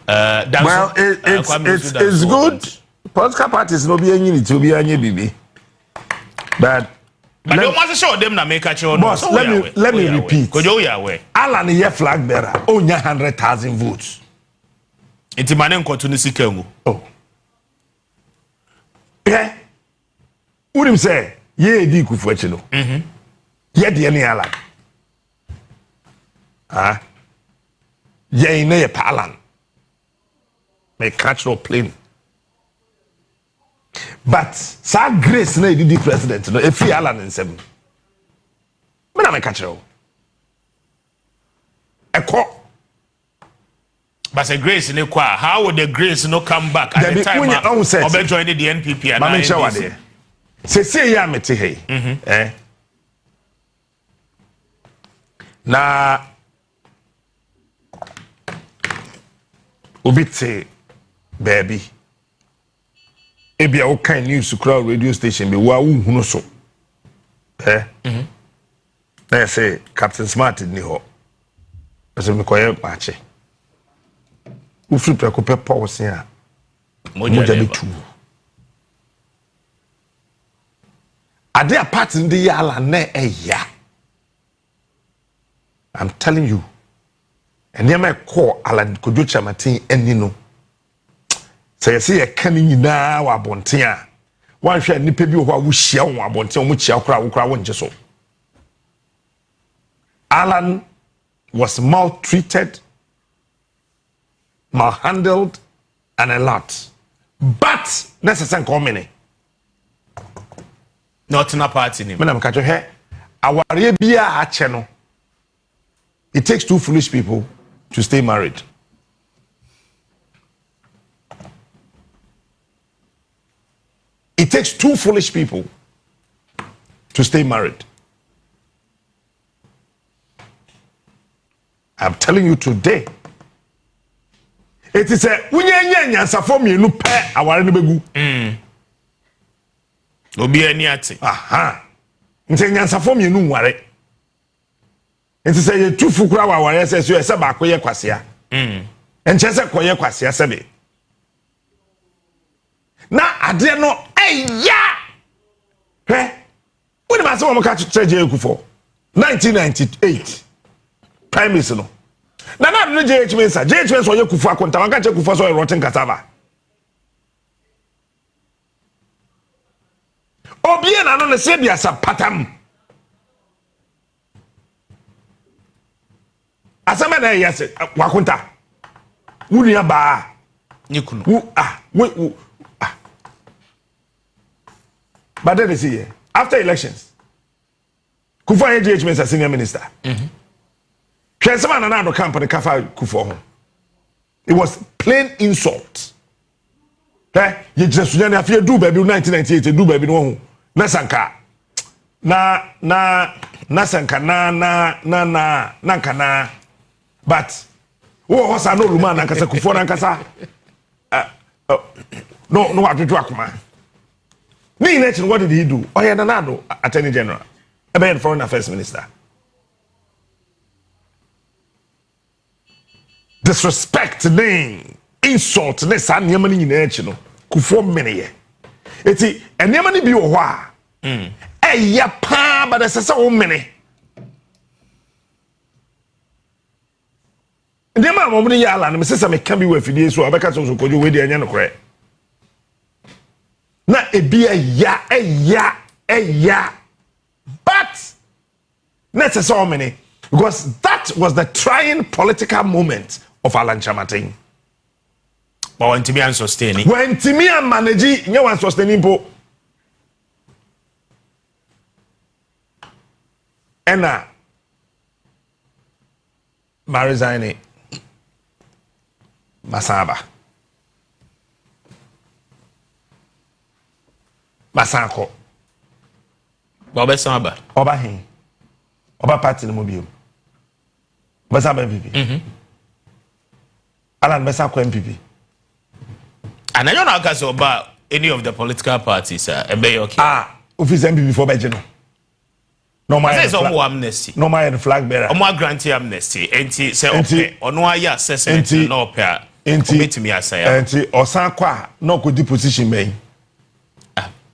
well it's good political parties no be anyini to be anye bibi but they must show them na make a show. Boss, let me repeat. Alan ye flag bearer onya 100,000 votes. Iti manen continue sikengu. Oh. Yeah. Unim say ye di kufuachi no. Ye de ne Alan. Ye ne ye Alan. Me catch no plane. But sa grace na the president no if Alan nsem me na me catch you but the grace ne kwa how would the grace no come back at the time of joining the NPP and NDC say ya mete hey na obite baby ebia o kan news crowd radio station be wa hunu so na say Captain Smart ni ho so me koye maache u free preko pepa wo sen a moja be tu ade apart ndi yala na eya I'm telling you enema call Alan Kojo Chamatin eni no say ye kan nyina wa bonten a wan hwe nipa bi ho a wo hia wo abonten wo chia kora wo nje so Alan was maltreated, malhandled and a lot but necessary coming not in a party ni me na mka he aware bia a che no it takes two foolish people to stay married. It takes two foolish people to stay married. I'm telling you today. It is a nyansa for me no pair aware no begu. Obi ani ate. Aha. Nti nyansa for me no nware. It is a two fukura aware say so ese ba koye kwasea. Enche se koye kwasea sebe. Na ade no eya. He. When ma say wo ka cheje ekufo. 1998. Prime Minister no. Na no JH Mensa so ye kufu akonta wanka che kufu so rotten cassava. Obie na no ne se bia sa patam. Asama na yes wakonta. Wunia ba Nikunu. But then they see after elections Kufu and JH Mensa senior minister. Another company kafa Kufu. It was plain insult. You just do baby 1998 do baby no nasanka na but was no Roman and Kasa Kufu and Kasa no atwetu akoma. What did he do? Oh yeah, Nanado Attorney General, a Foreign Affairs Minister. Disrespect name, insult, ne san yamani in no Kufu many. Eti and yamani bi owa. Ya pa, but there's so many. The man woman yala and Mrs. Me can be with you, so I can't also call you with the Anyano cray. Na e be a ya. But that's so many because that was the trying political moment of Alan Chamatin. But when Timmy and sustaining. When Timmy and manage, no one sustaining po. Ena Marizani Masaba Masako Bobe Samba. Oba hin Oba party no mobile Basaba NPP Alan Basako NPP And I don't know how about any of the political parties okay. Office NPP for Bejeno No my amnesty. No my flag bearer. Omo grant amnesty. Enti say okay. Ono aye assessment no pair. Enti me asaya. Enti osan kwa no go di position me.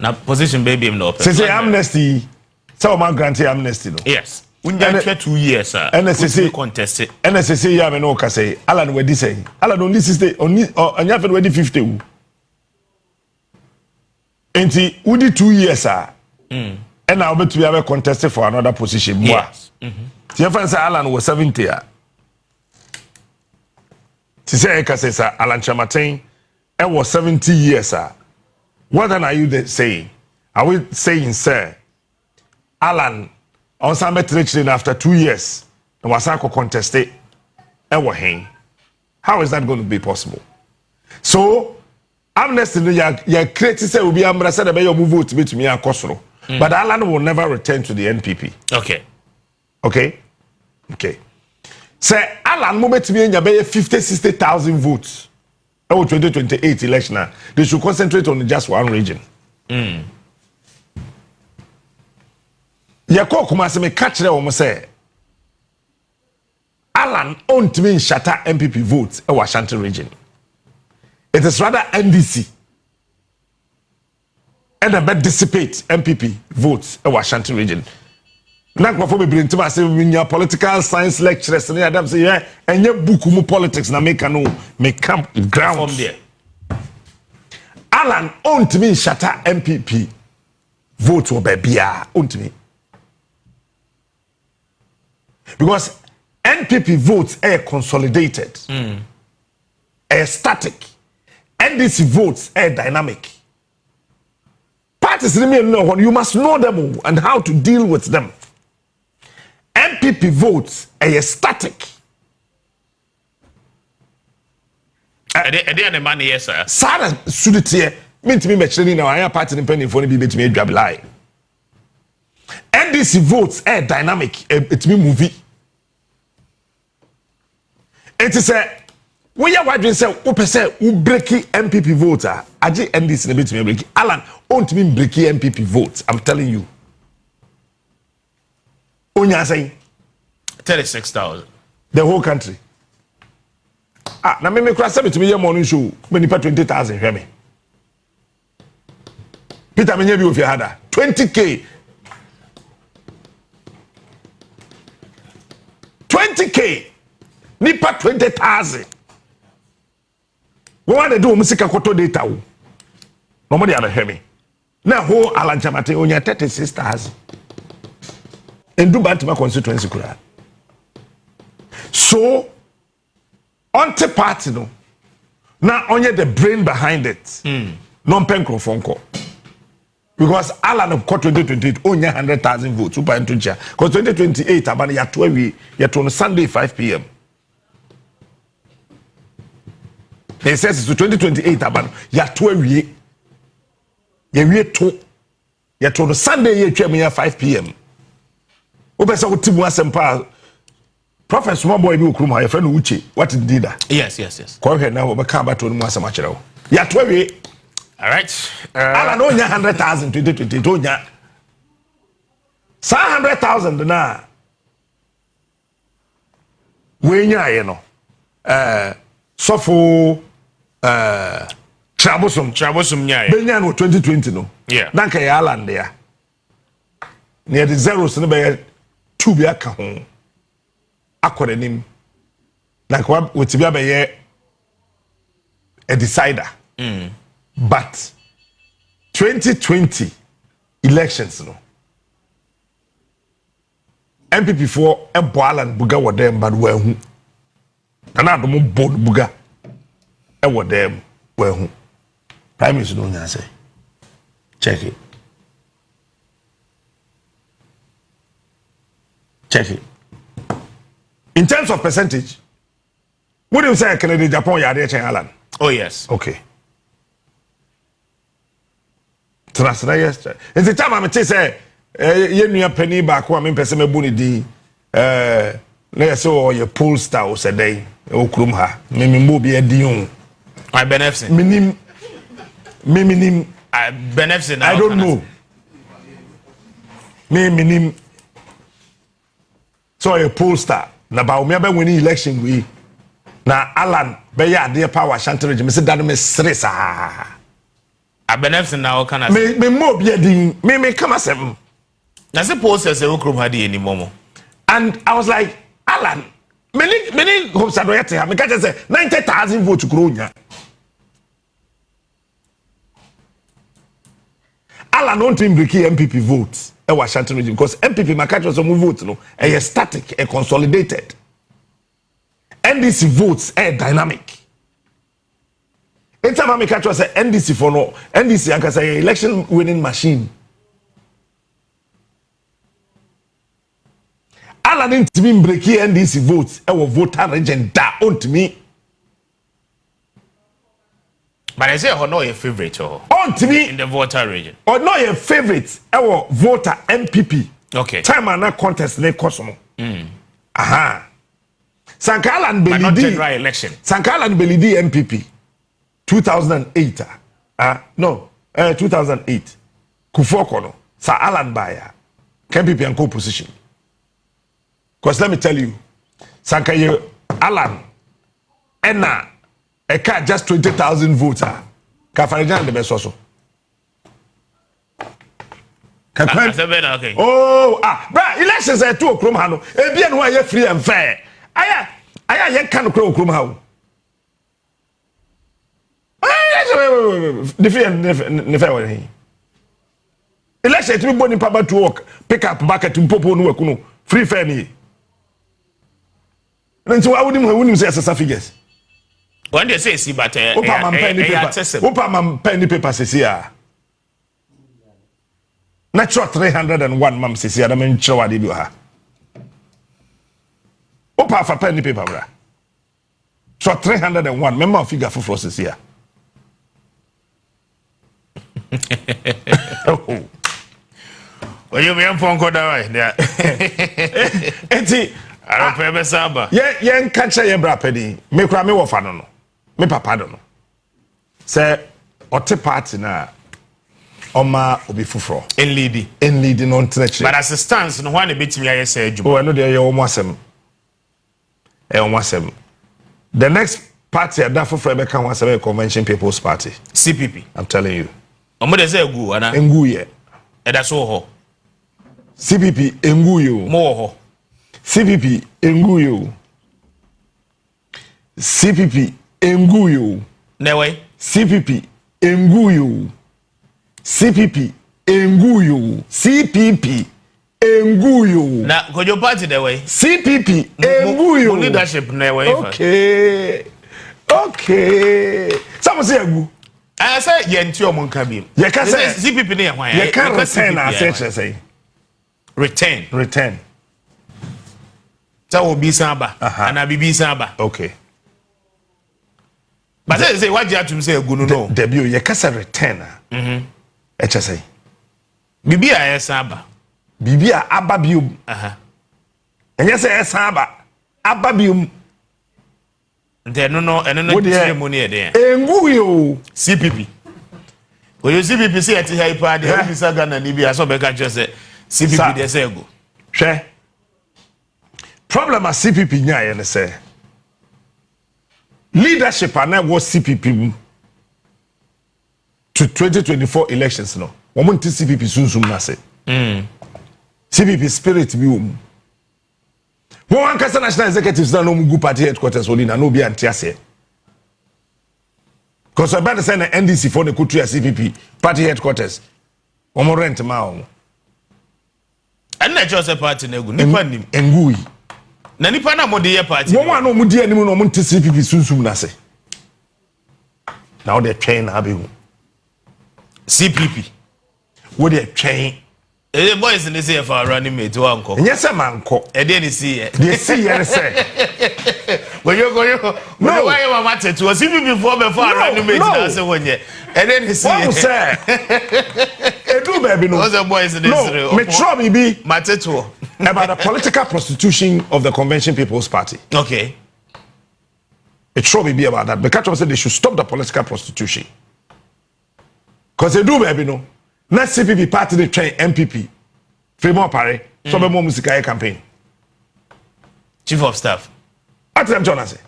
Na position baby no pair. Say amnesty. Say Omo grant amnesty no. Yes. Unja 2 years sir. NSC contest. NSC ya me no ka say Alan we di say. Alan only 60 only anya fe we di 50. Enti udi 2 years sir. And now bet to be contested for another position. Yes. Your friend say Alan was 70. To say sir Alan Chamatin was 70 years, sir. What then are you saying? Are we saying, sir, Alan on some after 2 years and was contested and were hang? How is that going to be possible? So amnesty you create say will be ambassador by your move to me and Kosoro. But Alan will never return to the NPP. Okay. Say Alan moment to be in 50,000-60,000 votes. Over 2028 election. They should concentrate on just one region. Yako kumase me catch them almost say Alan own to me shatter NPP votes in Ashanti region. It is rather NDC. And I bet dissipate MPP votes in Ashanti region. Now, before we bring to my say, when your political science lecturers and Adam say, yeah, and your book politics na make camp ground from there. Alan own to me shatter MPP votes or baby own to me because NPP votes are consolidated, are static. NDC votes are dynamic. Parties you must know them and how to deal with them. NPP votes are static. The money, yes, sir. Sada Suditia mean to me mentioning now I am party independent for be to me lie. NDC votes are dynamic, it's me movie. It is a we are what we say, who breaky NPP voter. Aji NDC bit me breaky. Alan, won't mean breaky NPP votes. I'm telling you. Onya saying 36,000. the whole country. Now me cross to me morning show. Many 20,000. Hear me. Peter, me if you had 20K. 20K. Nipa 20,000. We want to do musika koto data. Nobody other hear me. Now whole Alan Chamate onya 36,000. And do Bantima constituency kura. So on the party no. Now only the brain behind it. Non pencro phone call. Because Alan of 2028 only 100,000 votes. Super into chair. Because 2028 abani ya 12 yet on Sunday 5 p.m. He says it's 2028 abani ya 12 ye to yet on Sunday ye 5 p.m. Opesa utimu asempa Prophet small boy bi okrum ha your friend Uche what did that? Yes. Ko hwe na we ka ba to no asema kire wo. Ya 12 All right. Ala no nya 100,000 2020 to nya. Sa 100,000 na. We nya ye no. Sofo Trabosum nya ye. Be nya no 2020 no. Yeah. Na ka ya land ya. Near the zeros no be 2 bi aka ho. Akwarenim. Like what we be a decider. But 2020 elections no. NPP for a Boalan buga wa dem but we hu. Na do mo bold buga e wa dem we hu. Prime Minister no nya say. Check it. In terms of percentage, what do you say Canada, Japan, Yade, Alan? Oh yes. Okay. Trust yes. It's the time I'm say you penny back one person buni di let's say your pollster or say day o krum ha me mo bi adiun I benefit. Minim I benefit. I don't know. Minim so a pollster na ba me ba win election we na Alan be ya de power chantage me say that me stress ah I benefit now can I me mo bi adin me come asem na say posters e okrum ha dey anymore. And I was like Alan many hope say do yet ha me ka say 90,000 votes kuro nya Alan don't break NPP votes e wa chantage because NPP makacho so move vote no e static e consolidated NDC votes are dynamic. Anytime I make a say NDC for no NDC I can say election winning machine. Alan didn't mean break NDC votes. Our voter region da on to me. But I say or not your favorite or On to me in the voter region. or not your favorite. Our voter NPP. Okay. Time and not contest ne Cosmo. Aha. Sankalan But not Belidi. general election. Sankalan Belidi NPP 2008 no 2008 Kufoko no Sir Alan Baya NPP and co-position because let me tell you Sankaye Alan Enna Eka just 20,000 votes Kafarijan the best also Okay. oh bra elections are 2 okrom ha no ebia no aye free and fair aya ye kan okrom ha wo the fair one election to be born in Papa to work pick up bucket to popo no work no free fair ni nti wa wonim say asa figures When they say see but opa man pen paper say here natural 301 mam say here na men chwa de bi ha opa fa pen paper bra so 301 member figure for process here Well, you mean phone call that way? Yeah. Enti I don't pay samba. Yen catch ye bra pedi. Me kra me wo fa no no. Me papa do no. Say ote party na Oma obi fufro. En lead no ntreche. But as a stance no one betimi aye say adwuma. Oh, I know there you almost asem. The next party at that for Rebecca was a Convention People's Party. CPP. I'm telling you. Omo de say egu ana. Engu ye. E da so ho. CPP engu yo. Mo ho. CPP engu yo. CPP engu yo. Ne way. CPP engu yo. CPP engu yo. CPP engu yo. Na kojo party the way. CPP engu yo. Leadership ne way. Okay. Someone say engu. I say yenti omonka bi. Ye ka say CPP ne hwan. Ye ka return say. Return. Ta obi samba. Ana bibi samba. Okay. But say what you atum say egu no. Debut ye ka say return. Eche say. Bibi a samba. Bibi a ababium. Enye say samba. Ababium. Eno no ceremony e dey. Engu yo. CPP. When you CPP say at high party, how Mr. Ghana ni bi aso be ka just say CPP dey say go. Hwe. Problem a CPP nya ye ne say. Leadership ana was CPP to 2024 elections no. Womo nti CPP sunsum na say. CPP spirit bi wo mu. One Kasa National Executives na no mu party headquarters woli na no bi antiase. Because I better send the NDC for the country CPP party headquarters. Omo rent ma o. And na just party na egu nipa nim. Engui. Na nipa na mo dey party. One no mu di anim no mo nti CPP sunsum na se. Now they train na be CPP. Wo dey train. The boys in the say for running mate to uncle. Yes, a man co. And then see it. They see and say. When you go, no, why you matter to us even before running mate to say one year. And then he see it. Say, do baby no. Those boys in this. No, me trouble be matter to about the political prostitution of the Convention People's Party. Okay. It trouble be about that. Because said they should stop the political prostitution. Because they do baby no. Next CPP party they train NPP. Fremont Paris. So be more musical campaign. Chief of staff. What them John say?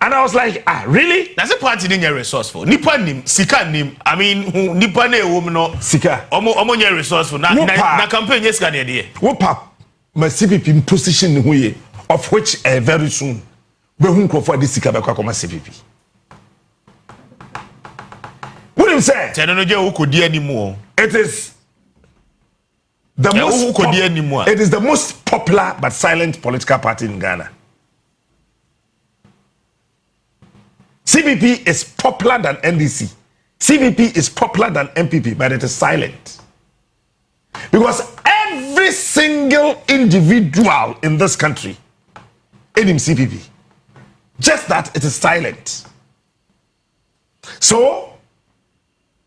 And I was like, really? That's a party didn't get resourceful. Nipa nim, sika nim. I mean, nipa ne woman no sika. Omo nye resourceful. Na campaign yes ka dey. What pap my CPP position who ye of which very soon we won't go for this sika be kwa CPP. What do you say? It is the most it is the most popular but silent political party in Ghana. CPP is popular than NDC. CPP is popular than NPP, but it is silent. Because every single individual in this country in CPP, just that it is silent. So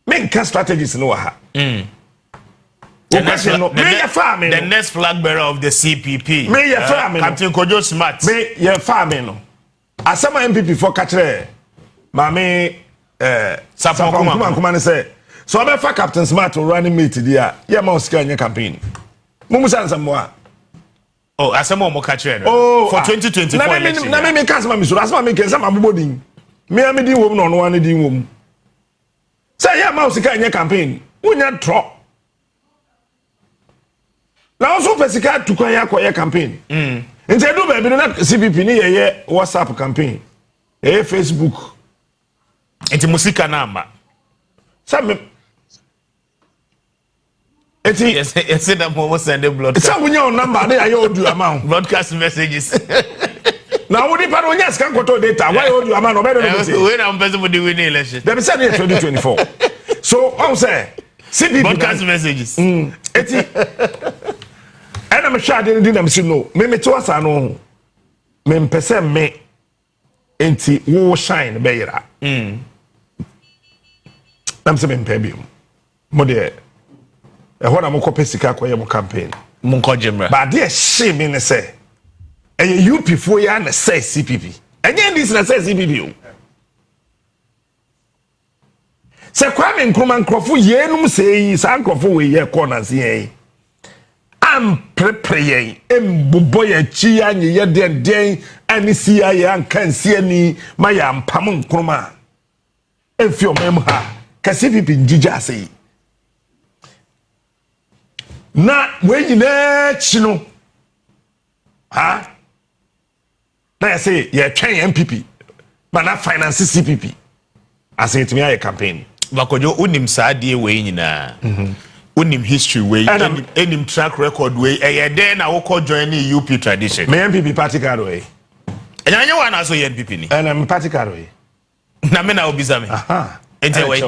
make strategies no ha. The next flag bearer of the CPP. Captain Kojo Smart. Me ye farming no. Asama NPP for catch Mame Sapon Kuma say. So I for Captain Smart to running mate there. Yeah, ma scan campaign. Mumu san samwa. Oh, asama mo catch Oh, for 2024 election. Na me kasama mi so asama me kensa ma bobodin. Me am di wom no no one di wom. Say yeah, ma sika nya campaign. Unya tro. Na also pesika to kwaya campaign. Nti do baby na CPP ni ye WhatsApp campaign. Facebook. Enti musika namba. Some eti yes na mo send broadcast. Some unya number na ya odu amount. Broadcast messages. Now we depend on yes can control data. Why odu amount no better than when am person for the winning election. They said in 2024. So I say CPP broadcast messages. Eti and I'm sure they didn't say no. Me to us no. Me mpese me enti wo shine beira. I'm saying mpebim. Mo de e ho na mo kopesika akoye mo campaign. Munko Jimra. But there shame in the say. And you before you and say CPP. Again, this is say CPP. Say Kwame Nkrumah Nkrofo ye num say sa Nkrofo we ye corners ye. Am prepare embubo ye chi anye ye den ani si aye an kan si ani ma ya mpam Nkrumah. Efi o mem ha ka CPP njija say. Na we nyina chi no. Ha? Na say ye twen NPP. But na finance CPP. I say to me a campaign. Bakojo unim saadie we nyina. Unim history we enim track record we then I will call join the UP tradition. Me NPP party card way. And I know one also NPP ni. And I'm party card way. Na me na obizame. Aha. Ente way.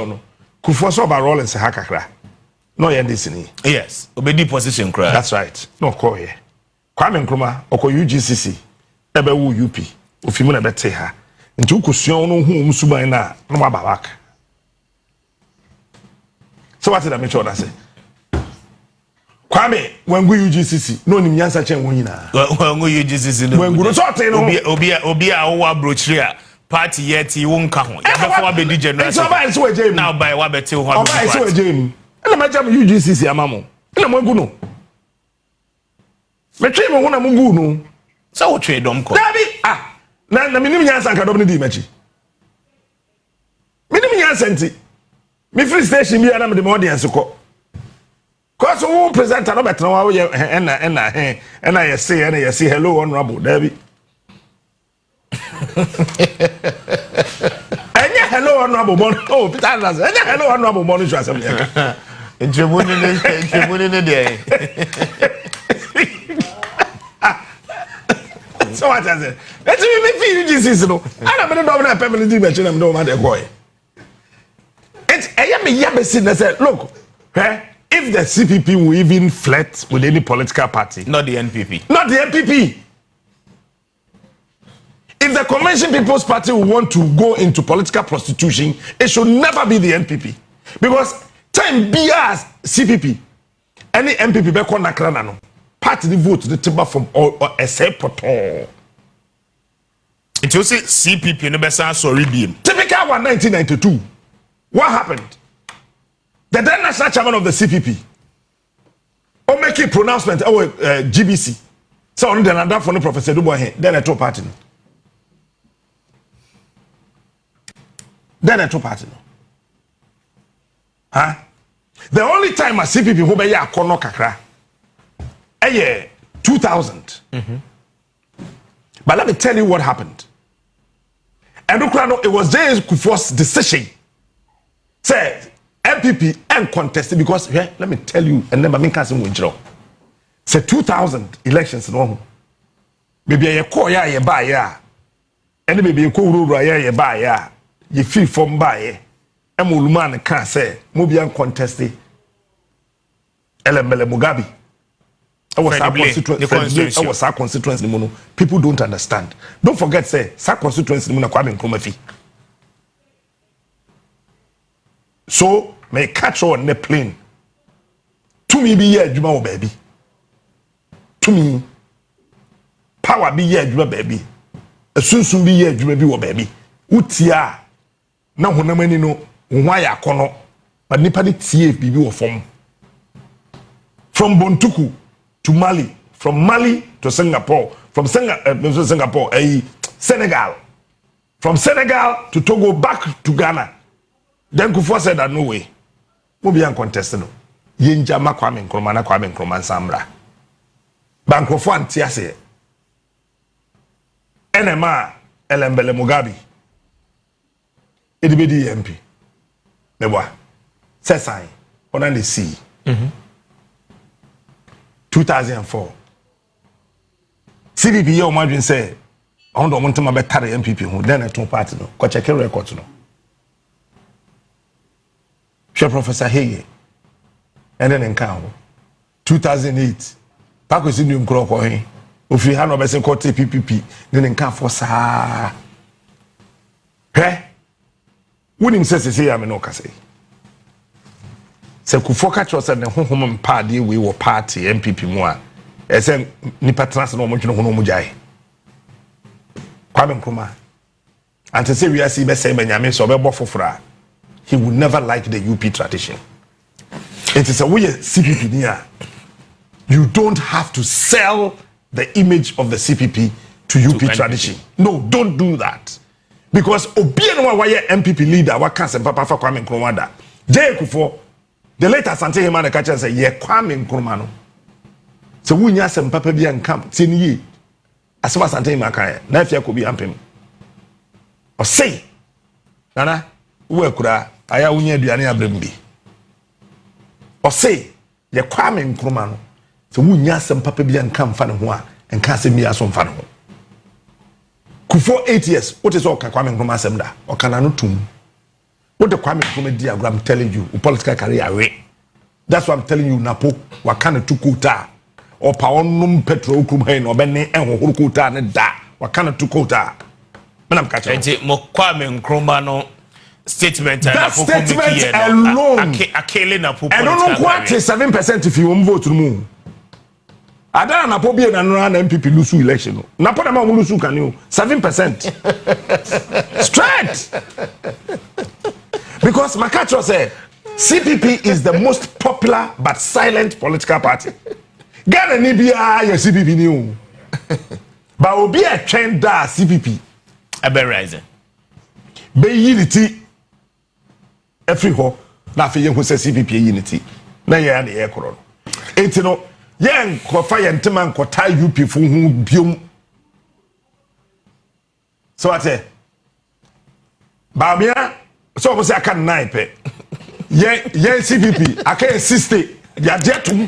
Kufo so ba Rollins hakakra. No NDC ni. Yes. Obedi position cry. That's right. No call here. Kwame Nkrumah oko UGCC. Ebe wu UP. Ofimu na bete ha. Nti ukusuon no hu msuban na no ba back. So what did I make sure that say? Kwame, when we UGCC, no ni nyansa chen won nyina. When we UGCC no. When go so te no. Obi a wo abrochire party yet you won ka ho. Ya be for be di general. So ba so ejem. Now by wa bete ho. Oba so ejem. Na ma jam UGCC amamo. Na mo gu no. Me twe me ho na mo gu no. So wo twe dom ko. Dabi na minim nyansa nka dom ne di machi. Minim nyansa nti. Me free station bi na me the audience ko. Cause who presenter no better wa we and I say hello honorable Dabi. Anya hello honorable mon. Oh Peter Anderson. Anya hello honorable mon so asem ya. Entremoni ne dey. So what I say? Let me feel Jesus no. I don't know na permanent di bechi na me do ma dey go. It me yabesi na say look, if the CPP will even flirt with any political party, Not the NPP. not the NPP. If the Convention People's Party will want to go into political prostitution, it should never be the NPP. Because time BS CPP, any MPP be called Nakrana no. Party the vote the timber from or except for all. It you say CPP no be sorry be. Typical one 1992. What happened? The then national chairman of the CPP or make a pronouncement GBC. So on the another for the Professor Dubois then a two party. Then a two party. Huh? The only time a CPP who be ya kono kakra 2000. But let me tell you what happened. And it was J.S. Kufuor's decision. Say NPP and contested because let me tell you, and then I can't withdraw. Say 2000 elections no. Maybe a call ya buy ya, and maybe a call rule ya buy ya. You feel from buy. Emuluman can't say Mubian contested. Elembele Mugabe. I was our constituency. People don't understand. Don't forget, say, our constituency Kwame Nkrumah. So, may catch on the plane. To me, be here, Juma, baby. To me, power be here, Juma, baby. Soon be here, Juma, baby. Utia. Now, when I know why I cannot, but Nipani TF BB form. From Bontuku to Mali, from Mali to Singapore, from Singapore, Senegal, from Senegal to Togo back to Ghana. Then Kufuor said that no way. We'll be uncontested. Yinja Kwame Nkrumah Sambra. Bankrofo Antiase. NMA Elembele Mugabe. Edibedi MP. Meboa. Sesai. On the sea. 2004. CPP ye imagine say on do want to be carry NPP who then a two party no ko check record no. Sure Professor Heye and then encounter 2008 Paco Sinium Kroko he ofi ha no be say court PPP then encounter for sa wonim say am no ka say se Kufuor catch us and honhom mpa de we wo party NPP mu a ese nipa trans no mo twene ho no mo jai Kwame Nkrumah and to say we are see be say benyame so be bofofra he would never like the UP tradition. It is a way CPP near. You don't have to sell the image of the CPP to UP tradition. No, don't do that. Because Obiano wa NPP leader wa kanse papa fa Kwame Nkrumah da. Jay Kufo the late Asante Hemana catcher say ye Kwame Nkrumah no. So we nya sem papa bi ankam tin yi. Asema Asante Hemana kan na afia ko bi ampem. O say nana we kura aya wunya aduane abrembi. O say ye Kwame Nkrumah no. So we nya sem papa bi ankam fa ne ho a enka sem mi aso mfa ne ho. Kufo 8 years what is all Kwame Nkrumah sem da o kana no tum. What the Kwame Nkrumah did, I'm telling you, political career away. That's what I'm telling you, Napo, Wakana Tukuta, or Paonum Petro Kumhain, or Bene and Hukuta and Da, Wakana Tukuta. And I'm catching it. Kwame Nkrumah statement. That statement alone. I don't know what is 7% if you won't vote to move. I don't know Napo be an NPP lose election. Napo na lose can you 7%. Straight. Because Makacho said, CPP is the most popular but silent political party. Ghana Nibia, your CPP new. But will be a trend da CPP. A bear rising. Be unity. Every ho, na fe who say CPP unity. Na ye and air coron. Ain't no, young Kofa and Timan Kota UP for whom bium. So I say, Babia. So I say I can naipe. Ye CPP. I can 60. Ya jetum.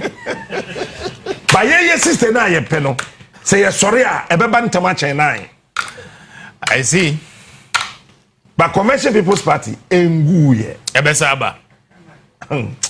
But ye 60 na ye peno. Say ye sorry ebeba ntama chen 9. I see. But Commercial People's Party engu ye. Ebesaba.